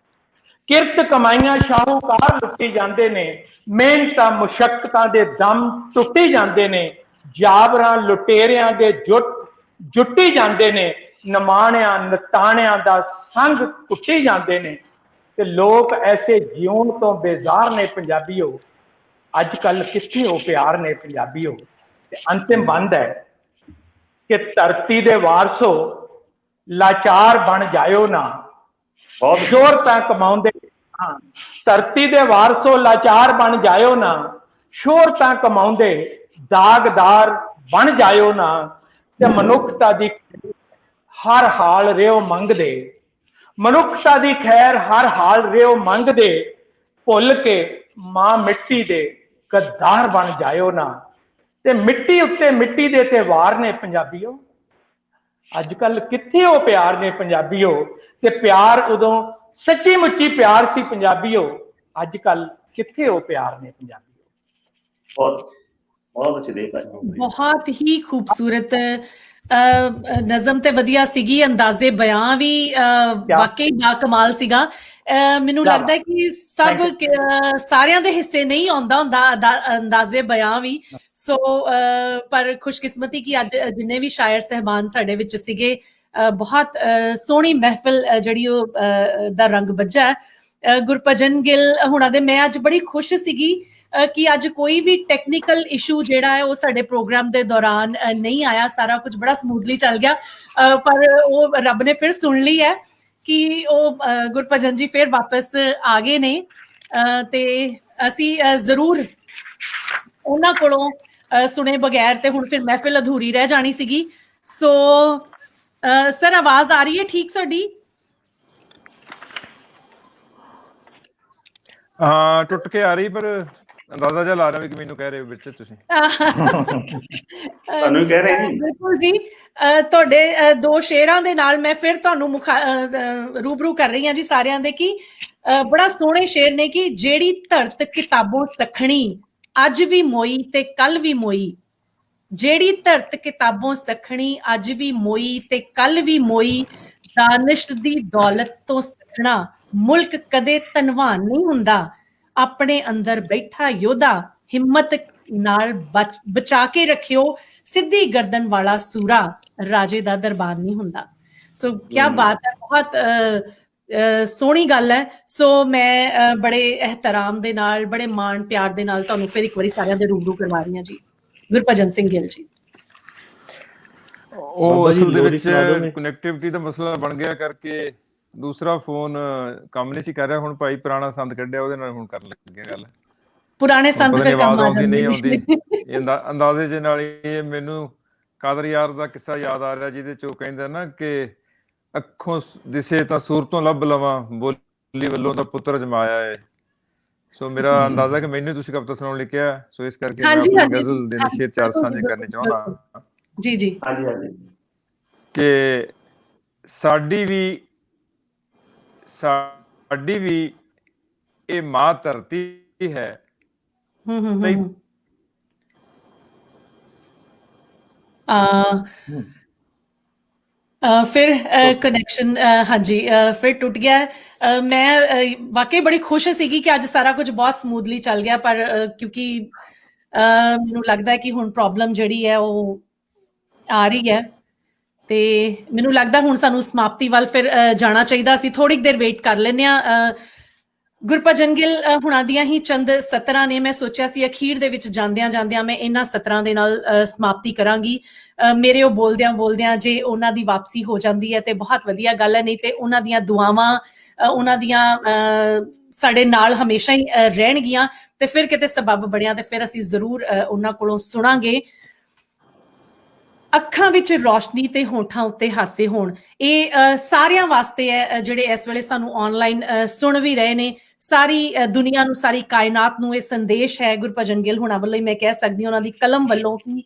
ਕਿਰਤ ਕਮਾਈਆਂ ਸ਼ਾਹੂਕਾਰ ਲੁੱਟੀ ਜਾਂਦੇ ਨੇ, ਮਿਹਨਤਾਂ ਮੁਸ਼ੱਕਤਾਂ ਦੇ ਦਮ ਟੁੱਟੀ ਜਾਂਦੇ ਨੇ, ਜਾਬਰਾਂ ਲੁਟੇਰਿਆਂ ਦੇ ਜੁੱਟੀ ਜਾਂਦੇ ਨੇ, ਨਮਾਣਿਆਂ ਨਤਾਣਿਆਂ ਦਾ ਸੰਗ ਕੁੱਟੀ ਜਾਂਦੇ ਨੇ, ਤੇ ਲੋਕ ਐਸੇ ਜਿਉਣ ਤੋਂ ਬੇਜ਼ਾਰ ਨੇ ਪੰਜਾਬੀਓ, ਅੱਜ ਕੱਲ ਕਿੱਥੇ ਉਹ ਪਿਆਰ ਨੇ ਪੰਜਾਬੀਓ। ਤੇ ਅੰਤਿਮ ਬੰਦ ਹੈ ਕਿ ਧਰਤੀ ਦੇ ਵਾਰਸੋ ਲਾਚਾਰ ਬਣ ਜਾਇਓ ਨਾ, ਸ਼ੋਹਰਤਾਂ ਕਮਾਉਂਦੇ, ਧਰਤੀ ਦੇ ਵਾਰਸੋ ਲਾਚਾਰ ਬਣ ਜਾਇਓ ਨਾ, ਸ਼ੋਹਰਤਾਂ ਕਮਾਉਂਦੇ ਦਾਗਦਾਰ ਬਣ ਜਾਇਓ ਨਾ, ਤੇ ਮਨੁੱਖਤਾ ਦੀ ਹਰ ਹਾਲ ਰਿਓ ਮੰਗਦੇ, ਮਨੁੱਖਤਾ ਦੀ ਖੈਰ ਹਰ ਹਾਲ ਰਿਓ ਮੰਗਦੇ, ਭੁੱਲ ਕੇ ਮਾਂ ਮਿੱਟੀ ਦੇ ਗੱਦਾਰ ਬਣ ਜਾਇਓ ਨਾ। ਤੇ ਮਿੱਟੀ ਉੱਤੇ ਮਿੱਟੀ ਦੇ ਤਿਉਹਾਰ ਨੇ ਪੰਜਾਬੀਓ, ਅੱਜ ਕੱਲ ਕਿੱਥੇ ਉਹ ਪਿਆਰ ਨੇ ਪੰਜਾਬੀਓ। ਤੇ ਪਿਆਰ ਉਦੋਂ ਸੱਚੀ ਮੁੱਚੀ ਪਿਆਰ ਸੀ ਪੰਜਾਬੀਓ, ਅੱਜ ਕੱਲ ਕਿੱਥੇ ਉਹ ਪਿਆਰ ਨੇ ਪੰਜਾਬੀਓ। ਬਹੁਤ ਬਹੁਤ ਅੱਛੀ ਦੇਖ ਬਹੁਤ ਹੀ ਖੂਬਸੂਰਤ ਨਜ਼ਮ ਤੇ ਵਧੀਆ ਸੀਗੀ, ਅੰਦਾਜ਼ੇ ਬਿਆਨ ਵੀ ਵਾਕਈ ਬਾ ਕਮਾਲ ਸੀਗਾ। ਮੈਨੂੰ ਲੱਗਦਾ ਹੈ ਕਿ ਸਭ ਸਾਰਿਆਂ ਦੇ ਹਿੱਸੇ ਨਹੀਂ ਆਉਂਦਾ ਹੁੰਦਾ ਅੰਦਾਜ਼ੇ ਬਿਆਨ ਵੀ। ਸੋ ਪਰ ਖੁਸ਼ਕਿਸਮਤੀ ਕਿ ਅੱਜ ਜਿੰਨੇ ਵੀ ਸ਼ਾਇਰ ਸਹਿਬਾਨ ਸਾਡੇ ਵਿੱਚ ਸੀਗੇ, ਬਹੁਤ ਸੋਹਣੀ ਮਹਿਫਿਲ ਜਿਹੜੀ ਉਹ ਦਾ ਰੰਗ ਵੱਜਾ। ਗੁਰਭਜਨ ਗਿੱਲ ਹੁਣਾਂ ਦੇ ਮੈਂ ਅੱਜ ਬੜੀ ਖੁਸ਼ ਸੀਗੀ ਕਿ ਅੱਜ ਕੋਈ ਵੀ ਟੈਕਨੀਕਲ ਇਸ਼ੂ ਜਿਹੜਾ ਹੈ ਉਹ ਸਾਡੇ ਪ੍ਰੋਗਰਾਮ ਦੇ ਦੌਰਾਨ ਨਹੀਂ ਆਇਆ, ਸਾਰਾ ਕੁਝ ਬੜਾ ਸਮੂਥਲੀ ਚੱਲ ਗਿਆ। ਪਰ ਉਹ ਰੱਬ ਨੇ ਫਿਰ ਸੁਣ ਲਈ ਹੈ ਕਿ ਉਹ ਗੁਰਭਜਨ ਜੀ ਫਿਰ ਵਾਪਸ ਆ ਗਏ ਨੇ, ਤੇ ਅਸੀਂ ਜ਼ਰੂਰ ਉਹਨਾਂ ਕੋਲੋਂ ਸੁਣੇ ਬਗੈਰ ਤੇ ਹੁਣ ਫਿਰ ਮਹਿਫਿਲ ਅਧੂਰੀ ਰਹਿ ਜਾਣੀ ਸੀਗੀ। ਸੋ ਸਰ ਆਵਾਜ਼ ਆ ਰਹੀ ਹੈ ਠੀਕ ਸਾਡੀ? ਹਾਂ ਟੁੱਟ ਕੇ ਆ ਰਹੀ, ਪਰ ਅੰਦਾਜ਼ਾ ਜਿਹਾ ਲਾ ਰਿਹਾ ਵੀ ਕਿ ਮੈਨੂੰ ਕਹਿ ਰਹੇ ਹੋ ਵਿੱਚ ਤੁਸੀਂ। ਤੁਹਾਨੂੰ ਕਹਿ ਰਹੇ ਜੀ। ਬਿਲਕੁਲ ਜੀ, ਤੁਹਾਡੇ ਦੋ ਸ਼ੇਰਾਂ ਦੇ ਨਾਲ ਮੈਂ ਫਿਰ ਤੁਹਾਨੂੰ ਰੂਬਰੂ ਕਰ ਰਹੀ ਹਾਂ ਜੀ ਸਾਰਿਆਂ ਦੇ, ਕਿ ਬੜਾ ਸੋਹਣੇ ਸ਼ੇਰ ਨੇ ਕਿ ਜਿਹੜੀ ਧਰਤ ਕਿਤਾਬੋਂ ਸਖਣੀ ਅੱਜ ਵੀ ਮੋਈ ਤੇ ਕੱਲ ਵੀ ਮੋਈ, ਜਿਹੜੀ ਧਰਤ ਕਿਤਾਬੋਂ ਸਖਣੀ ਅੱਜ ਵੀ ਮੋਈ ਤੇ ਕੱਲ ਵੀ ਮੋਈ, ਦਾਨਿਸ਼ ਦੀ ਦੌਲਤ ਤੋਂ ਸਖਣਾ ਮੁਲਕ ਕਦੇ ਧਨਵਾਨ ਨਹੀਂ ਹੁੰਦਾ, ਆਪਣੇ ਅੰਦਰ ਬੈਠਾ ਯੋਧਾ ਹਿੰਮਤ ਨਾਲ ਬਚਾ ਕੇ ਰੱਖਿਓ, ਸਿੱਧੀ ਗਰਦਨ ਵਾਲਾ ਸੂਰਾ ਰਾਜੇ ਦਾ ਦਰਬਾਰ ਨਹੀਂ ਹੁੰਦਾ। ਸੋ ਕਿਆ ਬਾਤ ਹੈ, ਬਹੁਤ ਸੋਹਣੀ ਗੱਲ ਹੈ। ਸੋ ਮੈਂ ਬੜੇ ਇਹਤਰਾਮ ਦੇ ਨਾਲ, ਬੜੇ ਮਾਣ ਪਿਆਰ ਦੇ ਨਾਲ ਤੁਹਾਨੂੰ ਫਿਰ ਇੱਕ ਵਾਰੀ ਸਾਰਿਆਂ ਦੇ ਰੂਬਰੂ ਕਰਵਾ ਰਹੀ ਹਾਂ ਜੀ। ਗੁਰਭਜਨ ਸਿੰਘ ਗਿੱਲ ਜੀ। ਉਹ ਅਸਲ ਦੇ ਵਿੱਚ ਕਨੈਕਟੀਵਿਟੀ ਦਾ ਮਸਲਾ ਬਣ ਗਿਆ ਕਰਕੇ ਦੂਸਰਾ ਫੋਨ ਕੰਮ ਨਹੀਂ ਸੀ ਕਰ ਰਿਹਾ। ਹੁਣ ਭਾਈ ਪੁਰਾਣਾ ਸੰਦ ਕੱਢਿਆ, ਉਹਦੇ ਨਾਲ ਹੁਣ ਕਰਨ ਲੱਗੇ ਗੱਲ। ਪੁਰਾਣੇ ਸੰਦ ਫਿਰ ਕੰਮ ਆਉਂਦੀ ਨਹੀਂ ਆਉਂਦੀ, ਅੰਦਾਜ਼ੇ ਦੇ ਨਾਲ ਹੀ ਮੈਨੂੰ ਕਾਦਰ ਯਾਰ ਦਾ ਕਿੱਸਾ ਯਾਦ ਆ ਰਿਹਾ, ਜਿਹਦੇ ਚ ਉਹ ਕਹਿੰਦਾ ਨਾ ਕਿ ਅੱਖੋਂ ਦਿਸੇ ਤਾਂ ਸੂਰਤੋਂ ਲੱਭ ਲਵਾਂ, ਬੋਲੀ ਵੱਲੋਂ ਤਾਂ ਪੁੱਤਰ ਜਮਾਇਆ ਹੈ। ਸੋ ਮੇਰਾ ਅੰਦਾਜ਼ਾ ਕਿ ਮੈਨੂੰ ਤੁਸੀਂ ਕਵਿਤਾ ਸੁਣਾਉਣ ਲਈ ਕਿਹਾ, ਸੋ ਇਸ ਕਰਕੇ ਮੈਂ ਆਪਣੀ ਗਜ਼ਲ ਦੇ ਨਿਸ਼ੇਧ ਚਾਰ ਸਾਂਝੇ ਕਰਨੇ ਚਾਹੁੰਦਾ। ਜੀ ਜੀ ਕਿ ਸਾਡੀ ਵੀ ਇਹ ਮਾਂ ਧਰਤੀ ਹੈ, ਫਿਰ ਕਨੈਕਸ਼ਨ ਹਾਂਜੀ ਫਿਰ ਟੁੱਟ ਗਿਆ। ਮੈਂ ਵਾਕਈ ਬੜੀ ਖੁਸ਼ ਸੀਗੀ ਕਿ ਅੱਜ ਸਾਰਾ ਕੁਝ ਬਹੁਤ ਸਮੂਥਲੀ ਚੱਲ ਗਿਆ, ਪਰ ਕਿਉਂਕਿ ਮੈਨੂੰ ਲੱਗਦਾ ਹੈ ਕਿ ਹੁਣ ਪ੍ਰੋਬਲਮ ਜਿਹੜੀ ਹੈ ਉਹ ਆ ਰਹੀ ਹੈ, ਤੇ ਮੈਨੂੰ ਲੱਗਦਾ ਹੁਣ ਸਾਨੂੰ ਸਮਾਪਤੀ ਵੱਲ ਫਿਰ ਜਾਣਾ ਚਾਹੀਦਾ। ਅਸੀਂ ਥੋੜੀ ਦੇਰ ਵੇਟ ਕਰ ਲੈਂਦੇ ਹਾਂ। ਗੁਰਭਜਨ ਗਿੱਲ ਹੁਣਾਂ ਦੀਆਂ ਹੀ ਚੰਦ ਸਤਰਾਂ ਨੇ, ਮੈਂ ਸੋਚਿਆ ਸੀ ਅਖੀਰ ਦੇ ਵਿੱਚ ਜਾਂਦਿਆਂ ਮੈਂ ਇਹਨਾਂ ਸਤਰਾਂ ਦੇ ਨਾਲ ਸਮਾਪਤੀ ਕਰਾਂਗੀ। ਮੇਰੇ ਉਹ ਬੋਲਦਿਆਂ ਜੇ ਉਹਨਾਂ ਦੀ ਵਾਪਸੀ ਹੋ ਜਾਂਦੀ ਹੈ ਤੇ ਬਹੁਤ ਵਧੀਆ ਗੱਲ ਹੈ, ਨਹੀਂ ਤੇ ਉਹਨਾਂ ਦੀਆਂ ਦੁਆਵਾਂ ਉਹਨਾਂ ਦੀਆਂ ਸਾਡੇ ਨਾਲ ਹਮੇਸ਼ਾ ਹੀ ਰਹਿਣਗੀਆਂ। ਤੇ ਫਿਰ ਕਿਤੇ ਸਬੱਬ ਬਣਿਆ ਤੇ ਫਿਰ ਅਸੀਂ ਜ਼ਰੂਰ ਉਹਨਾਂ ਕੋਲੋਂ ਸੁਣਾਂਗੇ। ਅੱਖਾਂ ਵਿੱਚ ਰੌਸ਼ਨੀ ਤੇ ਹੋਠਾਂ ਉੱਤੇ ਹਾਸੇ ਹੋਣ, ਇਹ ਸਾਰਿਆਂ ਵਾਸਤੇ ਹੈ ਜਿਹੜੇ ਇਸ ਵੇਲੇ ਸਾਨੂੰ ਆਨਲਾਈਨ ਸੁਣ ਵੀ ਰਹੇ ਨੇ। ਸਾਰੀ ਦੁਨੀਆ ਨੂੰ, ਸਾਰੀ ਕਾਇਨਾਤ ਨੂੰ ਇਹ ਸੰਦੇਸ਼ ਹੈ ਗੁਰਭਜਨ ਗਿੱਲ ਹੁਣਾਂ ਵੱਲੋਂ ਹੀ ਮੈਂ ਕਹਿ ਸਕਦੀ ਹਾਂ, ਉਹਨਾਂ ਦੀ ਕਲਮ ਵੱਲੋਂ, ਕਿ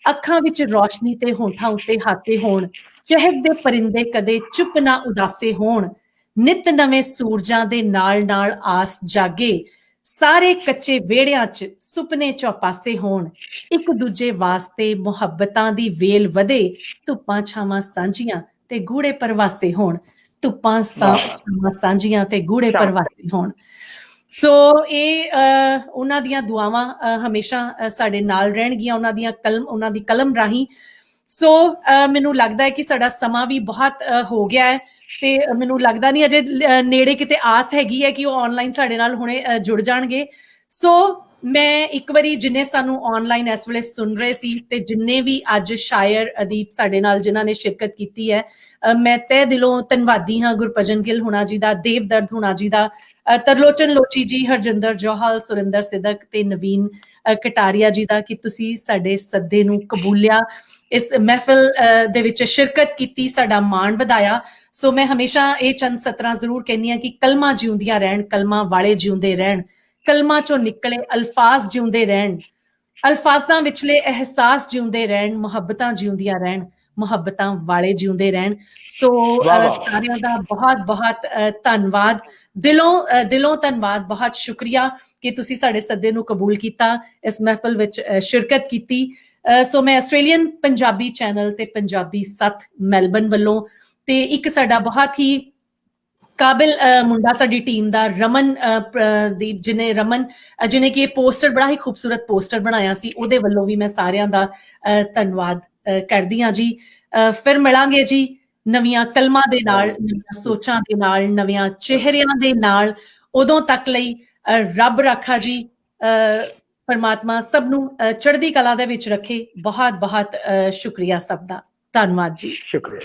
ਅੱਖਾਂ ਵਿੱਚ ਰੌਸ਼ਨੀ ਤੇ ਹੋਠਾਂ ਉੱਤੇ ਹਾਸੇ ਹੋਣ, ਚਹਿਕ ਦੇ ਪਰਿੰਦੇ ਕਦੇ ਚੁੱਪ ਨਾ ਉਦਾਸੇ ਹੋਣ, ਨਿਤ ਨਵੇਂ ਸੂਰਜਾਂ ਦੇ ਨਾਲ ਆਸ ਜਾਗੇ, ਸਾਰੇ ਕੱਚੇ ਵਿਹੜਿਆਂ 'ਚ ਸੁਪਨੇ ਚੌਪਾਸੇ ਹੋਣ, ਇੱਕ ਦੂਜੇ ਵਾਸਤੇ ਮੁਹੱਬਤਾਂ ਦੀ ਵੇਲ ਵਧੇ, ਧੁੱਪਾਂ ਛਾਵਾਂ ਸਾਂਝੀਆਂ ਤੇ ਗੂੜੇ ਪਰਵਾਸੇ ਹੋਣ, ਧੁੱਪਾਂ ਛਾਵਾਂ ਸਾਂਝੀਆਂ ਤੇ ਗੂੜੇ ਪਰਵਾਸੇ ਹੋਣ। ਸੋ ਇਹ ਉਹਨਾਂ ਦੀਆਂ ਦੁਆਵਾਂ ਹਮੇਸ਼ਾ ਸਾਡੇ ਨਾਲ ਰਹਿਣਗੀਆਂ, ਉਹਨਾਂ ਦੀ ਕਲਮ ਰਾਹੀਂ। ਸੋ ਮੈਨੂੰ ਲੱਗਦਾ ਹੈ ਕਿ ਸਾਡਾ ਸਮਾਂ ਵੀ ਬਹੁਤ ਹੋ ਗਿਆ ਹੈ, ਤੇ ਮੈਨੂੰ ਲੱਗਦਾ ਨਹੀਂ ਅਜੇ ਨੇੜੇ ਕਿਤੇ ਆਸ ਹੈਗੀ ਹੈ ਕਿ ਉਹ ਆਨਲਾਈਨ ਸਾਡੇ ਨਾਲ ਹੁਣੇ ਜੁੜ ਜਾਣਗੇ। ਸੋ ਮੈਂ ਇੱਕ ਵਾਰੀ ਜਿੰਨੇ ਸਾਨੂੰ ਆਨਲਾਈਨ ਇਸ ਵੇਲੇ ਸੁਣ ਰਹੇ ਸੀ ਤੇ ਜਿੰਨੇ ਵੀ ਅੱਜ ਸ਼ਾਇਰ ਅਦੀਪ ਸਾਡੇ ਨਾਲ ਜਿਨ੍ਹਾਂ ਨੇ ਸ਼ਿਰਕਤ ਕੀਤੀ ਹੈ, ਮੈਂ ਤਹਿ ਦਿਲੋਂ ਧੰਨਵਾਦੀ ਹਾਂ ਗੁਰਭਜਨ ਗਿੱਲ ਹੁਣਾ ਜੀ ਦਾ, ਦੇਵਦਰਦ ਹੁਣਾ ਜੀ ਦਾ, ਤਰਲੋਚਨ ਲੋਚੀ ਜੀ, ਹਰਜਿੰਦਰ ਜੋਹਲ, ਸੁਰਿੰਦਰ ਸਿੱਧਕ ਤੇ ਨਵੀਨ ਕਟਾਰੀਆ ਜੀ ਦਾ, ਕਿ ਤੁਸੀਂ ਸਾਡੇ ਸੱਦੇ ਨੂੰ ਕਬੂਲਿਆ, ਇਸ ਮਹਿਫਿਲ ਦੇ ਵਿੱਚ ਸ਼ਿਰਕਤ ਕੀਤੀ, ਸਾਡਾ ਮਾਣ ਵਧਾਇਆ। ਸੋ ਮੈਂ ਹਮੇਸ਼ਾ ਇਹ ਚੰਦ ਸਤਰਾਂ ਜ਼ਰੂਰ ਕਹਿੰਦੀ ਹਾਂ ਕਿ ਕਲਮਾਂ ਜਿਉਂਦੀਆਂ ਰਹਿਣ, ਕਲਮਾਂ ਵਾਲੇ ਜਿਉਂਦੇ ਰਹਿਣ, ਕਲਮਾਂ ਚੋਂ ਨਿਕਲੇ ਅਲਫਾਜ਼ ਜਿਉਂਦੇ ਰਹਿਣ, ਅਲਫਾਜ਼ਾਂ ਵਿਚਲੇ ਅਹਿਸਾਸ ਜਿਉਂਦੇ ਰਹਿਣ, ਮੁਹੱਬਤਾਂ ਜਿਉਂਦੀਆਂ ਰਹਿਣ, ਮੁਹੱਬਤਾਂ ਵਾਲੇ ਜਿਉਂਦੇ ਰਹਿਣ। ਸੋ ਸਾਰਿਆਂ ਦਾ ਬਹੁਤ ਬਹੁਤ ਧੰਨਵਾਦ, ਦਿਲੋਂ ਧੰਨਵਾਦ, ਬਹੁਤ ਸ਼ੁਕਰੀਆ ਕਿ ਤੁਸੀਂ ਸਾਡੇ ਸੱਦੇ ਨੂੰ ਕਬੂਲ ਕੀਤਾ, ਇਸ ਮਹਿਫਲ ਵਿੱਚ ਸ਼ਿਰਕਤ ਕੀਤੀ। ਸੋ ਮੈਂ ਆਸਟ੍ਰੇਲੀਅਨ ਪੰਜਾਬੀ ਚੈਨਲ ਤੇ ਪੰਜਾਬੀ ਸੱਥ ਮੈਲਬਨ ਵੱਲੋਂ ਤੇ ਇੱਕ ਸਾਡਾ ਬਹੁਤ ਹੀ ਕਾਬਿਲ ਮੁੰਡਾ ਸਾਡੀ ਟੀਮ ਦਾ ਰਮਨ ਦੀਪ ਜਿਹਨੇ ਕਿ ਇਹ ਪੋਸਟਰ ਬੜਾ ਹੀ ਖੂਬਸੂਰਤ ਪੋਸਟਰ ਬਣਾਇਆ ਸੀ, ਉਹਦੇ ਵੱਲੋਂ ਵੀ ਮੈਂ ਸਾਰਿਆਂ ਦਾ ਧੰਨਵਾਦ ਕਰਦੀ ਹਾਂ ਜੀ। ਫਿਰ ਮਿਲਾਂਗੇ ਜੀ ਨਵੀਆਂ ਕਲਮਾਂ ਦੇ ਨਾਲ, ਨਵੀਆਂ ਸੋਚਾਂ ਦੇ ਨਾਲ, ਨਵਿਆਂ ਚਿਹਰਿਆਂ ਦੇ ਨਾਲ। ਉਦੋਂ ਤੱਕ ਲਈ ਰੱਬ ਰਾਖਾ ਜੀ, ਪਰਮਾਤਮਾ ਸਭ ਨੂੰ ਚੜ੍ਹਦੀ ਕਲਾ ਦੇ ਵਿੱਚ ਰੱਖੇ। ਬਹੁਤ ਬਹੁਤ ਸ਼ੁਕਰੀਆ ਸਭ ਦਾ, ਧੰਨਵਾਦ ਜੀ। ਸ਼ੁਕਰੀਆ।